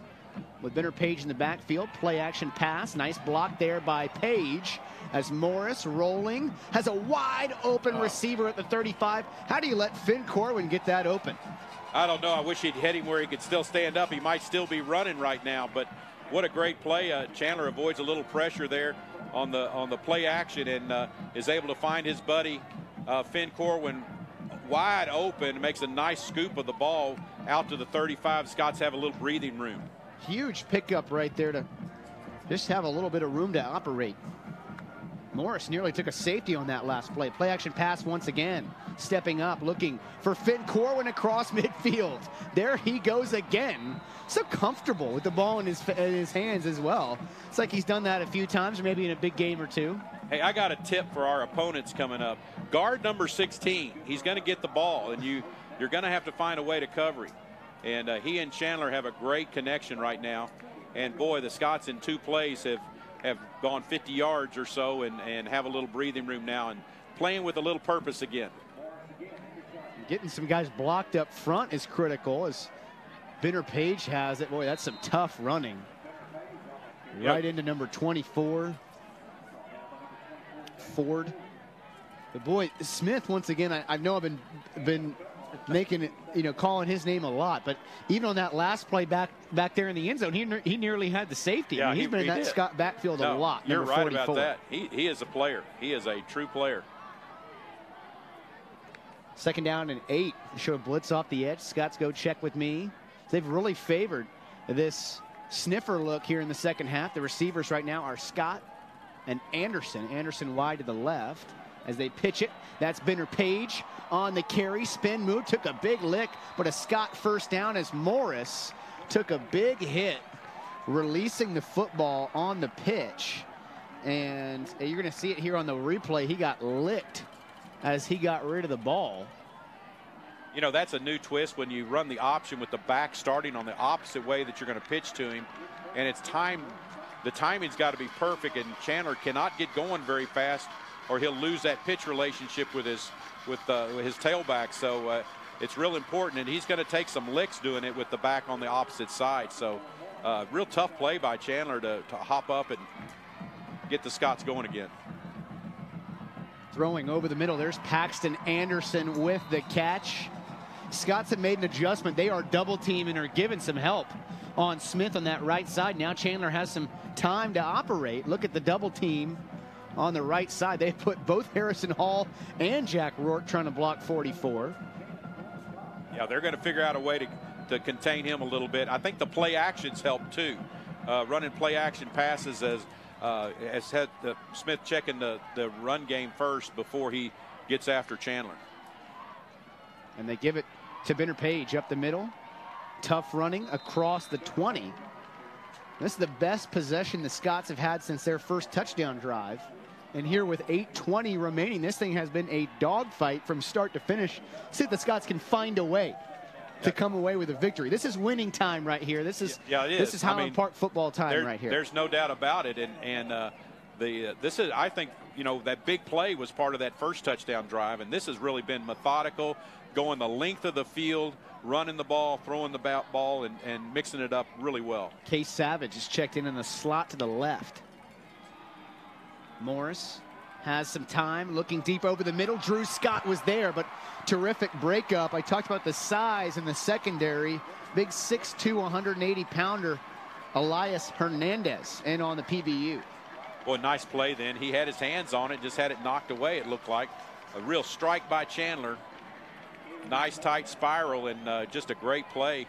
With Benner Page in the backfield, play action pass. Nice block there by Page as Morris rolling, has a wide open receiver at the 35. How do you let Finn Corwin get that open? I don't know. I wish he'd hit him where he could still stand up. He might still be running right now, but what a great play. Chandler avoids a little pressure there on the play action and is able to find his buddy Finn Corwin wide open, makes a nice scoop of the ball out to the 35. Scots have a little breathing room. Huge pickup right there to just have a little bit of room to operate. Morris nearly took a safety on that last play. Play action pass once again. Stepping up, looking for Finn Corwin across midfield. There he goes again. So comfortable with the ball in his hands as well. It's like he's done that a few times, or maybe in a big game or two. Hey, I got a tip for our opponents coming up. Guard number 16. He's going to get the ball, and you're going to have to find a way to cover him. And he and Chandler have a great connection right now. And boy, the Scots in 2 plays have gone 50 yards or so and have a little breathing room now and playing with a little purpose again. Getting some guys blocked up front is critical as Benner Page has it. Boy, that's some tough running. Yep. Right into number 24, Ford. But boy, Smith, once again, I know I've been making it, you know, calling his name a lot, but even on that last play back there in the end zone, he nearly had the safety. Yeah, I mean, he's been in that Scott backfield a lot. You're right 44. about that. He is a player. He is a true player. 2nd down and 8. Show a blitz off the edge. Scots go check with me. They've really favored this sniffer look here in the second half. The receivers right now are Scott and Anderson. Anderson wide to the left. as they pitch it. That's Benner Page on the carry. Spin move, took a big lick, but a Scott first down as Morris took a big hit, releasing the football on the pitch. And you're going to see it here on the replay. He got licked as he got rid of the ball. You know, that's a new twist when you run the option with the back starting on the opposite way that you're going to pitch to him. And it's time, the timing's got to be perfect, and Chandler cannot get going very fast or he'll lose that pitch relationship with his tailback. So it's real important, and he's going to take some licks doing it with the back on the opposite side. So real tough play by Chandler to hop up and get the Scots going again. Throwing over the middle, there's Paxton Anderson with the catch. Scots have made an adjustment. They are double team and are giving some help on Smith on that right side. Now Chandler has some time to operate. Look at the double team on the right side. They put both Harrison Hall and Jack Rourke trying to block 44. Yeah, they're going to figure out a way to contain him a little bit. I think the play actions help too. Running play action passes has had Smith checking the run game first before he gets after Chandler. And they give it to Benner Page up the middle. Tough running across the 20. This is the best possession the Scots have had since their first touchdown drive. And here with 8:20 remaining, this thing has been a dogfight from start to finish. See if the Scots can find a way to come away with a victory. This is winning time right here. This is This is Highland Park football time right here. There's no doubt about it. And this is, I think, you know, that big play was part of that first touchdown drive, and this has really been methodical, going the length of the field, running the ball, throwing the ball, and mixing it up really well. Case Savage is checked in the slot to the left. Morris has some time, looking deep over the middle. Drew Scott was there, but terrific breakup. I talked about the size in the secondary. Big 6'2", 180-pounder Elias Hernandez in on the PBU. Boy, nice play then. He had his hands on it, just had it knocked away, it looked like. A real strike by Chandler. Nice tight spiral, and just a great play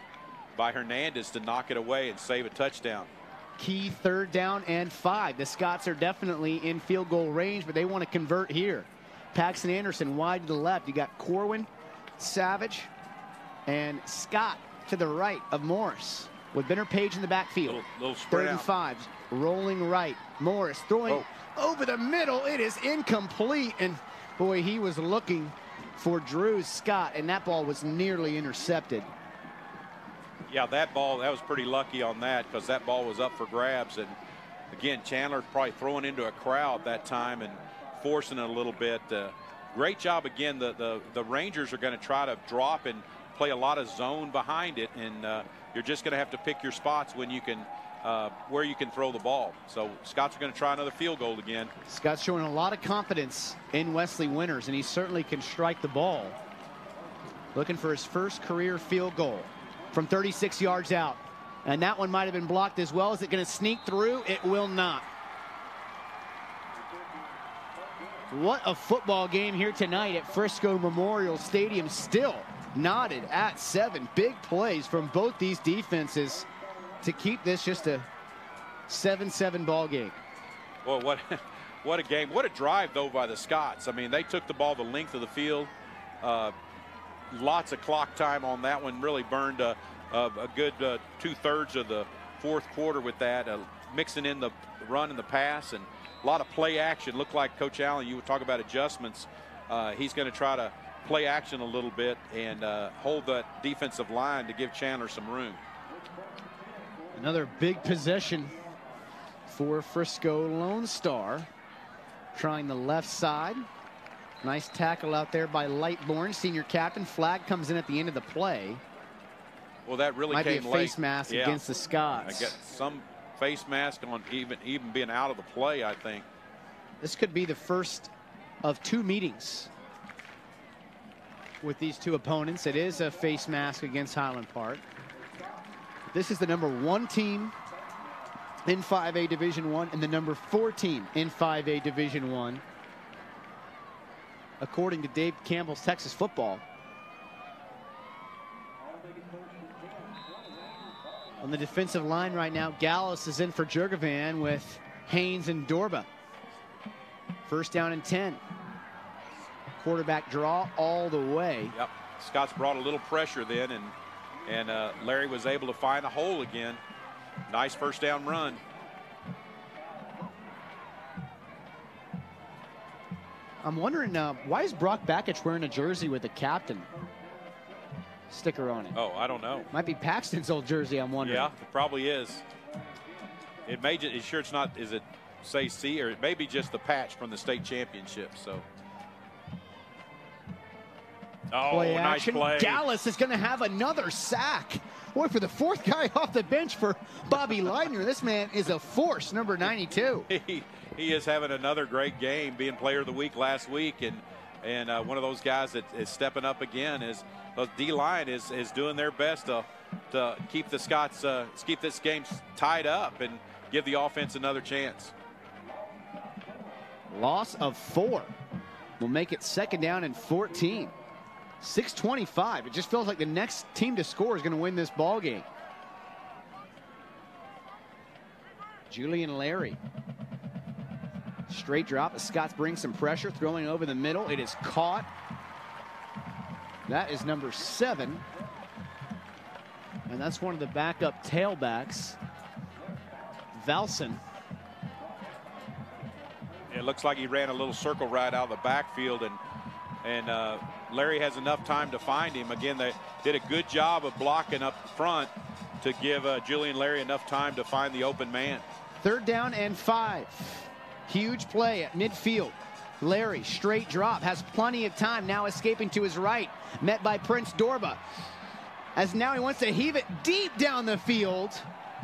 by Hernandez to knock it away and save a touchdown. Key 3rd down and 5. The Scots are definitely in field goal range, but they want to convert here. Paxton Anderson wide to the left. You got Corwin, Savage, and Scott to the right of Morris with Benner Page in the backfield. Little spread 3rd and 5, rolling right. Morris throwing over the middle. It is incomplete, and boy, he was looking for Drew Scott, and that ball was nearly intercepted. Yeah, that was pretty lucky on that, because that ball was up for grabs. And again, Chandler probably throwing into a crowd that time and forcing it a little bit. Great job again. The Rangers are going to try to drop and play a lot of zone behind it, and you're just going to have to pick your spots when you can where you can throw the ball. So Scots are going to try another field goal again. Scott's showing a lot of confidence in Wesley Winters, and he certainly can strike the ball. Looking for his first career field goal from 36 yards out. And that one might have been blocked as well. Is it going to sneak through? It will not. What a football game here tonight at Frisco Memorial Stadium. Still knotted at 7. Big plays from both these defenses to keep this just a 7-7 ball game. Well, what a game. What a drive, though, by the Scots. I mean, they took the ball the length of the field. Lots of clock time on that one. Really burned a good 2/3 of the fourth quarter with that, mixing in the run and the pass, and a lot of play action. Looked like Coach Allen, you would talk about adjustments. He's going to try to play action a little bit and hold that defensive line to give Chandler some room. Another big possession for Frisco Lone Star. Trying the left side. Nice tackle out there by Lightbourne, senior captain. Flag comes in at the end of the play. Well, that really might came be a late. face mask against the Scots. I get some face mask on even being out of the play, I think. This could be the first of 2 meetings with these two opponents. It is a face mask against Highland Park. This is the number 1 team in 5A Division I and the number 4 team in 5A Division I, according to Dave Campbell's Texas Football. On the defensive line right now, Gallus is in for Jurgovan with Haynes and Dorba. 1st down and 10. quarterback draw all the way. Yep. Scott's brought a little pressure then, and Larry was able to find a hole again. Nice first down run. I'm wondering, why is Brock Bakich wearing a jersey with a captain sticker on it? Oh, I don't know. Might be Paxton's old jersey, I'm wondering. Yeah, it probably is. It may just, sure it's not, is it say C, or it may be just the patch from the state championship, so. Oh, Play nice action. play. Dallas is going to have another sack. Boy, for the fourth guy off the bench for Bobby Leitner, this man is a force, number 92. He is having another great game, being player of the week last week, and one of those guys that is stepping up again. Is the D-line is doing their best to keep the Scots keep this game tied up and give the offense another chance. Loss of 4 will make it 2nd down and 14. 6:25. It just feels like the next team to score is going to win this ball game. Julian Larry. Straight drop. The Scots bring some pressure, throwing over the middle. It is caught. That is number 7. And that's one of the backup tailbacks, Valson. It looks like he ran a little circle right out of the backfield, and Larry has enough time to find him. Again, they did a good job of blocking up front to give Julian Larry enough time to find the open man. 3rd down and 5. Huge play at midfield. Larry, straight drop, has plenty of time, now escaping to his right, met by Prince Dorba. As now he wants to heave it deep down the field.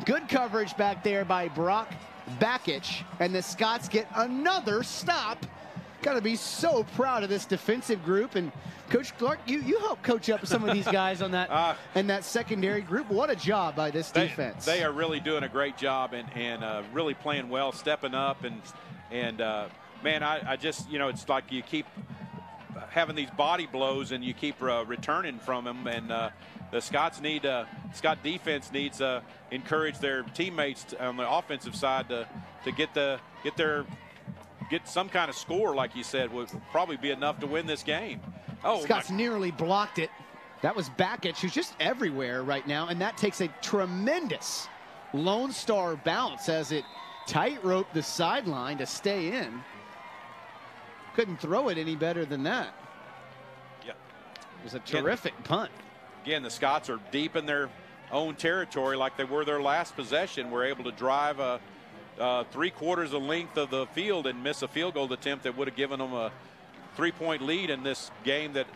Good coverage back there by Brock Bakich, and the Scots get another stop. Got to be so proud of this defensive group. And Coach Clark, you help coach up some of these guys on that and that secondary group. What a job by this defense. They are really doing a great job and really playing well, stepping up, and man, I just, you know, it's like you keep having these body blows and you keep returning from them, and the Scots need Scott defense needs encourage their teammates on the offensive side to get some kind of score, like you said, would probably be enough to win this game. Oh, Scott's nearly blocked it. That was Bakich, who's just everywhere right now, and that takes a tremendous Lone Star bounce as it tightrope the sideline to stay in. Couldn't throw it any better than that. Yeah, it was a terrific punt. Again, the Scots are deep in their own territory like they were their last possession. We're able to drive 3/4 the length of the field and miss a field goal attempt that would have given them a 3-point lead in this game. That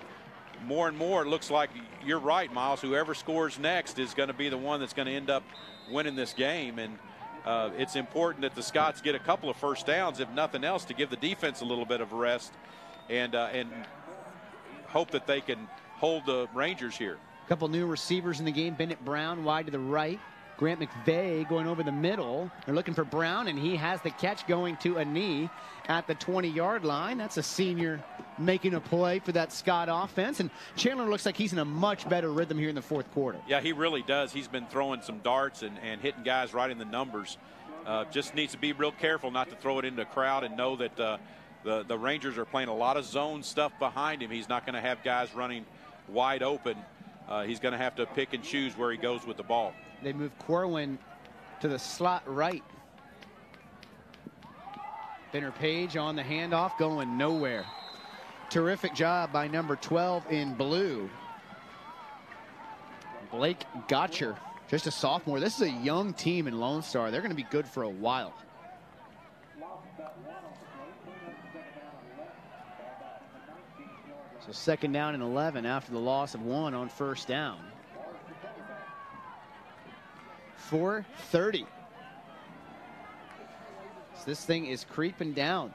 more and more it looks like, you're right, Miles, whoever scores next is going to be the one that's going to end up winning this game. And it's important that the Scots get a couple of first downs, if nothing else, to give the defense a little bit of a rest and hope that they can hold the Rangers here. A couple new receivers in the game. Bennett Brown wide to the right. Grant McVeigh going over the middle. They're looking for Brown, and he has the catch going to a knee at the 20-yard line. That's a senior making a play for that Scott offense. And Chandler looks like he's in a much better rhythm here in the 4th quarter. Yeah, he really does. He's been throwing some darts and hitting guys right in the numbers. Just needs to be real careful not to throw it into a crowd and know that the Rangers are playing a lot of zone stuff behind him. He's not going to have guys running wide open. He's going to have to pick and choose where he goes with the ball. They move Corwin to the slot right. Benner Page on the handoff, going nowhere. Terrific job by number 12 in blue, Blake Gotcher, just a sophomore. This is a young team in Lone Star. They're going to be good for a while. So 2nd down and 11 after the loss of 1 on 1st down. 4:30. So this thing is creeping down.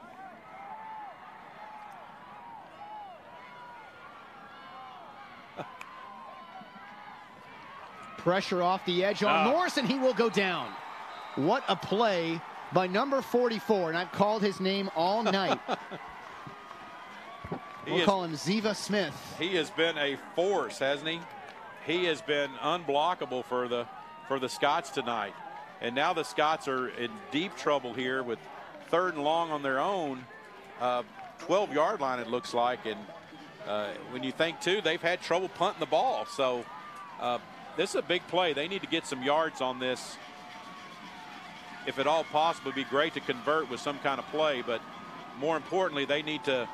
Pressure off the edge on Morris, and he will go down. What a play by number 44, and I've called his name all night. We'll call him Ziva Smith. He has been a force, hasn't he? He has been unblockable for the Scots tonight. And now the Scots are in deep trouble here with 3rd and long on their own 12-yard line, it looks like. And when you think, too, they've had trouble punting the ball. So this is a big play. They need to get some yards on this. If at all possible, it'd be great to convert with some kind of play. But more importantly, they need to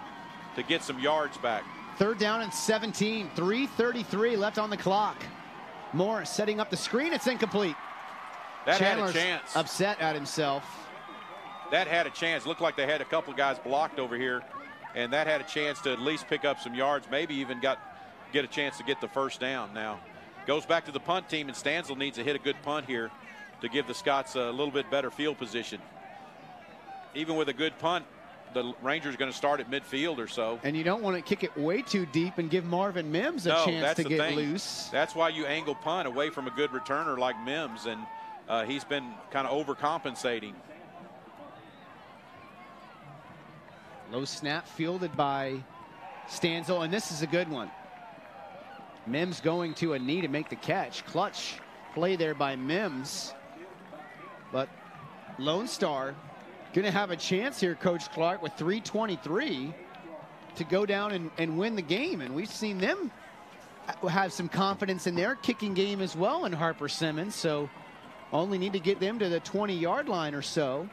get some yards back. 3rd down and 17. 3:33 left on the clock. Moore setting up the screen. It's incomplete. That Chandler's had a chance. Upset at himself. That had a chance. Looked like they had a couple guys blocked over here, and that had a chance to at least pick up some yards, maybe even get a chance to get the first down. Now, goes back to the punt team, and Stanzel needs to hit a good punt here to give the Scots a little bit better field position. Even with a good punt, the Rangers going to start at midfield or so. And you don't want to kick it way too deep and give Marvin Mims a chance to get loose. That's why you angle punt away from a good returner like Mims, and he's been kind of overcompensating. Low snap fielded by Stanzel, and this is a good one. Mims going to a knee to make the catch. Clutch play there by Mims. But Lone Star going to have a chance here, Coach Clark, with 3:23 to go down and win the game. And we've seen them have some confidence in their kicking game as well in Harper Simmons. So only need to get them to the 20-yard line or so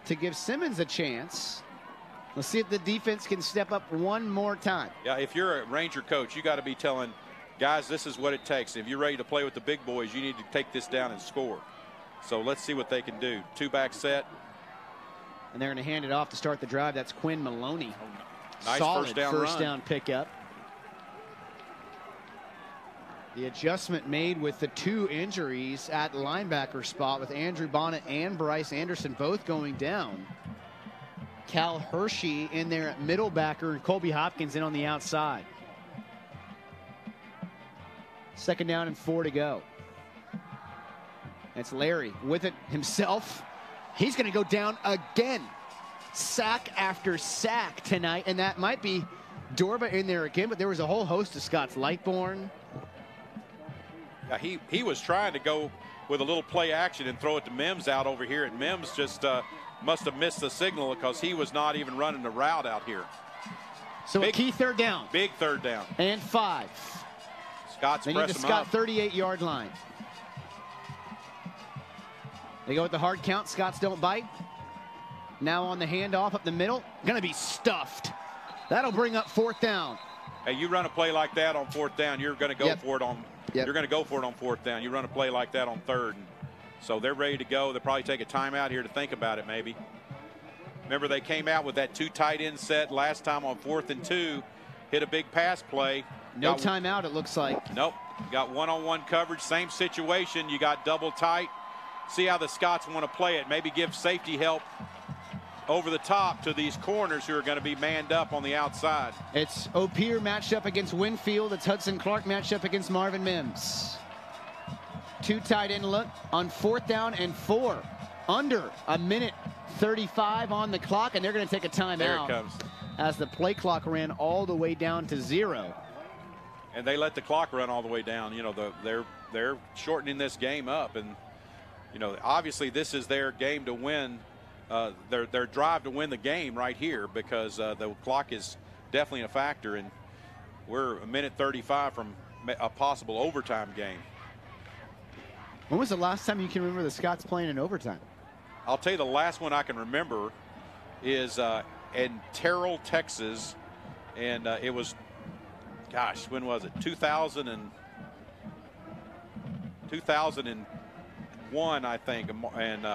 to give Simmons a chance. Let's see if the defense can step up one more time. Yeah, if you're a Ranger coach, you got to be telling guys, this is what it takes. If you're ready to play with the big boys, you need to take this down and score. So let's see what they can do. 2-back set. And they're going to hand it off to start the drive. That's Quinn Maloney. Nice solid first run. down pickup. The adjustment made with the 2 injuries at linebacker spot with Andrew Bonnet and Bryce Anderson both going down. Cal Hershey in there at middle backer and Colby Hopkins in on the outside. 2nd down and 4 to go. That's Larry with it himself. He's going to go down again. Sack after sack tonight, and that might be Dorba in there again, but there was a whole host of Scots. Lightbourne. Yeah, he was trying to go with a little play action and throw it to Mims out over here, and Mims just must have missed the signal because he was not even running the route out here. So a key 3rd down. Big 3rd down. And 5. Scott's they need the Scott 38-yard line. They go with the hard count. Scots don't bite. Now on the handoff up the middle. Going to be stuffed. That'll bring up 4th down. Hey, you run a play like that on 4th down, you're going to go for it on. You're going to go for it on 4th down. You run a play like that on 3rd. So they're ready to go. They'll probably take a timeout here to think about it, maybe. Remember, they came out with that 2 tight end set last time on 4th and 2. Hit a big pass play. No timeout, it looks like. Nope. Got one-on-one coverage. Same situation. You got double tight. See how the Scots want to play it. Maybe give safety help over the top to these corners who are going to be manned up on the outside. It's O'Peer matched up against Winfield. It's Hudson Clark matched up against Marvin Mims. 2 tight end look on 4th down and 4. Under a minute 35 on the clock, and they're going to take a timeout. There it comes. As the play clock ran all the way down to 0. And they let the clock run all the way down. You know, they're shortening this game up, and you know, obviously this is their game to win. Their drive to win the game right here, because the clock is definitely a factor, and we're a minute 35 from a possible overtime game. When was the last time you can remember the Scots playing in overtime? I'll tell you, the last one I can remember is in Terrell, Texas, and it was, gosh, when was it? 2001, I think, and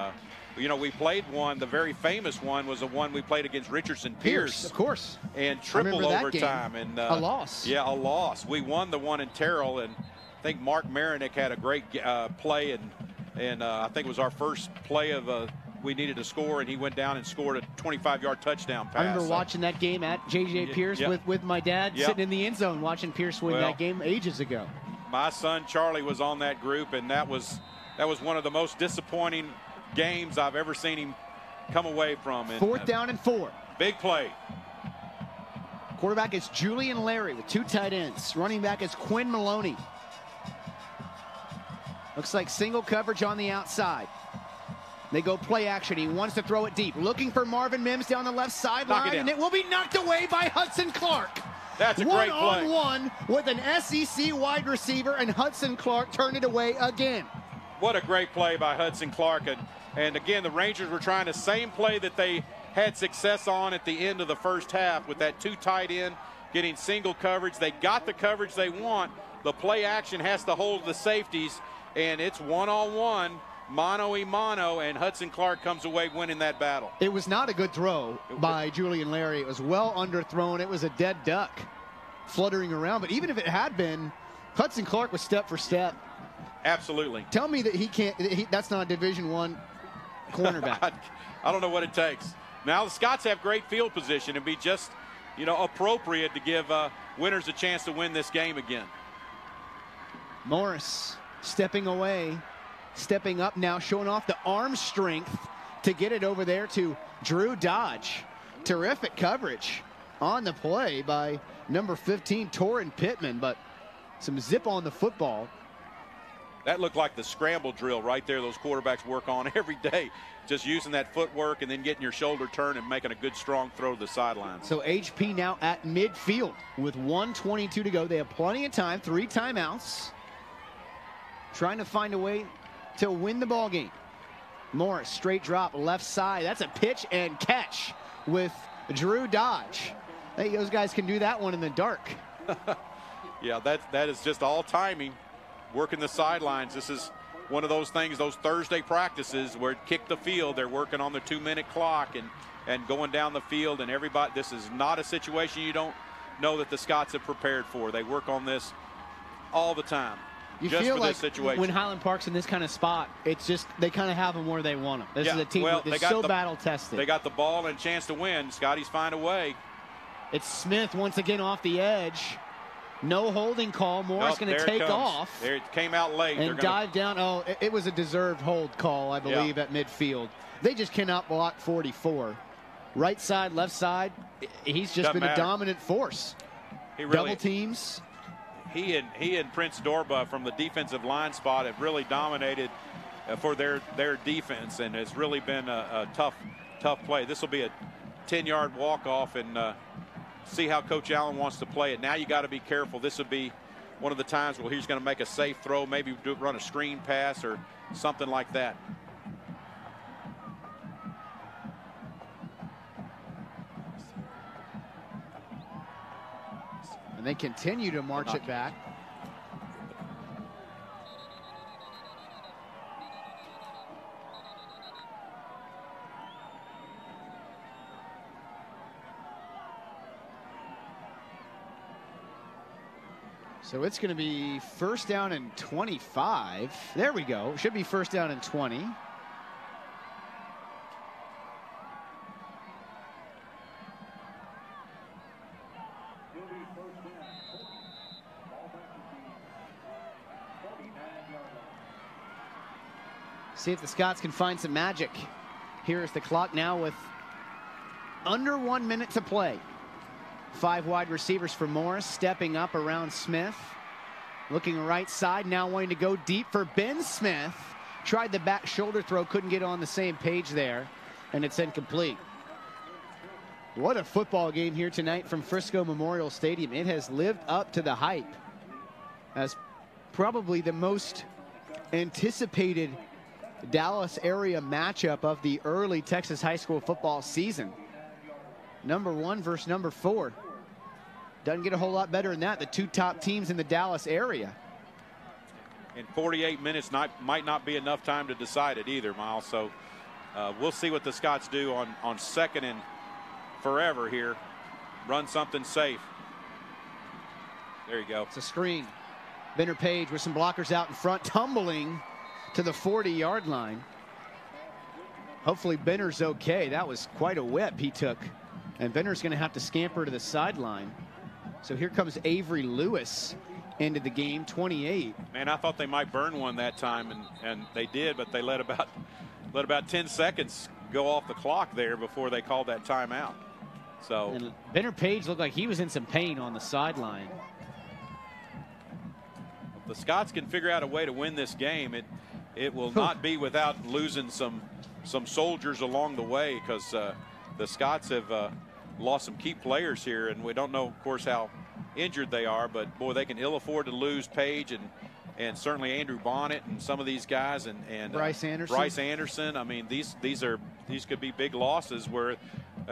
you know, we played one. The very famous one was the one we played against Richardson Pierce, of course, and triple overtime, game. and a loss. Yeah, a loss. We won the one in Terrell, and I think Mark Marinick had a great play, and I think it was our first play of we needed to score, and he went down and scored a 25-yard touchdown pass. I remember watching that game at J.J. Pierce with my dad, sitting in the end zone watching Pierce win that game ages ago. My son Charlie was on that group, and that was one of the most disappointing games I've ever seen him come away from. And, 4th down and 4. Big play. Quarterback is Julian Larry with 2 tight ends. Running back is Quinn Maloney. Looks like single coverage on the outside. They go play action. He wants to throw it deep. Looking for Marvin Mims down the left sideline, and it will be knocked away by Hudson Clark. That's a great play. One-on-one with an SEC wide receiver, and Hudson Clark turned it away again. What a great play by Hudson Clark. And again, the Rangers were trying the same play that they had success on at the end of the first half with that 2 tight end, getting single coverage. They got the coverage they want. The play action has to hold the safeties, and it's one-on-one, mano-a-mano, and Hudson Clark comes away winning that battle. It was not a good throw by Julian Larry. It was well underthrown. It was a dead duck fluttering around. But even if it had been, Hudson Clark was step for step. Absolutely. Tell me that he can't. That's not a Division I cornerback. I don't know what it takes. Now the Scots have great field position and be just, appropriate to give winners a chance to win this game again. Morris stepping away, stepping up now, showing off the arm strength to get it over there to Drew Dodge. Terrific coverage on the play by number 15, Torrin Pittman, but some zip on the football. That looked like the scramble drill right there those quarterbacks work on every day. Just using that footwork and then getting your shoulder turn and making a good strong throw to the sideline. So HP now at midfield with 1:22 to go. They have plenty of time, 3 timeouts. Trying to find a way to win the ball game. Morris, straight drop, left side. That's a pitch and catch with Drew Dodge. Hey, those guys can do that one in the dark. Yeah, that is just all timing. Working the sidelines. This is one of those things, those Thursday practices where kick the field. They're working on the 2-minute clock and going down the field, and everybody. This is not a situation you don't know that the Scots have prepared for. They work on this all the time. You just feel for like this situation. when Highland Park's in this kind of spot, it's just they kind of have them where they want them. This is a team that's so battle tested. They got the ball and a chance to win. Scotties find a way. It's Smith once again off the edge. No holding call. Morris going to take off. There it came out late. And dive down. Oh, it was a deserved hold call, I believe, at midfield. They just cannot block 44. Right side, left side. He's just been a dominant force. Double teams. He and Prince Dorba from the defensive line spot have really dominated for their defense, and it's really been a tough play. This will be a 10-yard walk-off, and see how Coach Allen wants to play it. Now you got to be careful. This would be one of the times where he's going to make a safe throw, maybe run a screen pass or something like that. And they continue to march it back. So it's going to be 1st down and 25. There we go. Should be 1st down and 20. See if the Scots can find some magic. Here's the clock now with under 1 minute to play. 5 wide receivers for Morris, stepping up around Smith. Looking right side, now wanting to go deep for Ben Smith. Tried the back shoulder throw, couldn't get on the same page there, and it's incomplete. What a football game here tonight from Frisco Memorial Stadium. It has lived up to the hype as probably the most anticipated Dallas area matchup of the early Texas high school football season. Number 1 versus number 4. Doesn't get a whole lot better than that. The 2 top teams in the Dallas area. And 48 minutes might not be enough time to decide it either, Miles. So we'll see what the Scots do on 2nd and forever here. Run something safe. There you go. It's a screen. Benner Page with some blockers out in front, tumbling to the 40-yard line. Hopefully Benner's okay. That was quite a whip he took. And Benner's going to have to scamper to the sideline. So here comes Avery Lewis into the game, 28. Man, I thought they might burn one that time, and they did, but they let about 10 seconds go off the clock there before they called that timeout. So and Benner Page looked like he was in some pain on the sideline. If the Scots can figure out a way to win this game, it will not be without losing some soldiers along the way, because the Scots have lost some key players here, and we don't know, of course, how injured they are, but boy, they can ill afford to lose Page and certainly Andrew Bonnet and some of these guys and Bryce Anderson. Bryce Anderson. I mean, these could be big losses where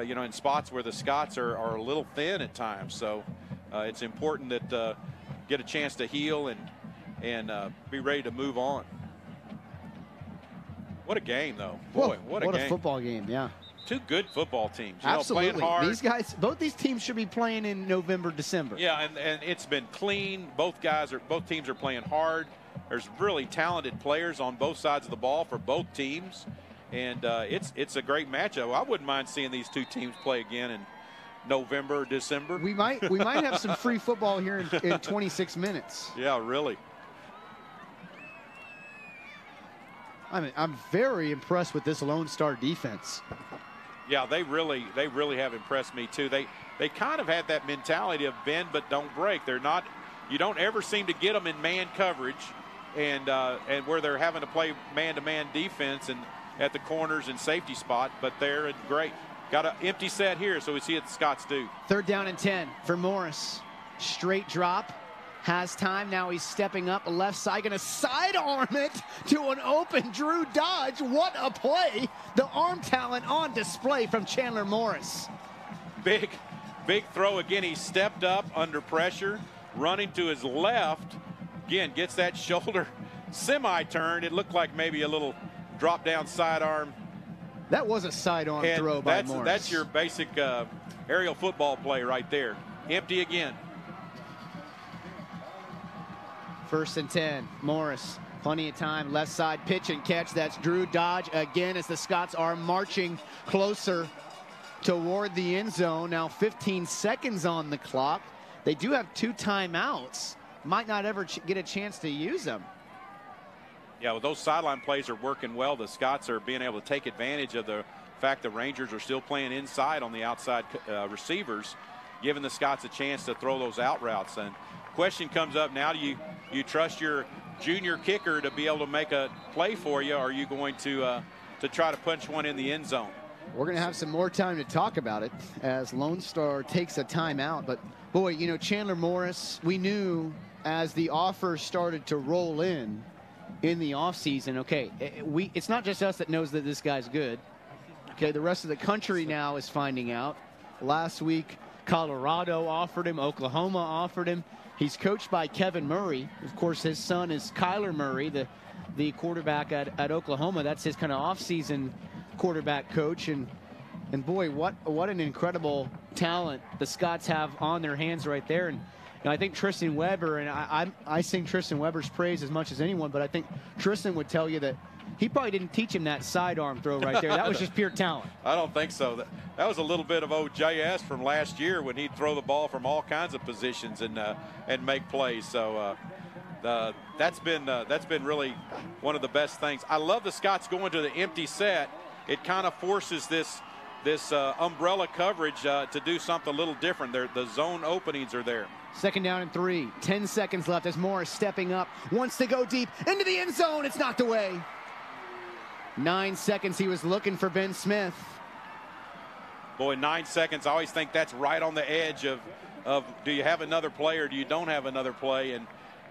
you know, in spots where the Scots are a little thin at times. So it's important that get a chance to heal and be ready to move on. What a game, though. Boy, what a game. What a football game, yeah. Two good football teams. Absolutely. Playing hard. These guys, both these teams should be playing in November, December. Yeah, and it's been clean. Both teams are playing hard. There's really talented players on both sides of the ball for both teams, and it's a great matchup. I wouldn't mind seeing these two teams play again in November, December. We might have some free football here in 26 minutes. Yeah, really. I'm very impressed with this Lone Star defense. Yeah, they really have impressed me too. They kind of had that mentality of bend but don't break. They're not. You don't ever seem to get them in man coverage, and where they're having to play man-to-man defense and at the corners and safety spot. But they're great. Got an empty set here, so we see what the Scots do. 3rd down and 10 for Morris. Straight drop. Has time. Now he's stepping up left side. Going to sidearm it to an open Drew Dodge. What a play. The arm talent on display from Chandler Morris. Big throw again. He stepped up under pressure, running to his left. Again, gets that shoulder semi-turn. It looked like maybe a little drop-down sidearm. That was a sidearm throw by Morris. That's your basic aerial football play right there. Empty again. 1st and 10. Morris, plenty of time. Left side pitch and catch. That's Drew Dodge again as the Scots are marching closer toward the end zone. Now 15 seconds on the clock. They do have 2 timeouts. Might not ever get a chance to use them. Yeah, well, those sideline plays are working well. The Scots are being able to take advantage of the fact the Rangers are still playing inside on the outside receivers, giving the Scots a chance to throw those out routes. And question comes up now, do you trust your junior kicker to be able to make a play for you, or are you going to try to punch one in the end zone? We're going to have some more time to talk about it as Lone Star takes a timeout. But, boy, you know, Chandler Morris, we knew as the offers started to roll in the offseason, okay, it's not just us that knows that this guy's good. Okay, the rest of the country now is finding out. Last week, Colorado offered him. Oklahoma offered him. He's coached by Kevin Murray. Of course, his son is Kyler Murray, the quarterback at Oklahoma. That's his kind of offseason quarterback coach. And boy, what an incredible talent the Scots have on their hands right there. And I think Tristan Weber, and I sing Tristan Weber's praise as much as anyone, but I think Tristan would tell you that he probably didn't teach him that sidearm throw right there. That was just pure talent. I don't think so. That was a little bit of OJS from last year when he'd throw the ball from all kinds of positions and make plays. So that's been really one of the best things. I love the Scots going to the empty set. It kind of forces this umbrella coverage to do something a little different. The zone openings are there. 2nd down and 3. 10 seconds left as Morris stepping up. Wants to go deep into the end zone. It's knocked away. 9 seconds. He was looking for Ben Smith. Boy, 9 seconds. I always think that's right on the edge of do you have another play or do you don't have another play?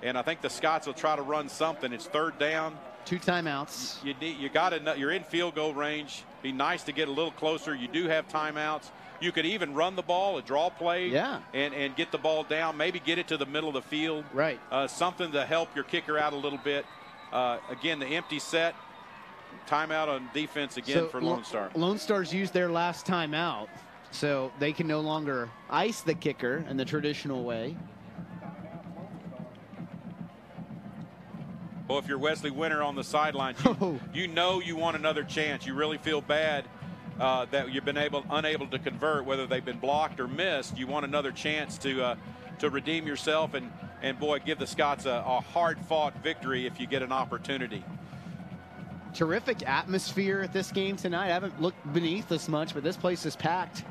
And I think the Scots will try to run something. It's 3rd down. 2 timeouts. You're in field goal range. Be nice to get a little closer. You do have timeouts. You could even run the ball, a draw play, and get the ball down. Maybe get it to the middle of the field. Right. Something to help your kicker out a little bit. Again, the empty set. Timeout on defense again for Lone Star. Lone Star's used their last timeout, so they can no longer ice the kicker in the traditional way. Well, if you're Wesley Winter on the sidelines, you know you want another chance. You really feel bad that you've been unable to convert, whether they've been blocked or missed. You want another chance to redeem yourself and boy, give the Scots a hard-fought victory if you get an opportunity. Terrific atmosphere at this game tonight. I haven't looked beneath this much, but this place is packed.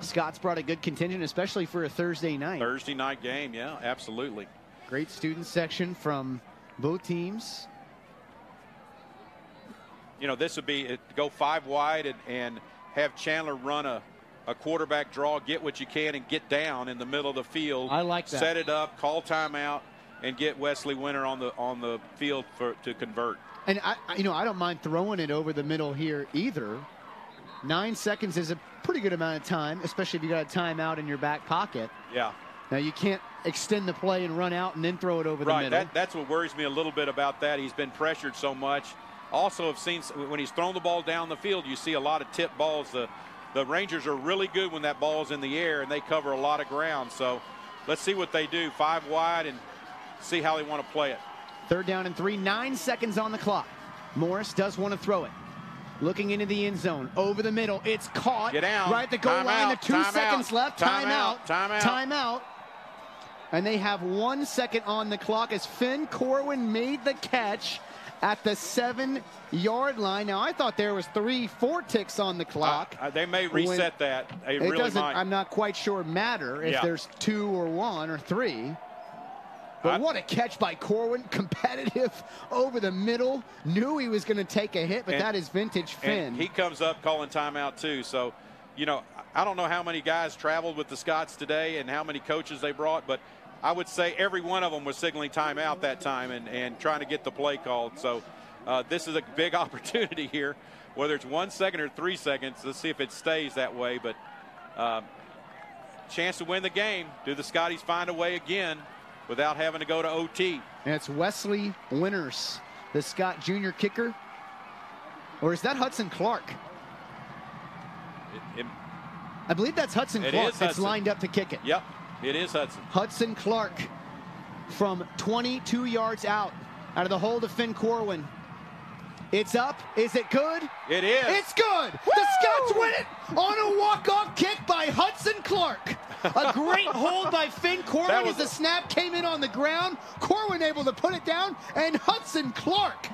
Scots brought a good contingent, especially for a Thursday night. Thursday night game, yeah, absolutely. Great student section from both teams. You know, this would be go 5 wide and have Chandler run a a quarterback draw, get what you can, and get down in the middle of the field. I like that. Set it up, call timeout, and get Wesley Winter on the field to convert. And I don't mind throwing it over the middle here either. 9 seconds is a pretty good amount of time, especially if you got a timeout in your back pocket. Yeah. Now you can't extend the play and run out and then throw it over the middle. Right. That's what worries me a little bit about that. He's been pressured so much. Also, have seen when he's thrown the ball down the field, you see a lot of tip balls. The Rangers are really good when that ball's in the air, and they cover a lot of ground. So let's see what they do. 5 wide and see how they want to play it. 3rd down and 3, 9 seconds on the clock. Morris does want to throw it. Looking into the end zone, over the middle. It's caught. Get down. Right at the goal line. Out. 2 seconds left. Timeout. Timeout. And they have 1 second on the clock as Finn Corwin made the catch at the 7-yard line. Now, I thought there was 3-4 ticks on the clock. They may reset that. They really doesn't, might. I'm not quite sure matter if there's 2 or 1 or 3. But what a catch by Corwin. Competitive over the middle. Knew he was going to take a hit, but that is vintage Finn. And he comes up calling timeout, too. So, I don't know how many guys traveled with the Scots today and how many coaches they brought, but I would say every one of them was signaling timeout that time and trying to get the play called. So this is a big opportunity here, whether it's 1 second or 3 seconds. Let's see if it stays that way. But chance to win the game. Do the Scotties find a way again without having to go to OT? And it's Wesley Winters, the Scott Jr. kicker. Or is that Hudson Clark? I believe that's Hudson Clark that's lined up to kick it. Yep, it is Hudson. Hudson Clark from 22 yards out of the hold of Finn Corwin. It's up. Is it good? It is. It's good. Woo! The Scots win it on a walk-off kick by Hudson Clark. A great hold by Finn Corwin as the snap came in on the ground. Corwin able to put it down, and Hudson Clark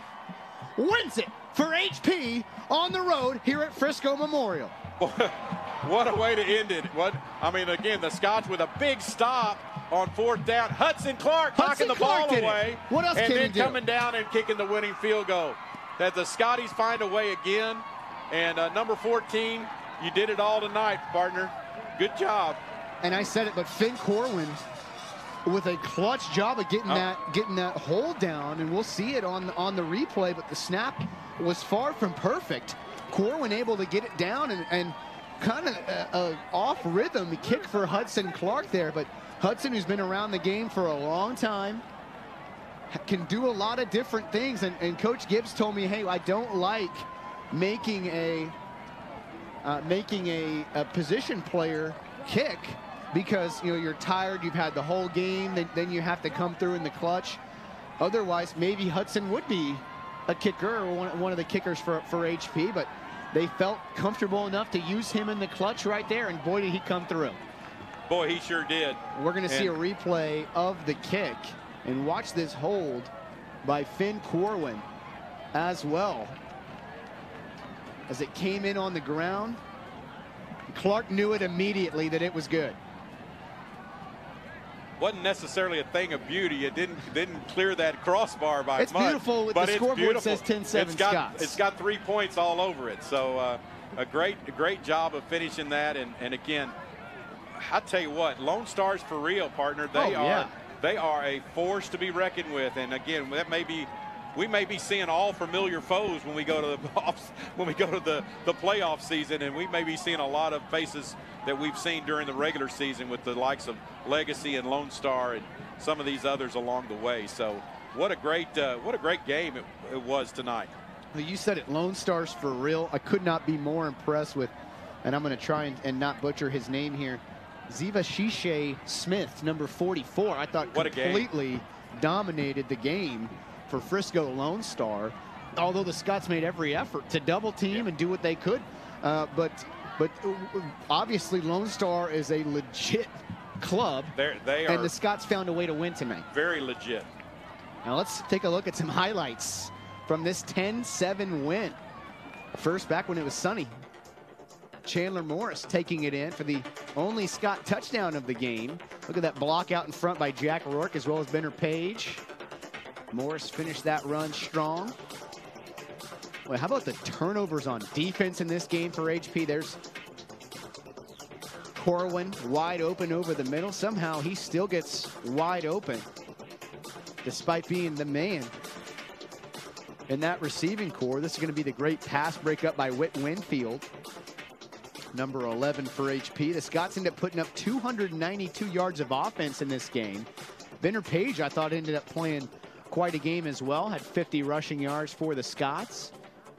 wins it for HP on the road here at Frisco Memorial. What a way to end it. Again, the Scots with a big stop on 4th down. Hudson Clark knocking the ball away. What else can he do? And then coming down and kicking the winning field goal. That the Scotties find a way again. And number 14, you did it all tonight, partner. Good job. And I said it, but Finn Corwin with a clutch job of getting that hold down, and we'll see it on the replay, but the snap was far from perfect. Corwin able to get it down and kind of off rhythm kick for Hudson Clark there, but Hudson, who's been around the game for a long time, can do a lot of different things, and Coach Gibbs told me, hey, I don't like making a position player kick because you're tired, you've had the whole game, then you have to come through in the clutch. Otherwise, maybe Hudson would be a kicker or one of the kickers for HP, but they felt comfortable enough to use him in the clutch right there, and boy, did he come through. Boy, he sure did. We're going to see a replay of the kick, and watch this hold by Finn Corwin as well. As it came in on the ground, Clark knew it immediately that it was good. Wasn't necessarily a thing of beauty. It didn't clear that crossbar by much. It's beautiful. With the scoreboard says 10-7 Scots. It's got 3 points all over it. So a great job of finishing that. And again, I tell you what, Lone Star's for real, partner. They are a force to be reckoned with. And again, we may be seeing all familiar foes when we go to the playoff season, and we may be seeing a lot of faces that we've seen during the regular season with the likes of Legacy and Lone Star and some of these others along the way. So what a great game it was tonight. Well, you said it, Lone Star's for real. I could not be more impressed with, and I'm going to try and not butcher his name here, Ziva Shishe Smith, number 44. I thought completely dominated the game for Frisco Lone Star, although the Scots made every effort to double team and do what they could. But obviously Lone Star is a legit club, and the Scots found a way to win tonight. Very legit. Now let's take a look at some highlights from this 10-7 win. First, back when it was sunny, Chandler Morris taking it in for the only Scott touchdown of the game. Look at that block out in front by Jack Rourke as well as Benner Page. Morris finished that run strong. Well, how about the turnovers on defense in this game for HP? There's Corwin wide open over the middle. Somehow he still gets wide open, despite being the man in that receiving core. This is going to be the great pass breakup by Whit Winfield, number 11 for HP. The Scots end up putting up 292 yards of offense in this game. Benner Page, I thought, ended up playing quite a game as well. Had 50 rushing yards for the Scots.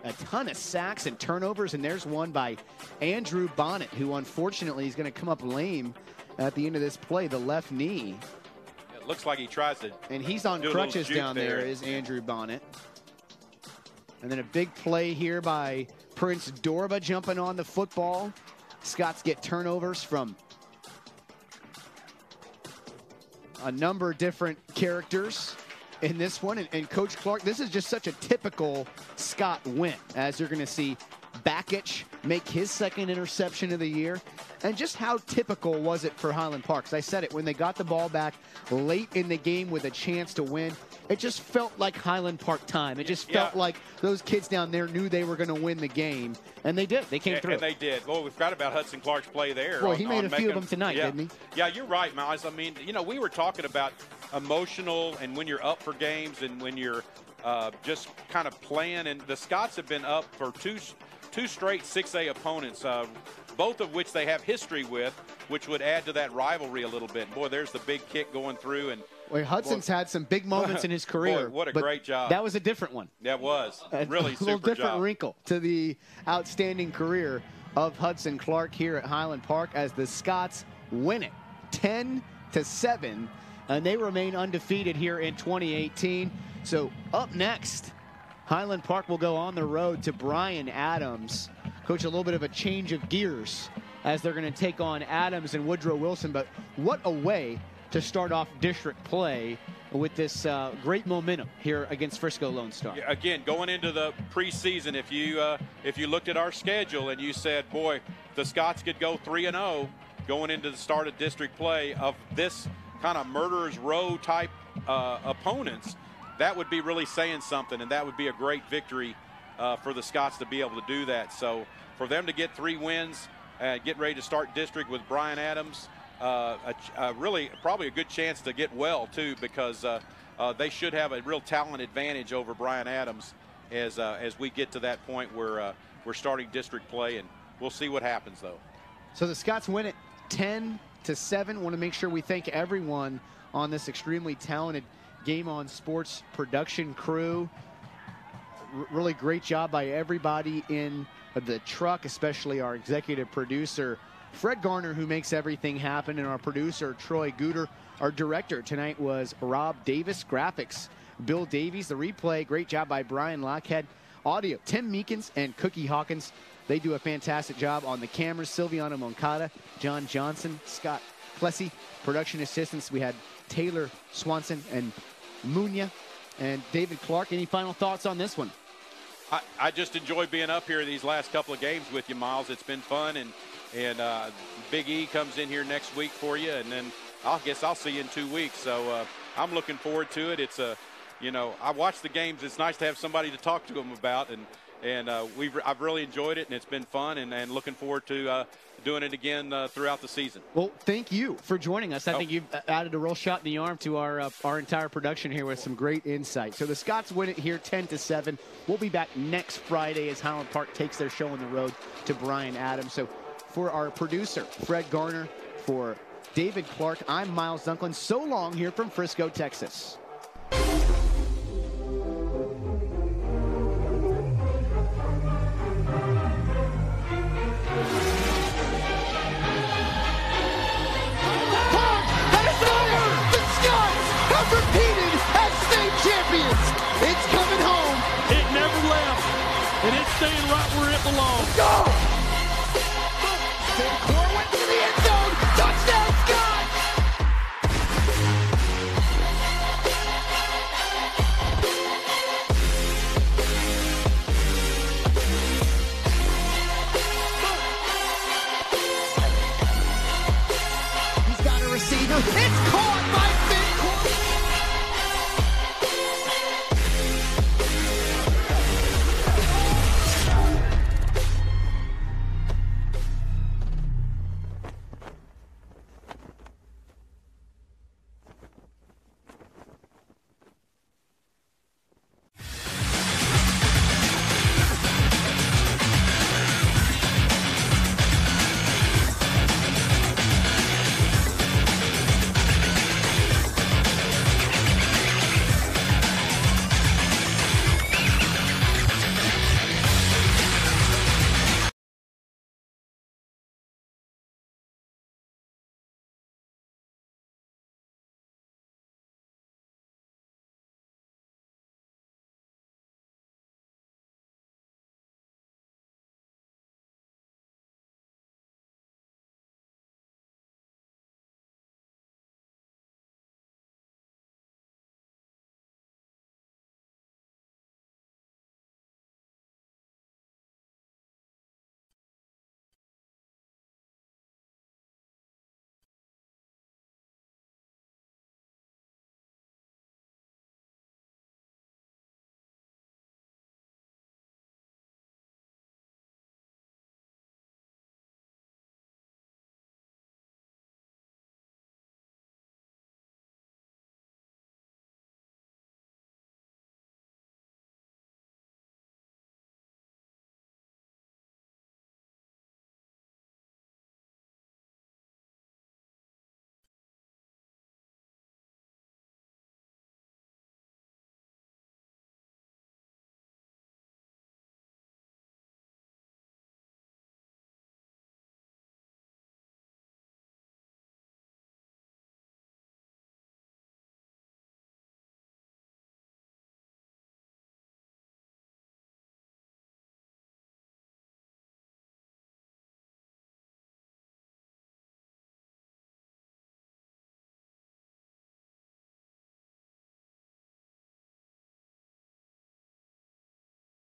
A ton of sacks and turnovers, and there's one by Andrew Bonnet, who unfortunately is going to come up lame at the end of this play, the left knee. It looks like he tries to. And he's on crutches down there, is Andrew Bonnet. And then a big play here by Prince Dorba jumping on the football. Scots get turnovers from a number of different characters in this one. And Coach Clark, this is just such a typical Scott win, as you're going to see Bakich make his second interception of the year. And just how typical was it for Highland Park? As I said it, when they got the ball back late in the game with a chance to win, it just felt like Highland Park time. It just felt like those kids down there knew they were going to win the game, and they did. They came through. And they did. Well, we forgot about Hudson Clark's play there. Well, he made a few of them tonight, didn't he? Yeah, you're right, Miles. I mean, you know, we were talking about emotional and when you're up for games and when you're just kind of playing. And the Scots have been up for two straight 6A opponents, both of which they have history with, which would add to that rivalry a little bit. Boy, there's the big kick going through. And well, Hudson's had some big moments in his career. Boy, what a great job. That was a different one. That was. Really super job. A little different job. Wrinkle to the outstanding career of Hudson Clark here at Highland Park as the Scots win it 10-7, and they remain undefeated here in 2018. So up next, Highland Park will go on the road to Bryan Adams. Coach, a little bit of a change of gears as they're going to take on Adams and Woodrow Wilson, but what a way to start off district play with this great momentum here against Frisco Lone Star. Yeah, again, going into the preseason, if you looked at our schedule and you said, boy, the Scots could go 3-0 going into the start of district play of this kind of murderer's row type opponents, that would be really saying something, and that would be a great victory for the Scots to be able to do that. So for them to get 3 wins, get ready to start district with Bryan Adams, really probably a good chance to get well too, because they should have a real talent advantage over Bryan Adams as we get to that point where we're starting district play, and we'll see what happens though. So the Scots win it 10-7. Want to make sure we thank everyone on this extremely talented Game On Sports production crew. Really great job by everybody in the truck, especially our executive producer Fred Garner, who makes everything happen, and our producer Troy Gooder. Our director tonight was Rob Davis. Graphics, Bill Davies. The replay, great job by Brian Lockhead. Audio, Tim Meekins and Cookie Hawkins. They do a fantastic job on the cameras. Silviano Moncada, John Johnson, Scott Plessy. Production assistants, we had Taylor Swanson and Munya. And David Clark, any final thoughts on this one? I just enjoy being up here these last couple of games with you, Miles. It's been fun, and Big E comes in here next week for you, and then I guess I'll see you in 2 weeks. So I'm looking forward to it. It's I watch the games. It's nice to have somebody to talk to them about, and I've really enjoyed it, and it's been fun, and looking forward to doing it again throughout the season. Well, thank you for joining us. I think you've added a real shot in the arm to our entire production here with some great insight. So the Scots win it here 10-7. We'll be back next Friday as Highland Park takes their show on the road to Bryan Adams. So for our producer, Fred Garner, for David Clark, I'm Miles Dunklin. So long here from Frisco, Texas. Repeated as state champions. It's coming home. It never left, and it's staying right where it belongs. Go! Corwin to the end zone. Touchdown, Scott!